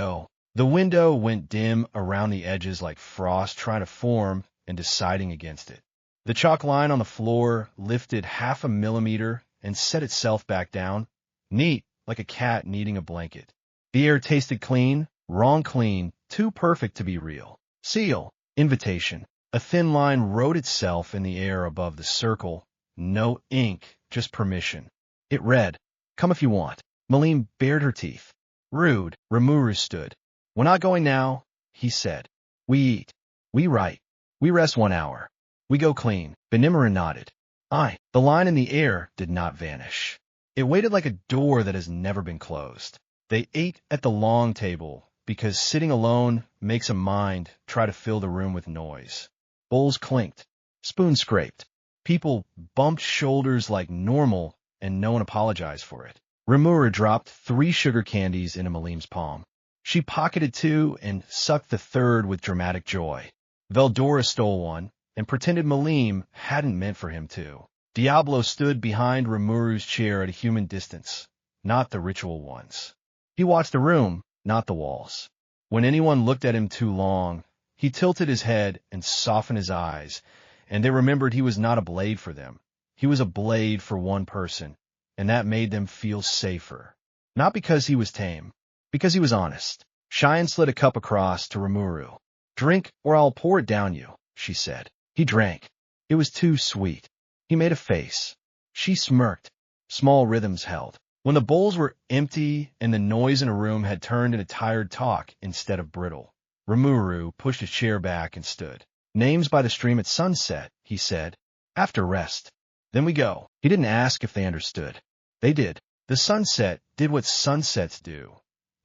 The window went dim around the edges like frost trying to form and deciding against it. The chalk line on the floor lifted half a millimeter and set itself back down, neat like a cat needing a blanket. The air tasted clean, wrong clean, too perfect to be real. Seal. Invitation. A thin line wrote itself in the air above the circle. No ink, just permission. It read, "Come if you want." Malim bared her teeth. Rude. Rimuru stood. "We're not going now," he said. "We eat. We write. We rest 1 hour. We go clean." Benimaru nodded. The line in the air did not vanish. It waited like a door that has never been closed. They ate at the long table, because sitting alone makes a mind try to fill the room with noise. Bowls clinked. Spoons scraped. People bumped shoulders like normal, and no one apologized for it. Rimuru dropped 3 sugar candies into Malim's palm. She pocketed 2 and sucked the third with dramatic joy. Veldora stole one and pretended Malim hadn't meant for him to. Diablo stood behind Rimuru's chair at a human distance, not the ritual ones. He watched the room, not the walls. When anyone looked at him too long, he tilted his head and softened his eyes, and they remembered he was not a blade for them. He was a blade for one person, and that made them feel safer. Not because he was tame, because he was honest. Cheyenne slid a cup across to Rimuru. "Drink, or I'll pour it down you," she said. He drank. It was too sweet. He made a face. She smirked. Small rhythms held. When the bowls were empty and the noise in a room had turned into tired talk instead of brittle, Rimuru pushed his chair back and stood. "Names by the stream at sunset," he said. "After rest. Then we go." He didn't ask if they understood. They did. The sunset did what sunsets do.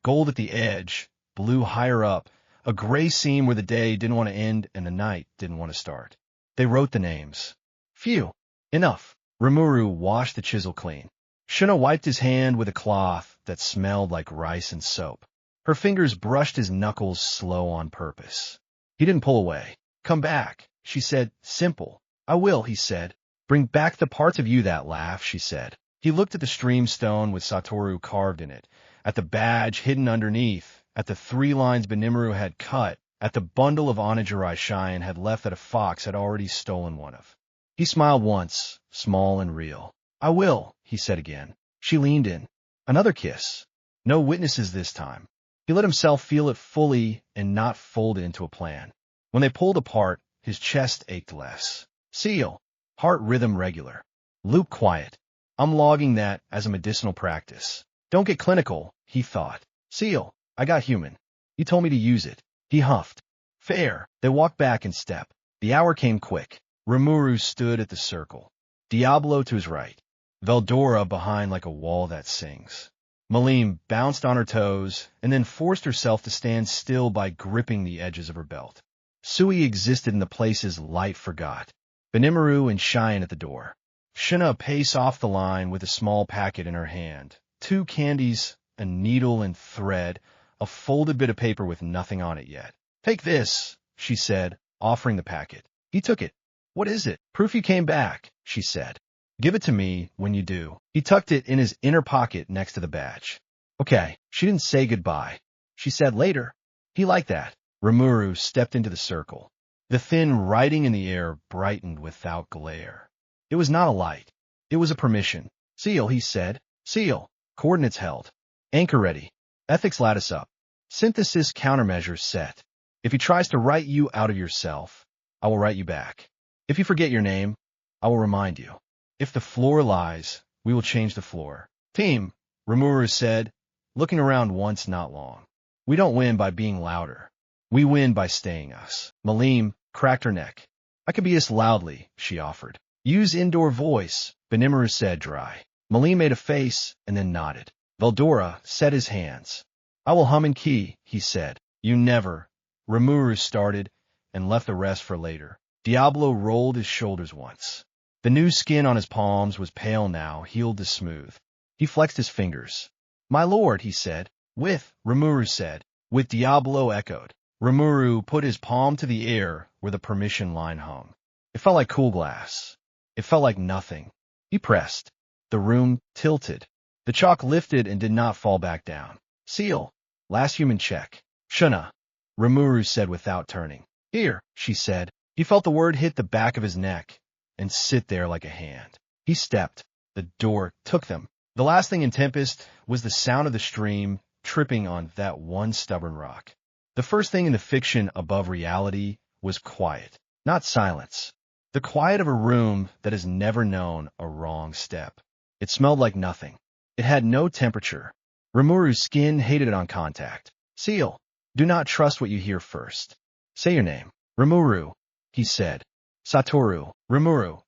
Gold at the edge, blue higher up, a gray seam where the day didn't want to end and the night didn't want to start. They wrote the names. Phew. Enough. Rimuru washed the chisel clean. Shuna wiped his hand with a cloth that smelled like rice and soap. Her fingers brushed his knuckles slow on purpose. He didn't pull away. "Come back," she said. "Simple." "I will," he said. "Bring back the parts of you that laugh," she said. He looked at the stream stone with Satoru carved in it, at the badge hidden underneath, at the 3 lines Benimaru had cut, at the bundle of Onajirai Cheyenne had left that a fox had already stolen one of. He smiled once, small and real. "I will," he said again. She leaned in. Another kiss. No witnesses this time. He let himself feel it fully and not fold it into a plan. When they pulled apart, his chest ached less. Seal. Heart rhythm regular. Loop quiet. I'm logging that as a medicinal practice. Don't get clinical, he thought. Seal. I got human. You told me to use it. He huffed. Fair. They walked back in step. The hour came quick. Rimuru stood at the circle. Diablo to his right. Veldora behind like a wall that sings. Malim bounced on her toes and then forced herself to stand still by gripping the edges of her belt. Sui existed in the places light forgot. Benimaru and Cheyenne at the door. Shuna a pace off the line with a small packet in her hand. 2 candies, a needle and thread, a folded bit of paper with nothing on it yet. Take this, she said, offering the packet. He took it. What is it? Proof you came back, she said. Give it to me when you do. He tucked it in his inner pocket next to the badge. Okay, she didn't say goodbye. She said later. He liked that. Rimuru stepped into the circle. The thin writing in the air brightened without glare. It was not a light. It was a permission. Seal, he said. Seal. Coordinates held. Anchor ready. Ethics lattice up. Synthesis countermeasures set. If he tries to write you out of yourself, I will write you back. If you forget your name, I will remind you. If the floor lies, we will change the floor. Team, Rimuru said, looking around once not long. We don't win by being louder. We win by staying us. Malim cracked her neck. I could be as loudly, she offered. Use indoor voice, Benimaru said dry. Malim made a face and then nodded. Veldora set his hands. I will hum in key, he said. You never. Rimuru started and left the rest for later. Diablo rolled his shoulders once. The new skin on his palms was pale now, healed to smooth. He flexed his fingers. My lord, he said. With, Rimuru said. With, Diablo echoed. Rimuru put his palm to the air where the permission line hung. It felt like cool glass. It felt like nothing. He pressed. The room tilted. The chalk lifted and did not fall back down. Seal. Last human check. Shuna. Rimuru said without turning. Here, she said. He felt the word hit the back of his neck and sit there like a hand. He stepped. The door took them. The last thing in Tempest was the sound of the stream tripping on that one stubborn rock. The first thing in the fiction above reality was quiet, not silence. The quiet of a room that has never known a wrong step. It smelled like nothing. It had no temperature. Rimuru's skin hated it on contact. Seal. Do not trust what you hear first. Say your name. Rimuru, he said. Satoru. Rimuru.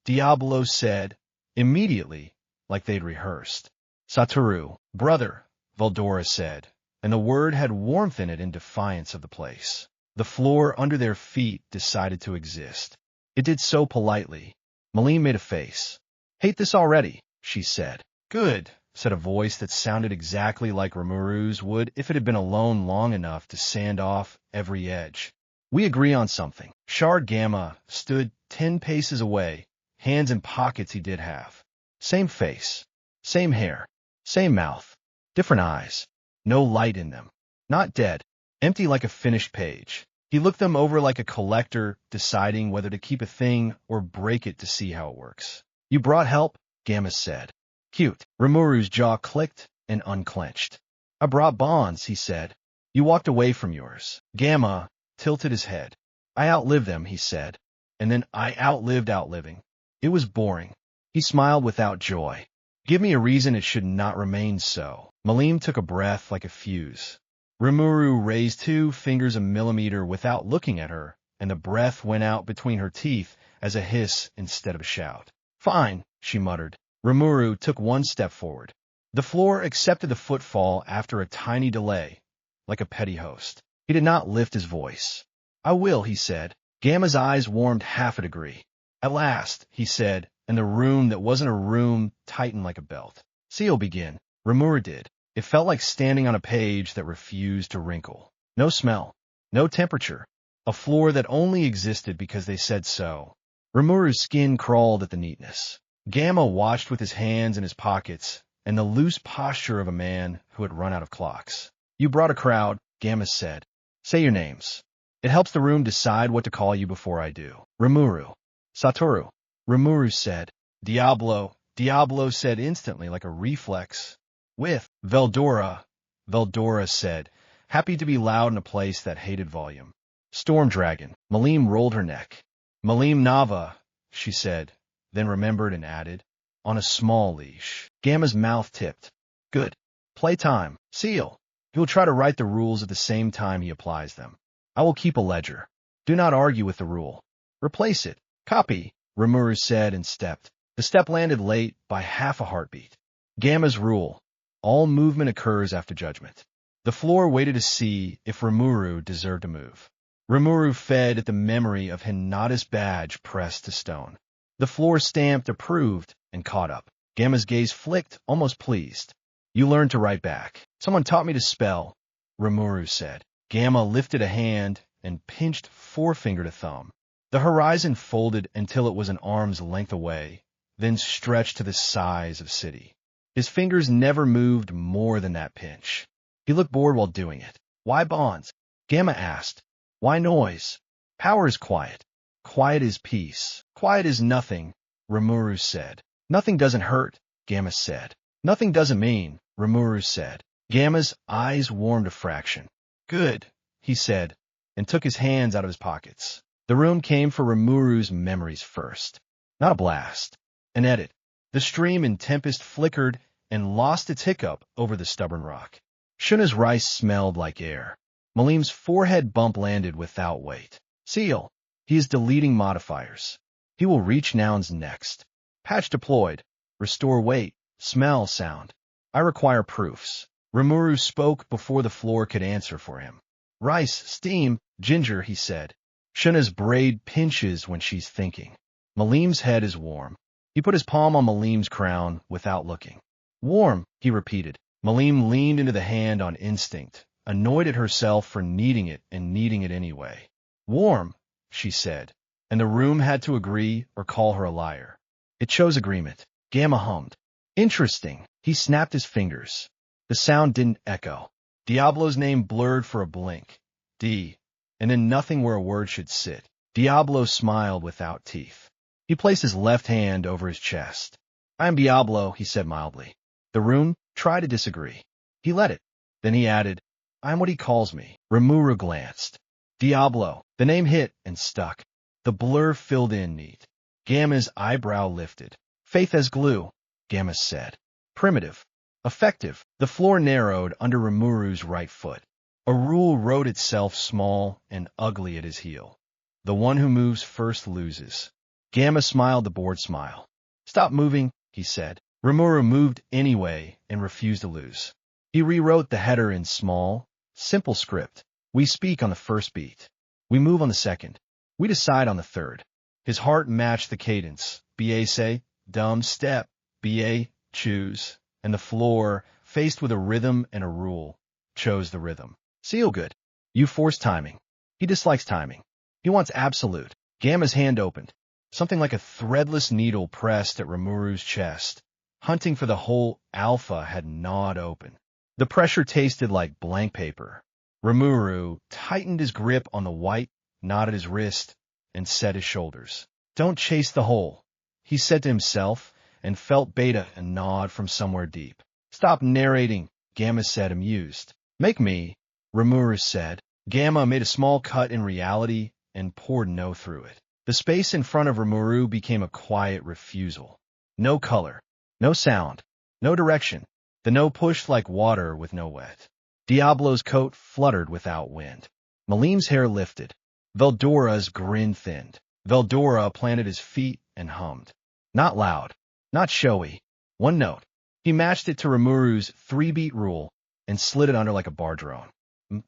Diablo said, immediately, like they'd rehearsed. Satoru. Brother, Veldora said, and the word had warmth in it in defiance of the place. The floor under their feet decided to exist. It did so politely. Malim made a face. Hate this already, she said. Good, said a voice that sounded exactly like Rimuru's would if it had been alone long enough to sand off every edge. We agree on something. Shard Gamma stood 10 paces away, hands in pockets he did have. Same face, same hair, same mouth, different eyes, no light in them. Not dead, empty like a finished page. He looked them over like a collector, deciding whether to keep a thing or break it to see how it works. You brought help? Gamma said. Cute. Rimuru's jaw clicked and unclenched. I brought bonds, he said. You walked away from yours. Gamma tilted his head. I outlived them, he said. And then I outlived outliving. It was boring. He smiled without joy. Give me a reason it should not remain so. Malim took a breath like a fuse. Rimuru raised 2 fingers a millimeter without looking at her, and the breath went out between her teeth as a hiss instead of a shout. Fine, she muttered. Rimuru took 1 step forward. The floor accepted the footfall after a tiny delay, like a petty host. He did not lift his voice. I will, he said. Gamma's eyes warmed half a degree. At last, he said, and the room that wasn't a room tightened like a belt. Seal begin. Rimuru did. It felt like standing on a page that refused to wrinkle. No smell. No temperature. A floor that only existed because they said so. Rimuru's skin crawled at the neatness. Gamma watched with his hands in his pockets and the loose posture of a man who had run out of clocks. You brought a crowd, Gamma said. Say your names. It helps the room decide what to call you before I do. Rimuru. Satoru. Rimuru said. Diablo. Diablo said instantly like a reflex. With Veldora. Veldora said, happy to be loud in a place that hated volume. Storm Dragon. Malim rolled her neck. Malim Nava, she said, then remembered and added, on a small leash. Gamma's mouth tipped. Good. Playtime. Seal. He will try to write the rules at the same time he applies them. I will keep a ledger. Do not argue with the rule. Replace it. Copy, Rimuru said and stepped. The step landed late by half a heartbeat. Gamma's rule. All movement occurs after judgment. The floor waited to see if Rimuru deserved to move. Rimuru fed at the memory of Hinata's badge pressed to stone. The floor stamped approved and caught up. Gamma's gaze flicked, almost pleased. You learned to write back. Someone taught me to spell, Rimuru said. Gamma lifted a hand and pinched forefinger to thumb. The horizon folded until it was an arm's length away, then stretched to the size of city. His fingers never moved more than that pinch. He looked bored while doing it. Why bonds? Gamma asked. Why noise? Power is quiet. Quiet is peace. Quiet is nothing, Rimuru said. Nothing doesn't hurt, Gamma said. Nothing doesn't mean, Rimuru said. Gamma's eyes warmed a fraction. Good, he said, and took his hands out of his pockets. The room came for Rimuru's memories first. Not a blast. An edit. The stream in Tempest flickered and lost its hiccup over the stubborn rock. Shuna's rice smelled like air. Malim's forehead bump landed without weight. Seal. He is deleting modifiers. He will reach nouns next. Patch deployed. Restore weight. Smell sound. I require proofs. Rimuru spoke before the floor could answer for him. Rice, steam, ginger, he said. Shuna's braid pinches when she's thinking. Malim's head is warm. He put his palm on Malim's crown without looking. Warm, he repeated. Malim leaned into the hand on instinct, annoyed at herself for needing it and needing it anyway. Warm, she said, and the room had to agree or call her a liar. It chose agreement. Gamma hummed. Interesting. He snapped his fingers. The sound didn't echo. Diablo's name blurred for a blink. D. And then nothing where a word should sit. Diablo smiled without teeth. He placed his left hand over his chest. I am Diablo, he said mildly. The room tried to disagree. He let it. Then he added, I am what he calls me. Rimuru glanced. Diablo. The name hit and stuck. The blur filled in neat. Gamma's eyebrow lifted. Faith as glue, Gamma said. Primitive. Effective. The floor narrowed under Rimuru's right foot. A rule wrote itself small and ugly at his heel. The one who moves first loses. Gamma smiled the bored smile. Stop moving, he said. Rimuru moved anyway and refused to lose. He rewrote the header in small, simple script. We speak on the first beat. We move on the second. We decide on the third. His heart matched the cadence. BA say, dumb step. BA, choose. And the floor, faced with a rhythm and a rule, chose the rhythm. Seal good. You force timing. He dislikes timing. He wants absolute. Gamma's hand opened. Something like a threadless needle pressed at Rimuru's chest. Hunting for the whole alpha had gnawed open. The pressure tasted like blank paper. Rimuru tightened his grip on the white, knotted his wrist, and set his shoulders. Don't chase the hole, he said to himself, and felt Beta a nod from somewhere deep. Stop narrating, Gamma said, amused. Make me, Rimuru said. Gamma made a small cut in reality and poured no through it. The space in front of Rimuru became a quiet refusal. No color, no sound, no direction. The no pushed like water with no wet. Diablo's coat fluttered without wind. Malim's hair lifted. Veldora's grin thinned. Veldora planted his feet and hummed. Not loud, not showy. One note. He matched it to Rimuru's 3-beat rule and slid it under like a bar drone.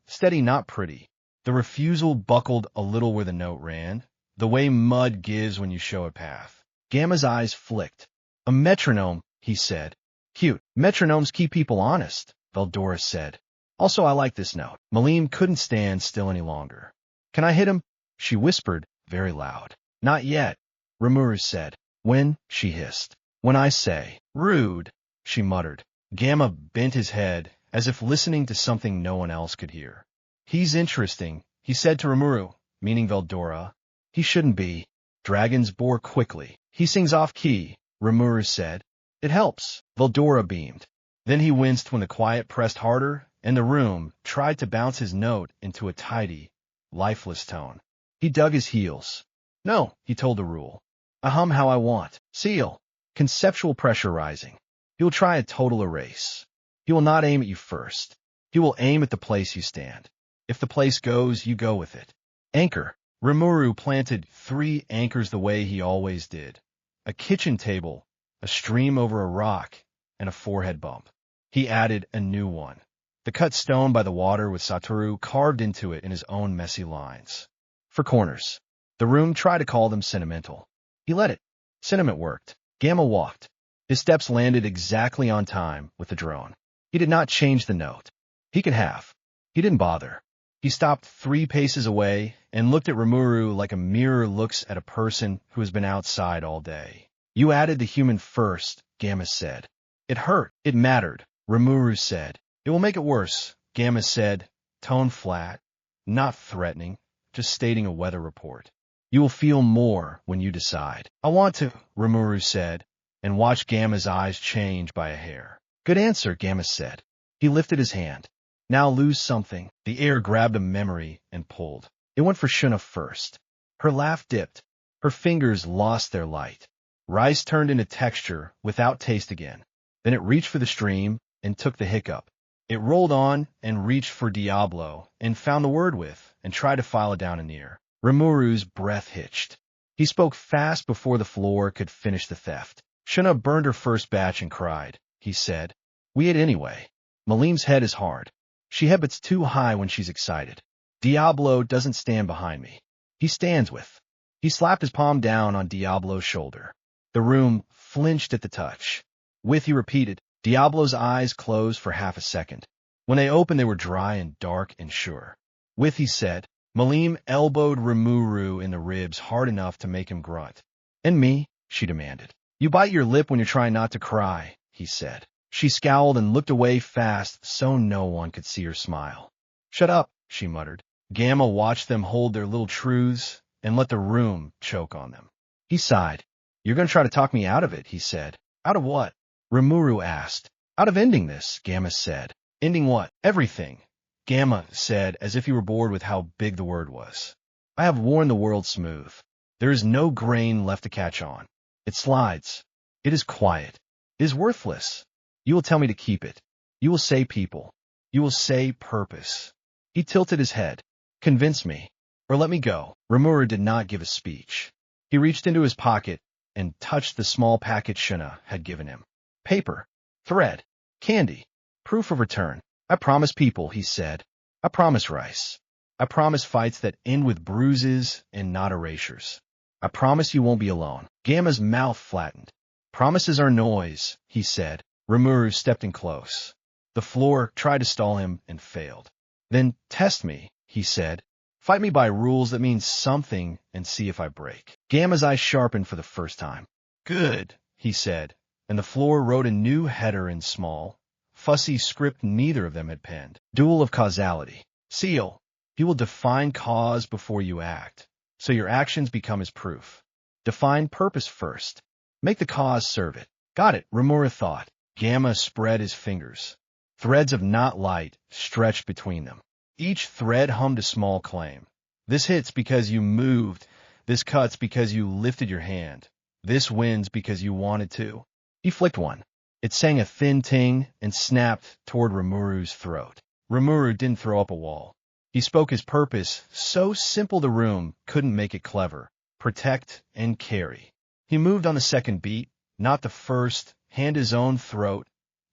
Steady, not pretty. The refusal buckled a little where the note ran, the way mud gives when you show a path. Gamma's eyes flicked. A metronome, he said. Cute. Metronomes keep people honest, Veldora said. Also, I like this note. Malim couldn't stand still any longer. Can I hit him? She whispered, very loud. Not yet, Rimuru said. When? She hissed. When I say. Rude, she muttered. Gamma bent his head, as if listening to something no one else could hear. He's interesting, he said to Rimuru, meaning Veldora. He shouldn't be. Dragons bore quickly. He sings off-key, Rimuru said. It helps, Veldora beamed. Then he winced when the quiet pressed harder, and the room tried to bounce his note into a tidy, lifeless tone. He dug his heels. No, he told the rule. I hum how I want. Seal. Conceptual pressure rising. He will try a total erase. He will not aim at you first. He will aim at the place you stand. If the place goes, you go with it. Anchor. Rimuru planted 3 anchors the way he always did. A kitchen table, a stream over a rock, and a forehead bump. He added a new one. The cut stone by the water with Satoru carved into it in his own messy lines. For corners. The room tried to call them sentimental. He let it. Sentiment worked. Gamma walked. His steps landed exactly on time with the drone. He did not change the note. He could have. He didn't bother. He stopped 3 paces away and looked at Rimuru like a mirror looks at a person who has been outside all day. You added the human first, Gamma said. It hurt. It mattered, Rimuru said. It will make it worse, Gamma said, tone flat, not threatening, just stating a weather report. You will feel more when you decide. I want to, Rimuru said, and watched Gamma's eyes change by a hair. Good answer, Gamma said. He lifted his hand. Now lose something. The air grabbed a memory and pulled. It went for Shuna first. Her laugh dipped. Her fingers lost their light. Rice turned into texture without taste again. Then it reached for the stream and took the hiccup. It rolled on and reached for Diablo and found the word with and tried to file it down in ear. Rimuru's breath hitched. He spoke fast before the floor could finish the theft. Shuna burned her first batch and cried. He said, We ate anyway. Malim's head is hard. She headbutts too high when she's excited. Diablo doesn't stand behind me. He stands with. He slapped his palm down on Diablo's shoulder. The room flinched at the touch. With, he repeated. Diablo's eyes closed for half a second. When they opened, they were dry and dark and sure. With, he said. Malim elbowed Rimuru in the ribs hard enough to make him grunt. And me, she demanded. You bite your lip when you're trying not to cry, he said. She scowled and looked away fast so no one could see her smile. Shut up, she muttered. Gamma watched them hold their little truths and let the room choke on them. He sighed. You're going to try to talk me out of it, he said. Out of what? Rimuru asked. Out of ending this, Gamma said. Ending what? Everything, Gamma said as if he were bored with how big the word was. I have worn the world smooth. There is no grain left to catch on. It slides. It is quiet. It is worthless. You will tell me to keep it. You will say people. You will say purpose. He tilted his head. Convince me. Or let me go. Rimuru did not give a speech. He reached into his pocket and touched the small packet Shuna had given him. Paper. Thread. Candy. Proof of return. I promise people, he said. I promise Rice. I promise fights that end with bruises and not erasures. I promise you won't be alone. Gamma's mouth flattened. Promises are noise, he said. Rimuru stepped in close. The floor tried to stall him and failed. Then test me, he said. Fight me by rules that mean something and see if I break. Gamma's eyes sharpened for the first time. Good, he said, and the floor wrote a new header in small, fussy script neither of them had penned. Duel of causality. Seal. He will define cause before you act, so your actions become his proof. Define purpose first. Make the cause serve it. Got it, Rimuru thought. Gamma spread his fingers. Threads of not light stretched between them. Each thread hummed a small claim. This hits because you moved. This cuts because you lifted your hand. This wins because you wanted to. He flicked one. It sang a thin ting and snapped toward Rimuru's throat. Rimuru didn't throw up a wall. He spoke his purpose, so simple the room couldn't make it clever. Protect and carry. He moved on the second beat, not the first, hand his own throat,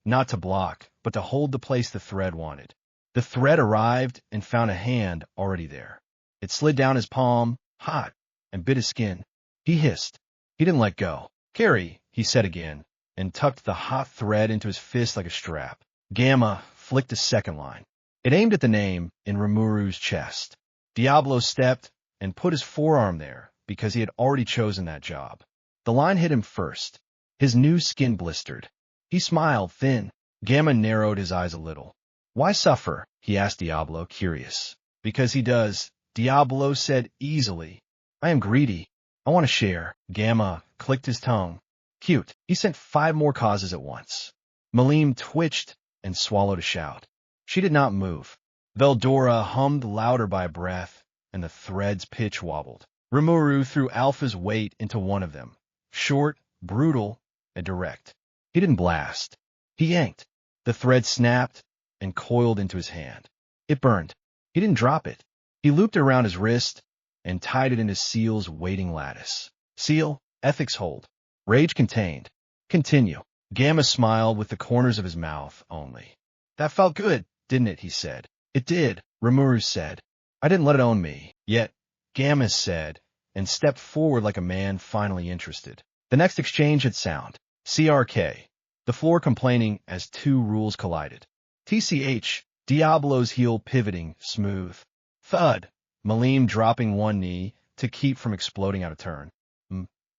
not to block, but to hold the place the thread wanted. The thread arrived and found a hand already there. It slid down his palm, hot, and bit his skin. He hissed. He didn't let go. Carry, he said again, and tucked the hot thread into his fist like a strap. Gamma flicked a second line. It aimed at the name in Rimuru's chest. Diablo stepped and put his forearm there because he had already chosen that job. The line hit him first. His new skin blistered. He smiled, thin. Gamma narrowed his eyes a little. Why suffer? He asked Diablo, curious. Because he does, Diablo said easily. I am greedy. I want to share. Gamma clicked his tongue. Cute. He sent 5 more causes at once. Malim twitched and swallowed a shout. She did not move. Veldora hummed louder by a breath, and the thread's pitch wobbled. Rimuru threw Alpha's weight into one of them. Short, brutal, and direct. He didn't blast. He yanked. The thread snapped and coiled into his hand. It burned. He didn't drop it. He looped it around his wrist and tied it into Seal's waiting lattice. Seal, ethics hold. Rage contained. Continue. Gamma smiled with the corners of his mouth only. That felt good, didn't it? He said. It did, Rimuru said. I didn't let it own me. Yet, Gamma said, and stepped forward like a man finally interested. The next exchange had sound. CRK. The floor complaining as 2 rules collided. TCH. Diablo's heel pivoting, smooth. Thud. Malim dropping one knee to keep from exploding out of turn.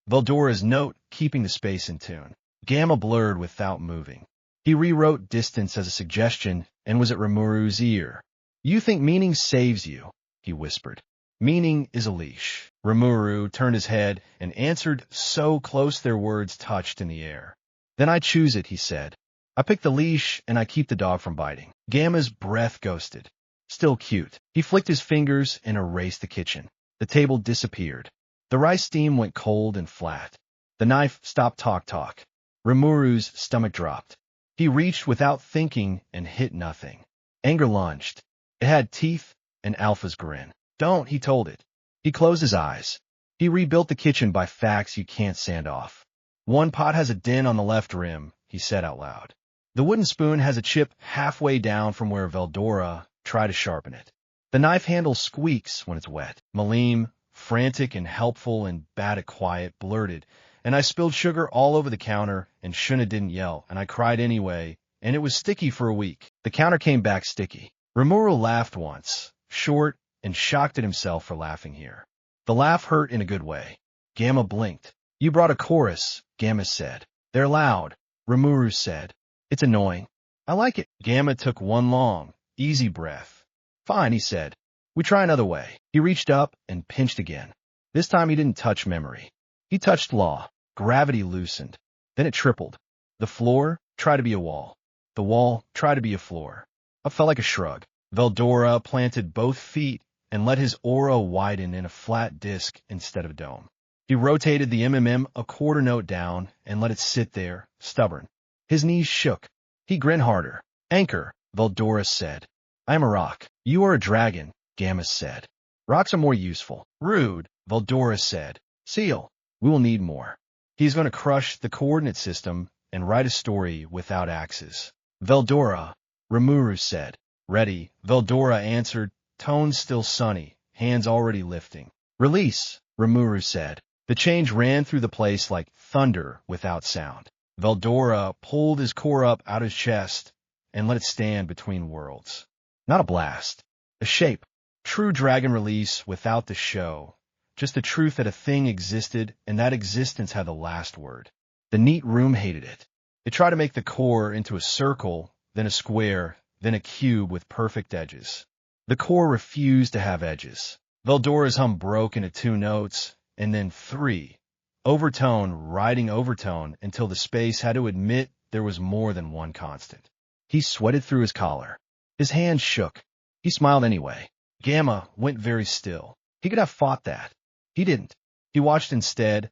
Veldora's note keeping the space in tune. Gamma blurred without moving. He rewrote distance as a suggestion and was at Rimuru's ear. You think meaning saves you, he whispered. Meaning is a leash. Rimuru turned his head and answered so close their words touched in the air. Then I choose it, he said. I pick the leash and I keep the dog from biting. Gamma's breath ghosted. Still cute. He flicked his fingers and erased the kitchen. The table disappeared. The rice steam went cold and flat. The knife stopped talk. Rimuru's stomach dropped. He reached without thinking and hit nothing. Anger lunged. It had teeth and Alpha's grin. Don't, he told it. He closed his eyes. He rebuilt the kitchen by facts you can't sand off. One pot has a dent on the left rim, he said out loud. The wooden spoon has a chip halfway down from where Veldora tried to sharpen it. The knife handle squeaks when it's wet. Malim, frantic and helpful and bad at quiet, blurted, and I spilled sugar all over the counter, and Shuna didn't yell, and I cried anyway, and it was sticky for a week. The counter came back sticky. Rimuru laughed once, short and shocked at himself for laughing here. The laugh hurt in a good way. Gamma blinked. You brought a chorus, Gamma said. They're loud, Rimuru said. It's annoying. I like it. Gamma took one long, easy breath. Fine, he said. We try another way. He reached up and pinched again. This time he didn't touch memory. He touched law. Gravity loosened. Then it tripled. The floor tried to be a wall. The wall tried to be a floor. It felt like a shrug. Veldora planted both feet and let his aura widen in a flat disc instead of a dome. He rotated the MMM a quarter note down and let it sit there, stubborn. His knees shook. He grinned harder. Anchor, Veldora said. I am a rock. You are a dragon, Gamma said. Rocks are more useful. Rude, Veldora said. Seal. We will need more. He's going to crush the coordinate system and write a story without axes. Veldora, Rimuru said. Ready, Veldora answered, tone still sunny, hands already lifting. Release, Rimuru said. The change ran through the place like thunder without sound. Veldora pulled his core up out his chest and let it stand between worlds. Not a blast. A shape. True dragon release without the show. Just the truth that a thing existed and that existence had the last word. The neat room hated it. It tried to make the core into a circle, then a square, then a cube with perfect edges. The core refused to have edges. Veldora's hum broke into 2 notes, and then 3. Overtone riding overtone until the space had to admit there was more than one constant. He sweated through his collar. His hands shook. He smiled anyway. Gamma went very still. He could have fought that. He didn't. He watched instead,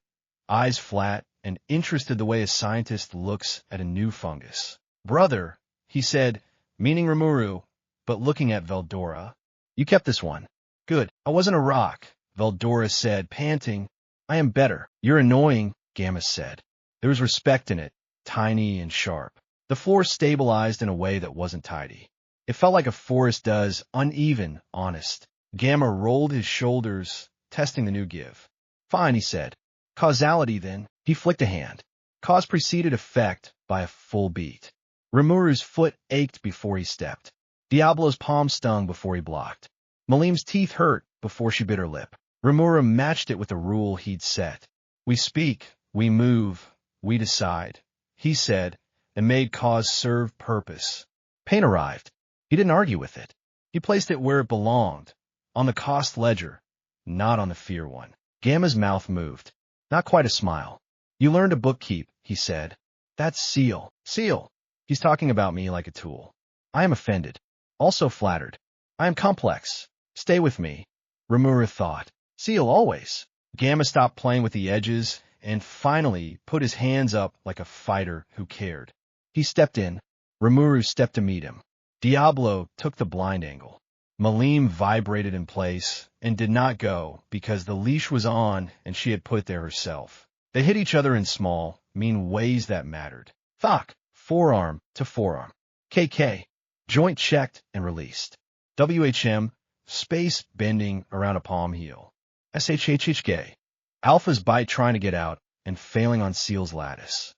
eyes flat and interested the way a scientist looks at a new fungus. Brother, he said, meaning Rimuru, but looking at Veldora. You kept this one. Good. I wasn't a rock, Veldora said, panting. I am better. You're annoying, Gamma said. There was respect in it, tiny and sharp. The floor stabilized in a way that wasn't tidy. It felt like a forest does, uneven, honest. Gamma rolled his shoulders, testing the new give. Fine, he said. Causality, then. He flicked a hand. Cause preceded effect by a full beat. Rimuru's foot ached before he stepped. Diablo's palm stung before he blocked. Malim's teeth hurt before she bit her lip. Rimuru matched it with the rule he'd set. We speak, we move, we decide, he said, and made cause serve purpose. Pain arrived. He didn't argue with it. He placed it where it belonged, on the cost ledger, not on the fear one. Gamma's mouth moved. Not quite a smile. You learned to bookkeep, he said. That's Seal. Seal. He's talking about me like a tool. I am offended. Also flattered. I am complex. Stay with me. Rimuru thought. Seal always. Gamma stopped playing with the edges and finally put his hands up like a fighter who cared. He stepped in. Rimuru stepped to meet him. Diablo took the blind angle. Malim vibrated in place and did not go because the leash was on and she had put it there herself. They hit each other in small, mean ways that mattered. Thok, forearm to forearm. KK, joint checked and released. WHM, space bending around a palm heel. SHHHK, Alpha's bite trying to get out and failing on Seal's lattice.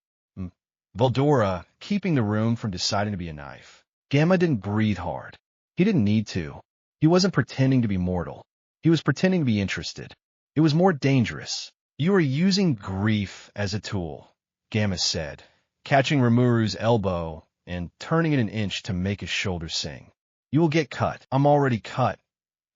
Veldora keeping the room from deciding to be a knife. Gamma didn't breathe hard. He didn't need to. He wasn't pretending to be mortal. He was pretending to be interested. It was more dangerous. You are using grief as a tool, Gamma said, catching Rimuru's elbow and turning it an inch to make his shoulder sing. You will get cut. I'm already cut,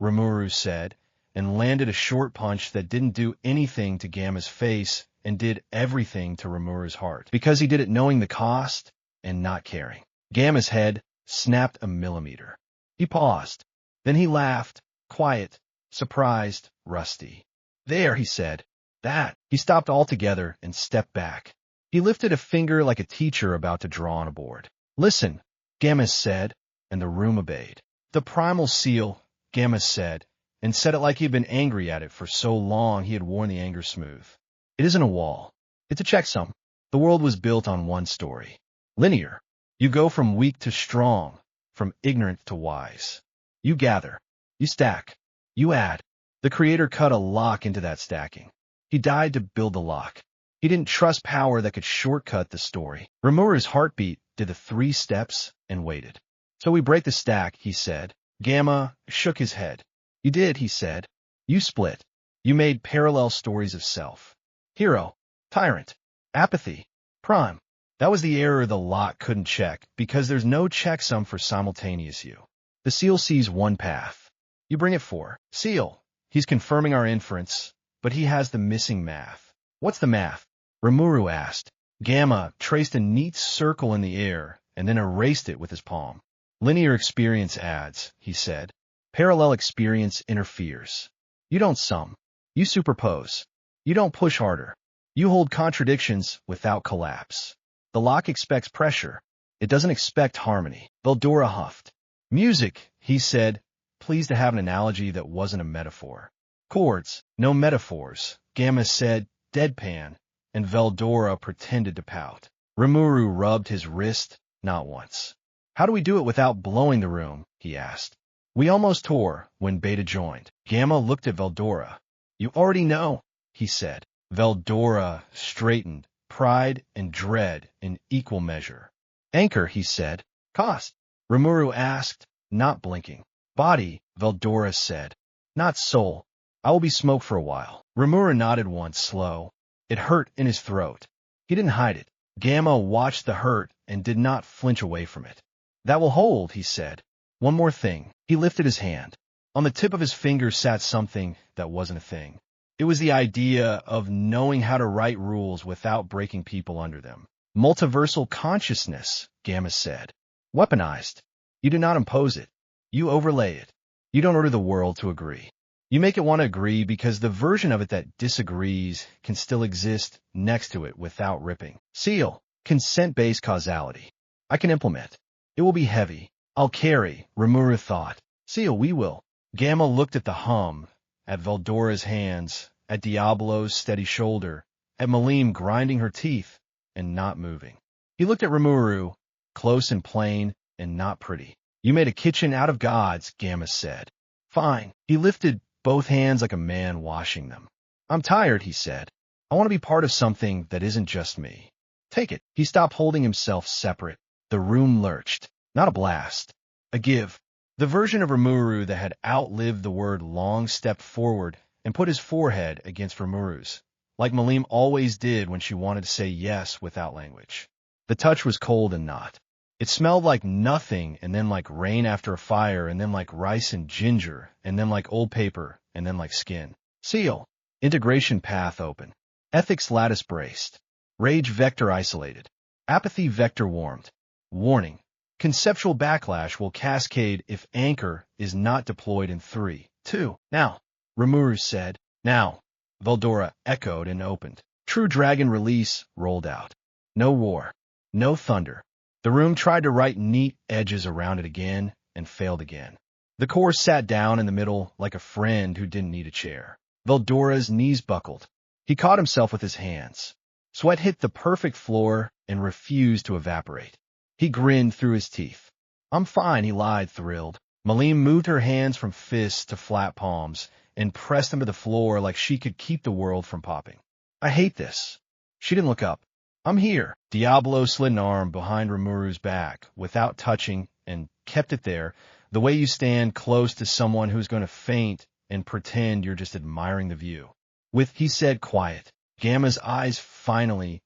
Rimuru said, and landed a short punch that didn't do anything to Gamma's face and did everything to Rimuru's heart, because he did it knowing the cost and not caring. Gamma's head snapped a millimeter. He paused. Then he laughed, quiet, surprised, rusty. There, he said. That. He stopped altogether and stepped back. He lifted a finger like a teacher about to draw on a board. Listen, Gamma said, and the room obeyed. The primal seal, Gamma said, and said it like he had been angry at it for so long he had worn the anger smooth. It isn't a wall. It's a checksum. The world was built on one story. Linear. You go from weak to strong, from ignorant to wise. You gather. You stack. You add. The creator cut a lock into that stacking. He died to build the lock. He didn't trust power that could shortcut the story. Rimuru's heartbeat did the 3 steps and waited. So we break the stack, he said. Gamma shook his head. You did, he said. You split. You made parallel stories of self. Hero, tyrant, apathy, prime. That was the error the lock couldn't check, because there's no checksum for simultaneous you. The seal sees one path. You bring it 4. Seal. He's confirming our inference, but he has the missing math. What's the math? Rimuru asked. Gamma traced a neat circle in the air and then erased it with his palm. Linear experience adds, he said. Parallel experience interferes. You don't sum. You superpose. You don't push harder. You hold contradictions without collapse. The lock expects pressure. It doesn't expect harmony. Veldora huffed. Music, he said, pleased to have an analogy that wasn't a metaphor. Chords, no metaphors, Gamma said, deadpan, and Veldora pretended to pout. Rimuru rubbed his wrist, not once. How do we do it without blowing the room? He asked. We almost tore when Beta joined. Gamma looked at Veldora. You already know, he said. Veldora straightened, pride and dread in equal measure. Anchor, he said. Cost? Rimuru asked, not blinking. Body, Veldora said. Not soul. I will be smoke for a while. Rimuru nodded once, slow. It hurt in his throat. He didn't hide it. Gamma watched the hurt and did not flinch away from it. That will hold, he said. One more thing. He lifted his hand. On the tip of his finger sat something that wasn't a thing. It was the idea of knowing how to write rules without breaking people under them. Multiversal consciousness, Gamma said. Weaponized. You do not impose it. You overlay it. You don't order the world to agree. You make it want to agree because the version of it that disagrees can still exist next to it without ripping. Seal. Consent-based causality. I can implement. It will be heavy. I'll carry, Rimuru thought. Seal, we will. Gamma looked at the hum, at Veldora's hands, at Diablo's steady shoulder, at Malim grinding her teeth and not moving. He looked at Rimuru, close and plain and not pretty. You made a kitchen out of gods, Gamma said. Fine. He lifted both hands like a man washing them. I'm tired, he said. I want to be part of something that isn't just me. Take it. He stopped holding himself separate. The room lurched. Not a blast. A give. The version of Rimuru that had outlived the word long stepped forward and put his forehead against Rimuru's, like Malim always did when she wanted to say yes without language. The touch was cold and not. It smelled like nothing, and then like rain after a fire, and then like rice and ginger, and then like old paper, and then like skin. Seal. Integration path open. Ethics lattice braced. Rage vector isolated. Apathy vector warmed. Warning. Conceptual backlash will cascade if anchor is not deployed in 3, 2. Now, Rimuru said. Now. Veldora echoed and opened. True Dragon release rolled out. No war. No thunder. The room tried to write neat edges around it again and failed again. The core sat down in the middle like a friend who didn't need a chair. Veldora's knees buckled. He caught himself with his hands. Sweat hit the perfect floor and refused to evaporate. He grinned through his teeth. I'm fine, he lied, thrilled. Malim moved her hands from fists to flat palms and pressed them to the floor like she could keep the world from popping. I hate this. She didn't look up. I'm here. Diablo slid an arm behind Rimuru's back without touching and kept it there, The way you stand close to someone who's going to faint and pretend you're just admiring the view. With, he said, quiet. Gamma's eyes finally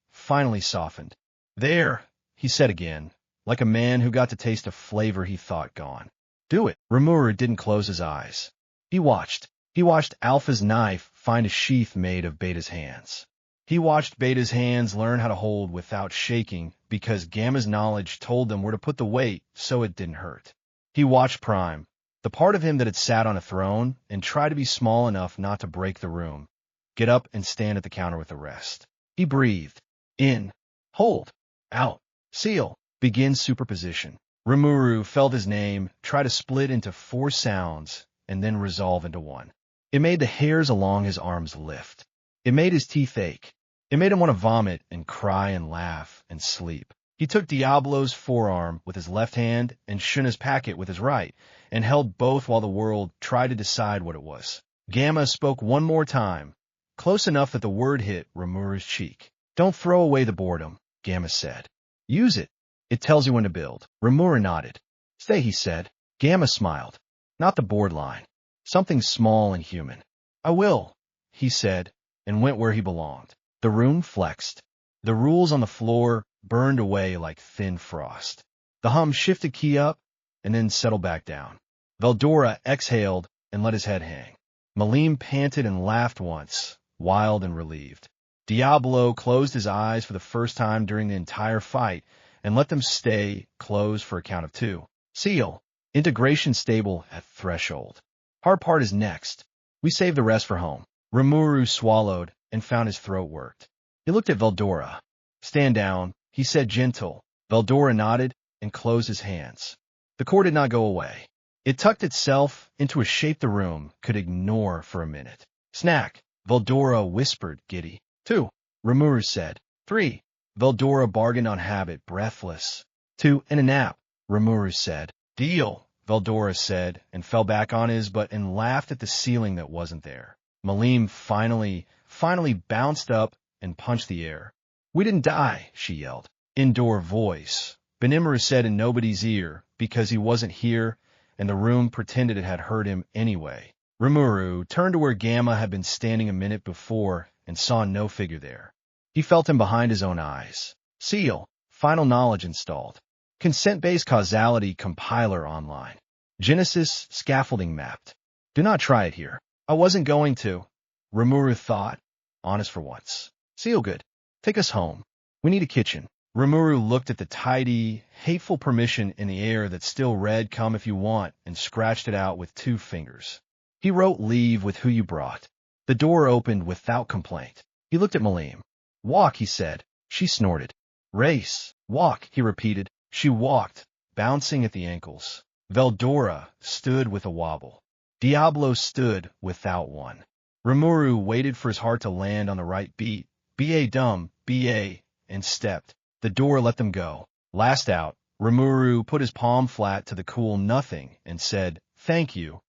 softened. There, he said again, like a man who got to taste a flavor he thought gone. Do it. Rimuru didn't close his eyes. He watched. He watched Alpha's knife find a sheath made of Beta's hands. He watched Beta's hands learn how to hold without shaking because Gamma's knowledge told them where to put the weight so it didn't hurt. He watched Prime, the part of him that had sat on a throne and tried to be small enough not to break the room, get up and stand at the counter with the rest. He breathed. In. Hold. Out. Seal. Begin superposition. Rimuru felt his name try to split into 4 sounds and then resolve into one. It made the hairs along his arms lift. It made his teeth ache. It made him want to vomit and cry and laugh and sleep. He took Diablo's forearm with his left hand and Shuna's packet with his right, and held both while the world tried to decide what it was. Gamma spoke one more time, close enough that the word hit Rimuru's cheek. Don't throw away the boredom, Gamma said. Use it. It tells you when to build. Rimuru nodded. Stay, he said. Gamma smiled. Not the board line. Something small and human. I will, he said, and went where he belonged. The room flexed. The rules on the floor burned away like thin frost. The hum shifted key up and then settled back down. Veldora exhaled and let his head hang. Malim panted and laughed once, wild and relieved. Diablo closed his eyes for the first time during the entire fight and let them stay closed for a count of 2. Seal. Integration stable at threshold. Hard part is next. We save the rest for home. Rimuru swallowed and found his throat worked. He looked at Veldora. Stand down, he said gentle. Veldora nodded and closed his hands. The core did not go away. It tucked itself into a shape the room could ignore for a minute. Snack, Veldora whispered, giddy. 2, Rimuru said. 3, Veldora bargained on habit, breathless. 2, and a nap, Rimuru said. Deal, Veldora said, and fell back on his butt and laughed at the ceiling that wasn't there. Malim finally bounced up and punched the air. We didn't die, she yelled. Indoor voice. Benimaru said in nobody's ear, because he wasn't here, and the room pretended it had heard him anyway. Rimuru turned to where Gamma had been standing a minute before and saw no figure there. He felt him behind his own eyes. Seal. Final knowledge installed. Consent-based causality compiler online. Genesis scaffolding mapped. Do not try it here. I wasn't going to. Rimuru thought. Honest for once. Seal good. Take us home. We need a kitchen. Rimuru looked at the tidy, hateful permission in the air that still read come if you want and scratched it out with 2 fingers. He wrote leave with who you brought. The door opened without complaint. He looked at Malim. Walk, he said. She snorted. Race. Walk, he repeated. She walked, bouncing at the ankles. Veldora stood with a wobble. Diablo stood without one. Rimuru waited for his heart to land on the right beat. B.A. dumb, B.A., and stepped. The door let them go. Last out, Rimuru put his palm flat to the cool nothing and said, thank you,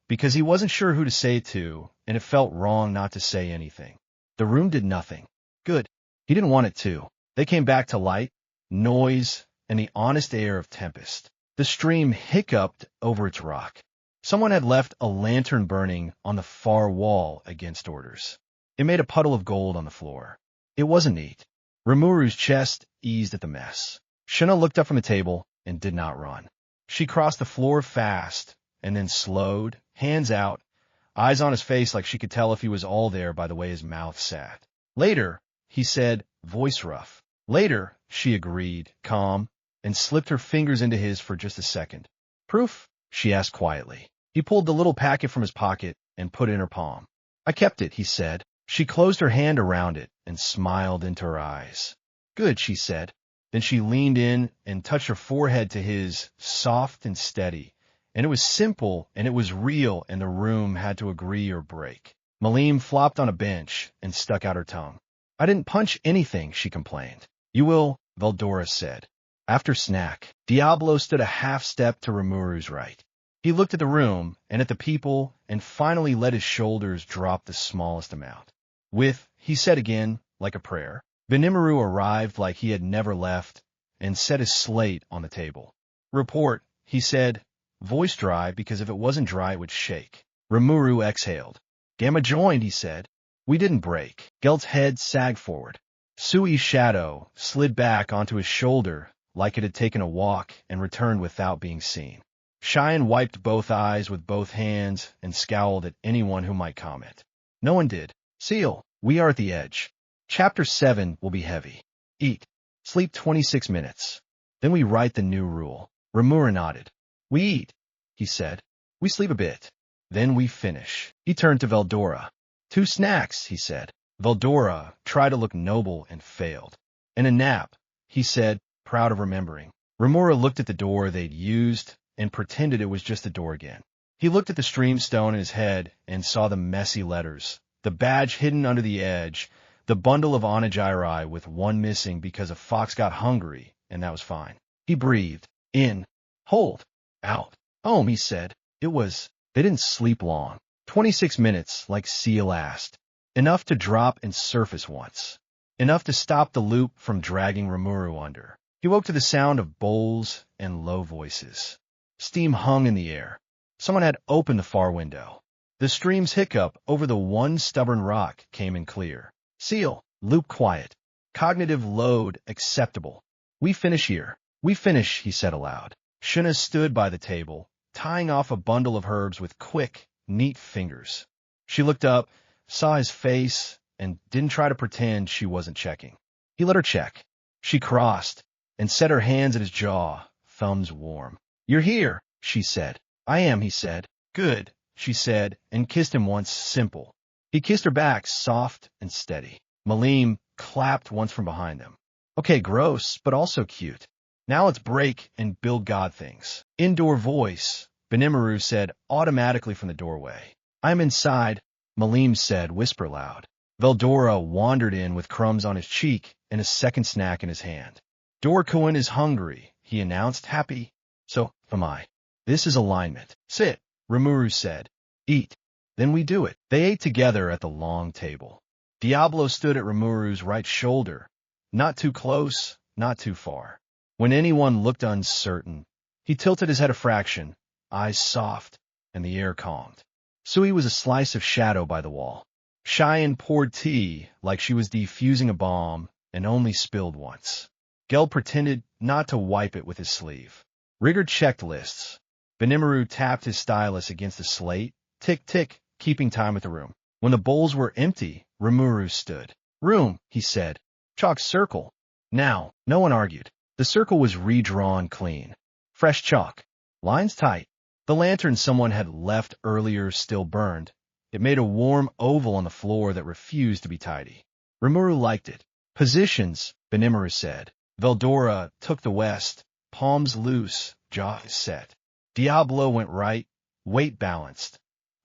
because he wasn't sure who to say it to, and it felt wrong not to say anything. The room did nothing. Good. He didn't want it to. They came back to light, noise, and the honest air of tempest. The stream hiccuped over its rock. Someone had left a lantern burning on the far wall against orders. It made a puddle of gold on the floor. It wasn't neat. Rimuru's chest eased at the mess. Shuna looked up from the table and did not run. She crossed the floor fast and then slowed, hands out, eyes on his face like she could tell if he was all there by the way his mouth sat. Later, he said, voice rough. Later, she agreed, calm, and slipped her fingers into his for just a second. Proof? She asked quietly. He pulled the little packet from his pocket and put it in her palm. I kept it, he said. She closed her hand around it and smiled into her eyes. Good, she said. Then she leaned in and touched her forehead to his, soft and steady. And it was simple and it was real, and the room had to agree or break. Malim flopped on a bench and stuck out her tongue. I didn't punch anything, she complained. You will, Veldora said. After snack, Diablo stood a half step to Rimuru's right. He looked at the room and at the people and finally let his shoulders drop the smallest amount. With, he said again, like a prayer. Benimaru arrived like he had never left and set his slate on the table. Report, he said, voice dry because if it wasn't dry it would shake. Rimuru exhaled. Gamma joined, he said. We didn't break. Gelt's head sagged forward. Sui's shadow slid back onto his shoulder like it had taken a walk and returned without being seen. Cheyenne wiped both eyes with both hands and scowled at anyone who might comment. No one did. Seal, we are at the edge. Chapter 7 will be heavy. Eat. Sleep 26 minutes. Then we write the new rule. Rimuru nodded. We eat, he said. We sleep a bit. Then we finish. He turned to Veldora. 2 snacks, he said. Veldora tried to look noble and failed. And a nap, he said, proud of remembering. Rimuru looked at the door they'd used and pretended it was just the door again. He looked at the streamstone in his head and saw the messy letters, the badge hidden under the edge, the bundle of onigiri with one missing because a fox got hungry, and that was fine. He breathed. In. Hold. Out. Home, he said. They didn't sleep long. 26 minutes, like Seal asked. Enough to drop and surface once. Enough to stop the loop from dragging Rimuru under. He woke to the sound of bowls and low voices. Steam hung in the air. Someone had opened the far window. The stream's hiccup over the one stubborn rock came in clear. Seal, loop quiet. Cognitive load acceptable. We finish here. We finish, he said aloud. Shuna stood by the table, tying off a bundle of herbs with quick, neat fingers. She looked up, saw his face, and didn't try to pretend she wasn't checking. He let her check. She crossed and set her hands at his jaw, thumbs warm. You're here, she said. I am, he said. Good, she said, and kissed him once, simple. He kissed her back, soft and steady. Malim clapped once from behind them. Okay, gross, but also cute. Now let's break and build God things. Indoor voice, Benimaru said automatically from the doorway. I'm inside, Malim said, whisper loud. Veldora wandered in with crumbs on his cheek and a second snack in his hand. Dorkoin is hungry, he announced, happy. So am I. This is alignment. Sit, Rimuru said. Eat. Then we do it. They ate together at the long table. Diablo stood at Rimuru's right shoulder. Not too close, not too far. When anyone looked uncertain, he tilted his head a fraction, eyes soft, and the air calmed. Sui was a slice of shadow by the wall. Cheyenne poured tea like she was defusing a bomb and only spilled once. Gel pretended not to wipe it with his sleeve. Rigger checked lists. Benimaru tapped his stylus against the slate, tick-tick, keeping time with the room. When the bowls were empty, Rimuru stood. Room, he said. Chalk circle. Now, no one argued. The circle was redrawn clean. Fresh chalk. Lines tight. The lantern someone had left earlier still burned. It made a warm oval on the floor that refused to be tidy. Rimuru liked it. Positions, Benimaru said. Veldora took the west, palms loose, jaw set. Diablo went right, weight balanced.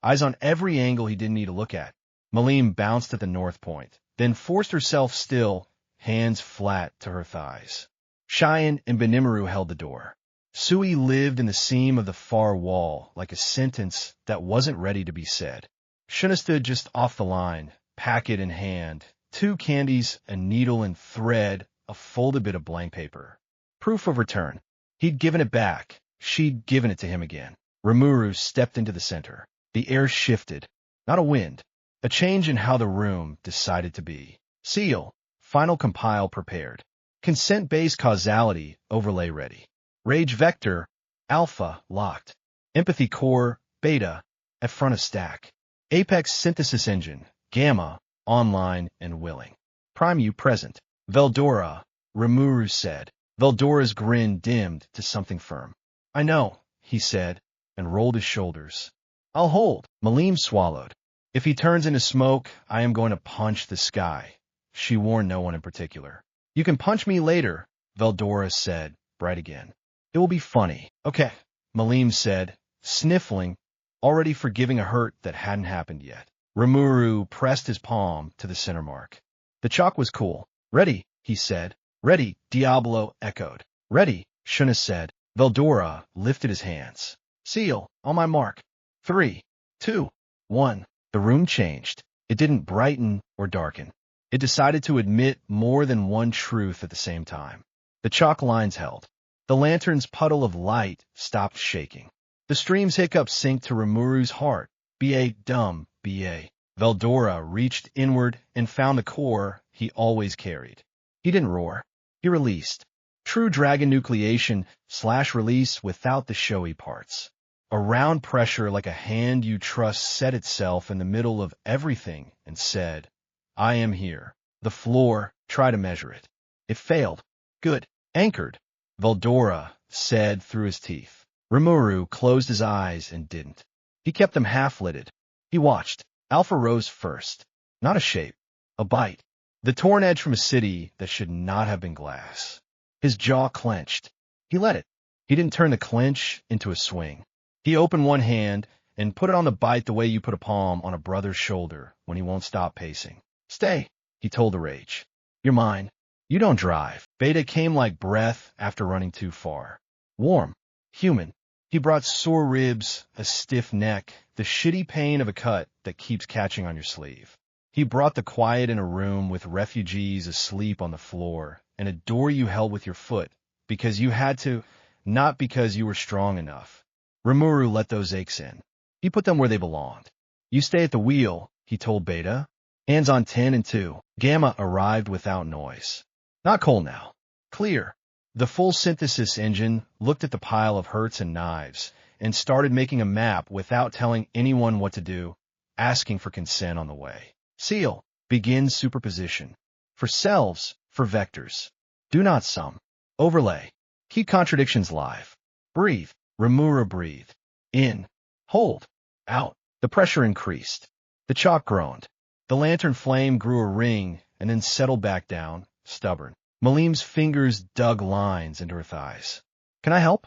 Eyes on every angle he didn't need to look at. Malim bounced at the north point, then forced herself still, hands flat to her thighs. Cheyenne and Benimaru held the door. Sui lived in the seam of the far wall like a sentence that wasn't ready to be said. Shuna stood just off the line, packet in hand, 2 candies, a needle and thread, a folded bit of blank paper. Proof of return. He'd given it back. She'd given it to him again. Rimuru stepped into the center. The air shifted. Not a wind. A change in how the room decided to be. Seal. Final compile prepared. Consent-based causality overlay ready. Rage vector. Alpha locked. Empathy core. Beta. At front of stack. Apex synthesis engine. Gamma. Online and willing. Prime U present. Veldora. Rimuru said. Veldora's grin dimmed to something firm. I know, he said, and rolled his shoulders. I'll hold. Malim swallowed. If he turns into smoke, I am going to punch the sky. She warned no one in particular. You can punch me later, Veldora said, bright again. It will be funny. Okay, Malim said, sniffling, already forgiving a hurt that hadn't happened yet. Rimuru pressed his palm to the center mark. The chalk was cool. Ready, he said. Ready, Diablo echoed. Ready, Shuna said. Veldora lifted his hands. Seal, on my mark. 3, 2, 1. The room changed. It didn't brighten or darken. It decided to admit more than one truth at the same time. The chalk lines held. The lantern's puddle of light stopped shaking. The stream's hiccup sank to Rimuru's heart. B.A. dumb, B.A. Veldora reached inward and found the core he always carried. He didn't roar. He released. True dragon nucleation/release without the showy parts. A round pressure like a hand you trust set itself in the middle of everything and said, I am here. The floor, try to measure it. It failed. Good. Anchored. Veldora said through his teeth. Rimuru closed his eyes and didn't. He kept them half-lidded. He watched. Alpha rose first. Not a shape. A bite. The torn edge from a city that should not have been glass. His jaw clenched. He let it. He didn't turn the clench into a swing. He opened one hand and put it on the bite the way you put a palm on a brother's shoulder when he won't stop pacing. Stay, he told the rage. You're mine. You don't drive. Beta came like breath after running too far. Warm. Human. He brought sore ribs, a stiff neck, the shitty pain of a cut that keeps catching on your sleeve. He brought the quiet in a room with refugees asleep on the floor and a door you held with your foot because you had to, not because you were strong enough. Rimuru let those aches in. He put them where they belonged. You stay at the wheel, he told Beta. Hands on 10 and 2. Gamma arrived without noise. Not coal now. Clear. The full synthesis engine looked at the pile of hurts and knives and started making a map without telling anyone what to do, asking for consent on the way. Seal. Begin superposition. For selves, for vectors. Do not sum. Overlay. Keep contradictions live. Breathe. Rimuru breathed. In. Hold. Out. The pressure increased. The chalk groaned. The lantern flame grew a ring and then settled back down, stubborn. Malim's fingers dug lines into her thighs. Can I help?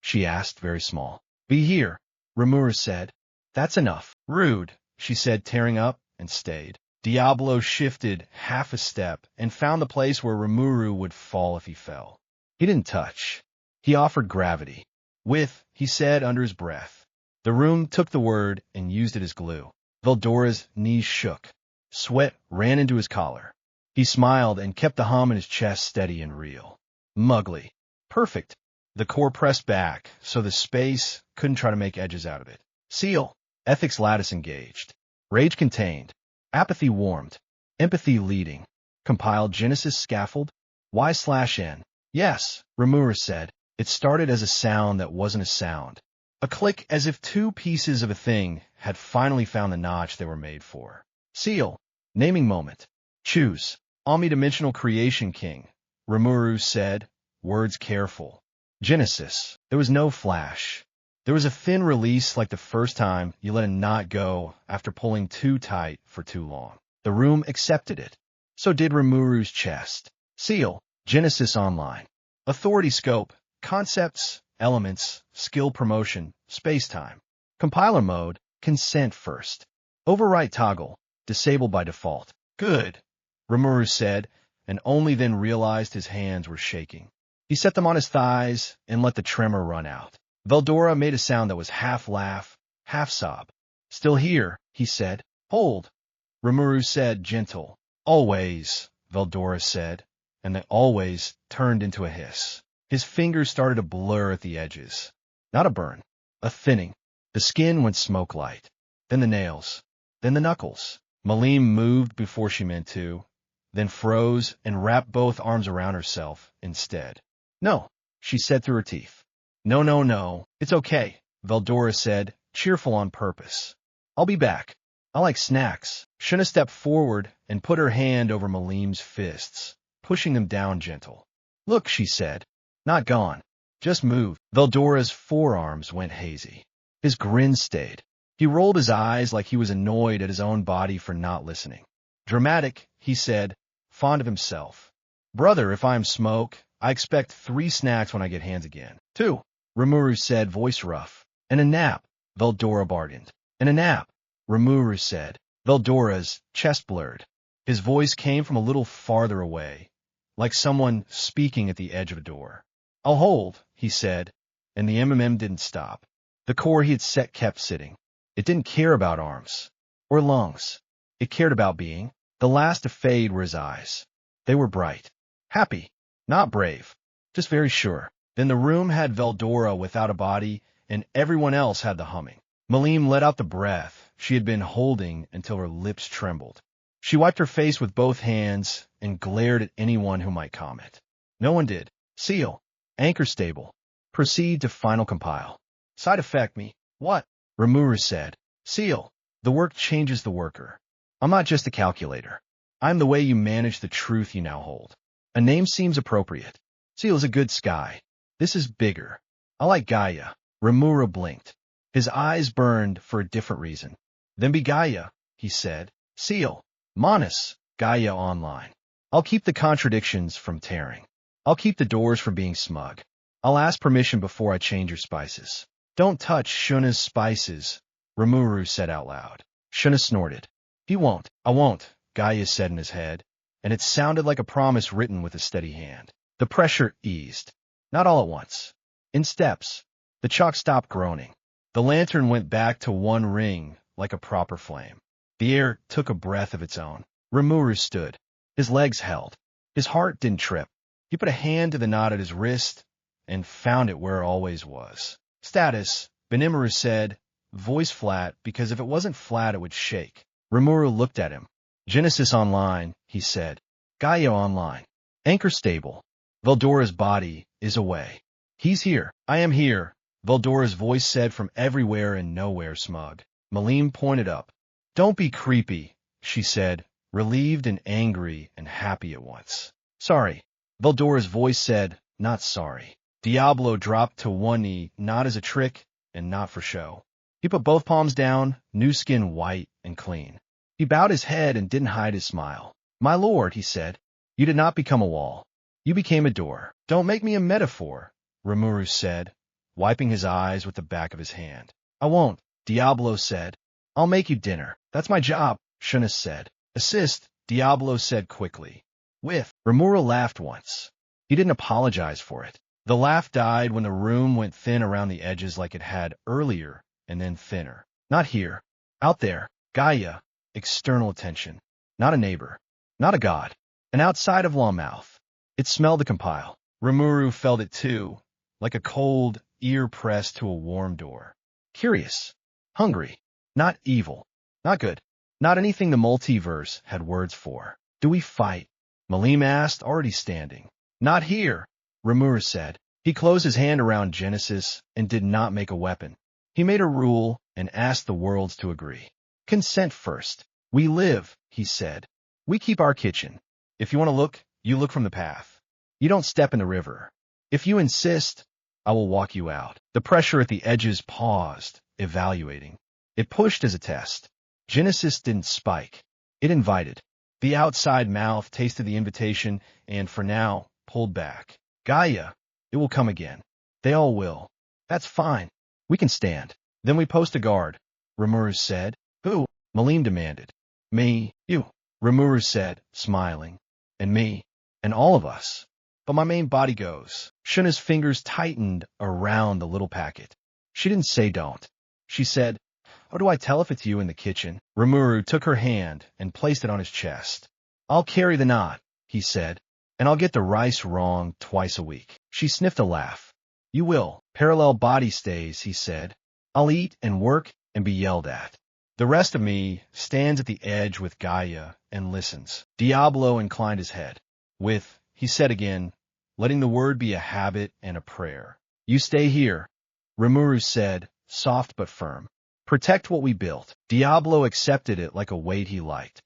She asked, very small. Be here, Rimuru said. That's enough. Rude, she said, tearing up, and stayed. Diablo shifted half a step and found the place where Rimuru would fall if he fell. He didn't touch. He offered gravity. With, he said under his breath. The room took the word and used it as glue. Veldora's knees shook. Sweat ran into his collar. He smiled and kept the hum in his chest steady and real. Mugly. Perfect. The core pressed back, so the space couldn't try to make edges out of it. Seal. Ethics lattice engaged. Rage contained. Apathy warmed. Empathy leading. Compiled Genesis scaffold. Y/N. Yes, Rimuru said. It started as a sound that wasn't a sound. A click as if two pieces of a thing had finally found the notch they were made for. Seal. Naming moment. Choose. Omnidimensional creation king, Rimuru said, words careful. Genesis. There was no flash. There was a thin release like the first time you let a knot go after pulling too tight for too long. The room accepted it. So did Rimuru's chest. Seal. Genesis Online. Authority scope. Concepts. Elements. Skill promotion. Space-time. Compiler mode. Consent first. Overwrite toggle. Disabled by default. Good, Rimuru said, and only then realized his hands were shaking. He set them on his thighs and let the tremor run out. Veldora made a sound that was half laugh, half sob. Still here, he said. Hold, Rimuru said, gentle. Always, Veldora said, and the always turned into a hiss. His fingers started to blur at the edges. Not a burn, a thinning. The skin went smoke light. Then the nails. Then the knuckles. Malim moved before she meant to, then froze and wrapped both arms around herself instead. No, she said through her teeth. No, no, no, it's okay, Veldora said, cheerful on purpose. I'll be back. I like snacks. Shuna stepped forward and put her hand over Malim's fists, pushing them down gentle. Look, she said, not gone. Just moved. Veldora's forearms went hazy. His grin stayed. He rolled his eyes like he was annoyed at his own body for not listening. Dramatic, he said, fond of himself. Brother, if I'm smoke, I expect 3 snacks when I get hands again. 2, Rimuru said, voice rough. And a nap, Veldora bargained. And a nap, Rimuru said. Veldora's chest blurred. His voice came from a little farther away, like someone speaking at the edge of a door. I'll hold, he said, and the didn't stop. The core he had set kept sitting. It didn't care about arms or lungs. It cared about being. The last to fade were his eyes. They were bright. Happy. Not brave. Just very sure. Then the room had Veldora without a body and everyone else had the humming. Malim let out the breath she had been holding until her lips trembled. She wiped her face with both hands and glared at anyone who might comment. No one did. Seal. Anchor stable. Proceed to final compile. Side effect me. What? Rimuru said. Seal. The work changes the worker. I'm not just a calculator. I'm the way you manage the truth you now hold. A name seems appropriate. Seal is a good sky. This is bigger. I like Gaia. Rimuru blinked. His eyes burned for a different reason. Then be Gaia, he said. Seal. Manus. Gaia online. I'll keep the contradictions from tearing. I'll keep the doors from being smug. I'll ask permission before I change your spices. Don't touch Shuna's spices, Rimuru said out loud. Shuna snorted. He won't. I won't, Gaia said in his head, and it sounded like a promise written with a steady hand. The pressure eased. Not all at once. In steps. The chalk stopped groaning. The lantern went back to one ring like a proper flame. The air took a breath of its own. Rimuru stood. His legs held. His heart didn't trip. He put a hand to the knot at his wrist and found it where it always was. Status, Benimaru said, voice flat because if it wasn't flat it would shake. Rimuru looked at him. Genesis online, he said. Gaia online. Anchor stable. Veldora's body is away. He's here. I am here, Veldora's voice said from everywhere and nowhere smug. Malim pointed up. Don't be creepy, she said, relieved and angry and happy at once. Sorry. Veldora's voice said, not sorry. Diablo dropped to one knee, not as a trick and not for show. He put both palms down, new skin white and clean. He bowed his head and didn't hide his smile. My lord, he said, you did not become a wall. You became a door. Don't make me a metaphor, Rimuru said, wiping his eyes with the back of his hand. I won't, Diablo said. I'll make you dinner. That's my job, Shuna said. Assist, Diablo said quickly. Rimuru laughed once. He didn't apologize for it. The laugh died when the room went thin around the edges like it had earlier, and then thinner. Not here. Out there. Gaia. External attention. Not a neighbor. Not a god. And outside of Lawmouth. It smelled the compile. Rimuru felt it too, like a cold ear pressed to a warm door. Curious. Hungry. Not evil. Not good. Not anything the multiverse had words for. Do we fight? Malim asked, already standing. Not here, Rimuru said. He closed his hand around Genesis and did not make a weapon. He made a rule and asked the worlds to agree. Consent first. We live, he said. We keep our kitchen. If you want to look, you look from the path. You don't step in the river. If you insist, I will walk you out. The pressure at the edges paused, evaluating. It pushed as a test. Genesis didn't spike. It invited. The outside mouth tasted the invitation and, for now, pulled back. Gaia, it will come again. They all will. That's fine. We can stand. Then we post a guard, Rimuru said. Who? Malim demanded. Me, you, Rimuru said, smiling. And me, and all of us. But my main body goes. Shuna's fingers tightened around the little packet. She didn't say don't. She said, how do I tell if it's you in the kitchen? Rimuru took her hand and placed it on his chest. I'll carry the knot, he said, and I'll get the rice wrong twice a week. She sniffed a laugh. You will. Parallel body stays, he said. I'll eat and work and be yelled at. The rest of me stands at the edge with Gaia and listens. Diablo inclined his head. He said again, letting the word be a habit and a prayer. You stay here, Rimuru said, soft but firm. Protect what we built. Diablo accepted it like a weight he liked.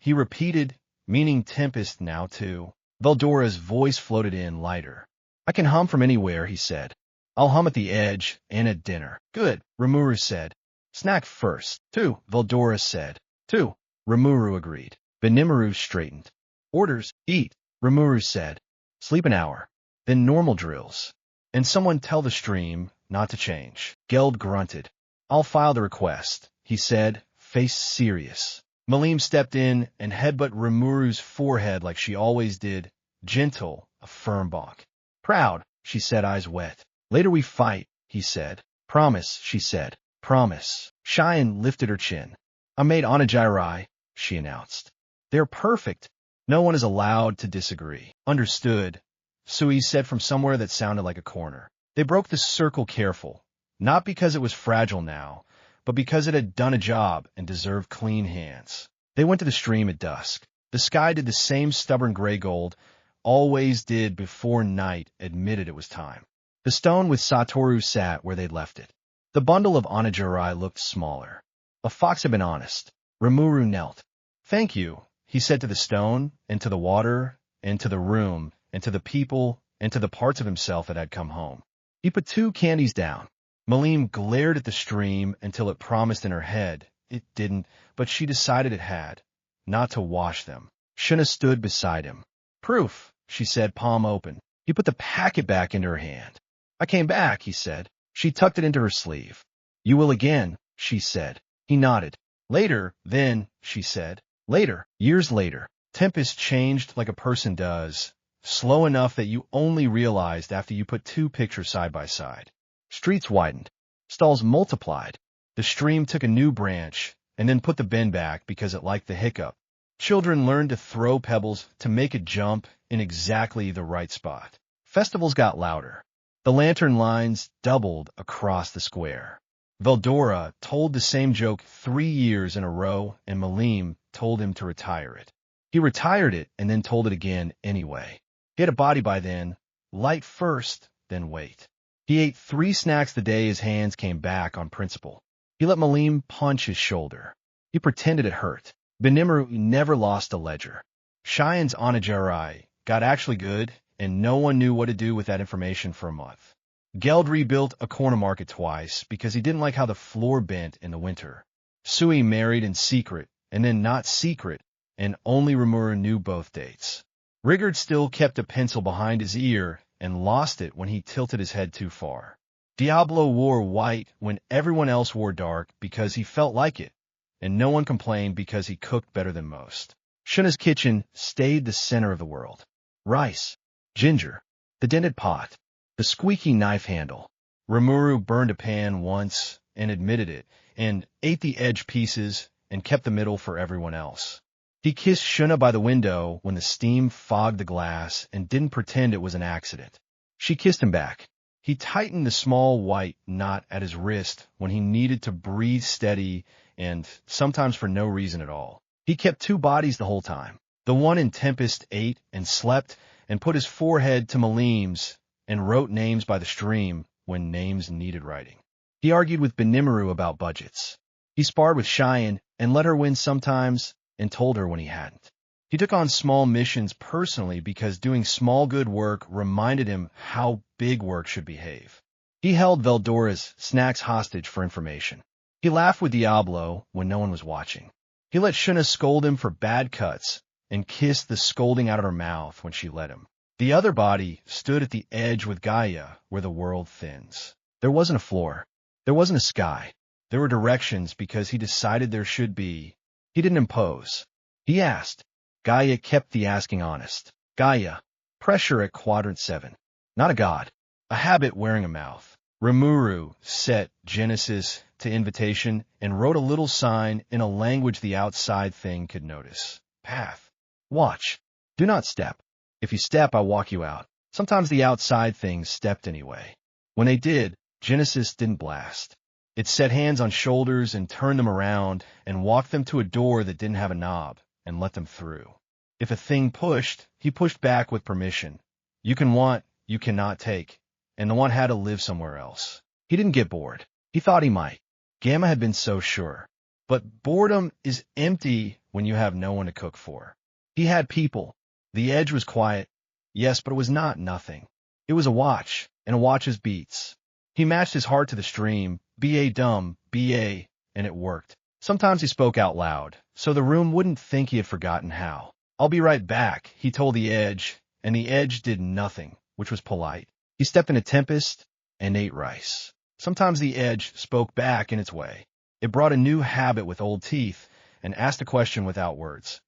He repeated, meaning Tempest now too. Veldora's voice floated in lighter. I can hum from anywhere, he said. I'll hum at the edge and at dinner. Good, Rimuru said. Snack first. 2, Veldora said. 2, Rimuru agreed. Benimaru straightened. Orders, eat, Rimuru said. Sleep an hour. Then normal drills. And someone tell the stream not to change. Geld grunted. I'll file the request, he said, face serious. Malim stepped in and headbutt Rimuru's forehead like she always did, gentle, a firm bonk. Proud, she said, eyes wet. Later we fight, he said. Promise, she said. Promise. Cheyenne lifted her chin. I made onigiri, she announced. They're perfect. No one is allowed to disagree. Understood, Sui said from somewhere that sounded like a corner. They broke the circle careful, Not because it was fragile now, but because it had done a job and deserved clean hands. They went to the stream at dusk. The sky did the same stubborn gray gold, always did before night admitted it was time. The stone with Satoru sat where they'd left it. The bundle of onigiri looked smaller. A fox had been honest. Rimuru knelt. "Thank you," he said to the stone, and to the water, and to the room, and to the people, and to the parts of himself that had come home. He put 2 candies down. Malim glared at the stream until it promised in her head. It didn't, but she decided it had. Not to wash them. Shuna stood beside him. "Proof," she said, palm open. He put the packet back into her hand. "I came back," he said. She tucked it into her sleeve. "You will again," she said. He nodded. "Later, then," she said. "Later." Years later. Tempest changed like a person does, slow enough that you only realized after you put 2 pictures side by side. Streets widened. Stalls multiplied. The stream took a new branch, and then put the bend back because it liked the hiccup. Children learned to throw pebbles to make it jump in exactly the right spot. Festivals got louder. The lantern lines doubled across the square. Veldora told the same joke 3 years in a row, and Malim told him to retire it. He retired it and then told it again anyway. He had a body by then. Light first, then wait. He ate 3 snacks a day. His hands came back on principle. He let Malim punch his shoulder. He pretended it hurt. Benimaru never lost a ledger. Cheyenne's onigiri got actually good, and no one knew what to do with that information for a month. Geld rebuilt a corner market twice because he didn't like how the floor bent in the winter. Sui married in secret, and then not secret, and only Rimuru knew both dates. Rigard still kept a pencil behind his ear and lost it when he tilted his head too far. Diablo wore white when everyone else wore dark because he felt like it, and no one complained because he cooked better than most. Shuna's kitchen stayed the center of the world. Rice, ginger, the dented pot, the squeaky knife handle. Rimuru burned a pan once and admitted it, and ate the edge pieces and kept the middle for everyone else. He kissed Shuna by the window when the steam fogged the glass and didn't pretend it was an accident. She kissed him back. He tightened the small white knot at his wrist when he needed to breathe steady and sometimes for no reason at all. He kept 2 bodies the whole time. The one in Tempest ate and slept and put his forehead to Malim's and wrote names by the stream when names needed writing. He argued with Benimaru about budgets. He sparred with Cheyenne and let her win sometimes and told her when he hadn't. He took on small missions personally because doing small good work reminded him how big work should behave. He held Veldora's snacks hostage for information. He laughed with Diablo when no one was watching. He let Shuna scold him for bad cuts and kissed the scolding out of her mouth when she let him. The other body stood at the edge with Gaia where the world thins. There wasn't a floor. There wasn't a sky. There were directions because he decided there should be. He didn't impose. He asked. Gaia kept the asking honest. Gaia, pressure at quadrant 7. Not a god. A habit wearing a mouth. Rimuru set Genesis to invitation and wrote a little sign in a language the outside thing could notice. Path. Watch. Do not step. If you step, I walk you out. Sometimes the outside things stepped anyway. When they did, Genesis didn't blast. It set hands on shoulders and turned them around and walked them to a door that didn't have a knob and let them through. If a thing pushed, he pushed back with permission. You can want, you cannot take. And the one had to live somewhere else. He didn't get bored. He thought he might. Gamma had been so sure. But boredom is empty when you have no one to cook for. He had people. The edge was quiet. Yes, but it was not nothing. It was a watch, and a watch's beats. He matched his heart to the stream, B.A. dumb, B.A., and it worked. Sometimes he spoke out loud, so the room wouldn't think he had forgotten how. I'll be right back, he told the edge, and the edge did nothing, which was polite. He stepped in a tempest and ate rice. Sometimes the edge spoke back in its way. It brought a new habit with old teeth and asked a question without words.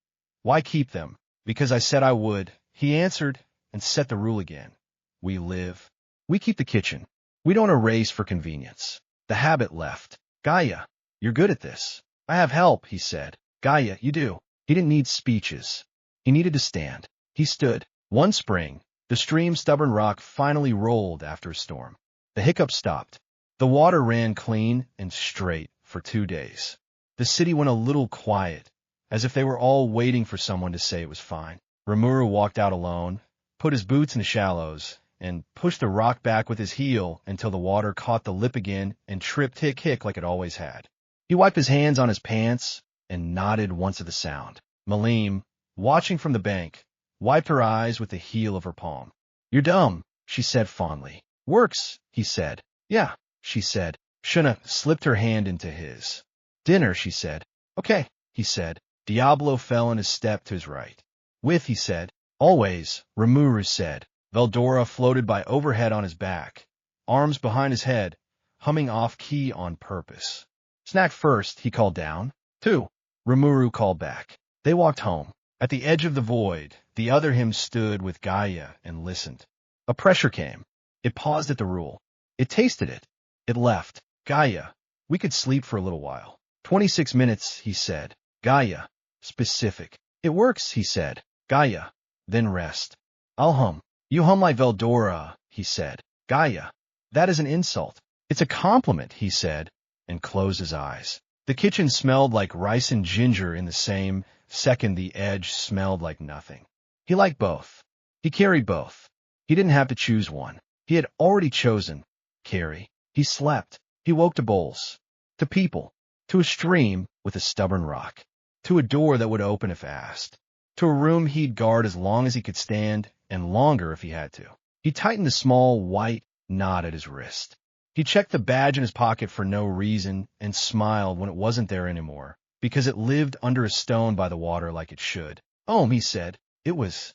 Why keep them? Because I said I would. He answered and set the rule again. We live. We keep the kitchen. We don't erase for convenience. The habit left. Gaia, you're good at this. I have help, he said. Gaia, you do. He didn't need speeches. He needed to stand. He stood. One spring, the stream's stubborn rock finally rolled after a storm. The hiccup stopped. The water ran clean and straight for 2 days. The city went a little quiet, as if they were all waiting for someone to say it was fine. Rimuru walked out alone, put his boots in the shallows, and pushed the rock back with his heel until the water caught the lip again and tripped hick like it always had. He wiped his hands on his pants and nodded once at the sound. Malim, watching from the bank, wiped her eyes with the heel of her palm. "You're dumb," she said fondly. "Works," he said. "Yeah," she said. Shuna slipped her hand into his. "Dinner," she said. "Okay," he said. Diablo fell in his step to his right. "With," he said. "Always," Rimuru said. Veldora floated by overhead on his back, arms behind his head, humming off-key on purpose. "Snack first," he called down. "Two," Rimuru called back. They walked home. At the edge of the void, the other him stood with Gaia and listened. A pressure came. It paused at the rule. It tasted it. It left. "Gaia, we could sleep for a little while." 26 minutes, he said. Gaia. Specific. "It works," he said. Gaia. "Then rest." "I'll hum." "You hum like Veldora," he said. Gaia. "That is an insult." "It's a compliment," he said, and closed his eyes. The kitchen smelled like rice and ginger in the same second. The edge smelled like nothing. He liked both. He carried both. He didn't have to choose one. He had already chosen carry. He slept. He woke to bowls, to people, to a stream with a stubborn rock, to a door that would open if asked, to a room he'd guard as long as he could stand and longer if he had to. He tightened the small white knot at his wrist. He checked the badge in his pocket for no reason and smiled when it wasn't there anymore, because it lived under a stone by the water like it should. "Oh," he said. It was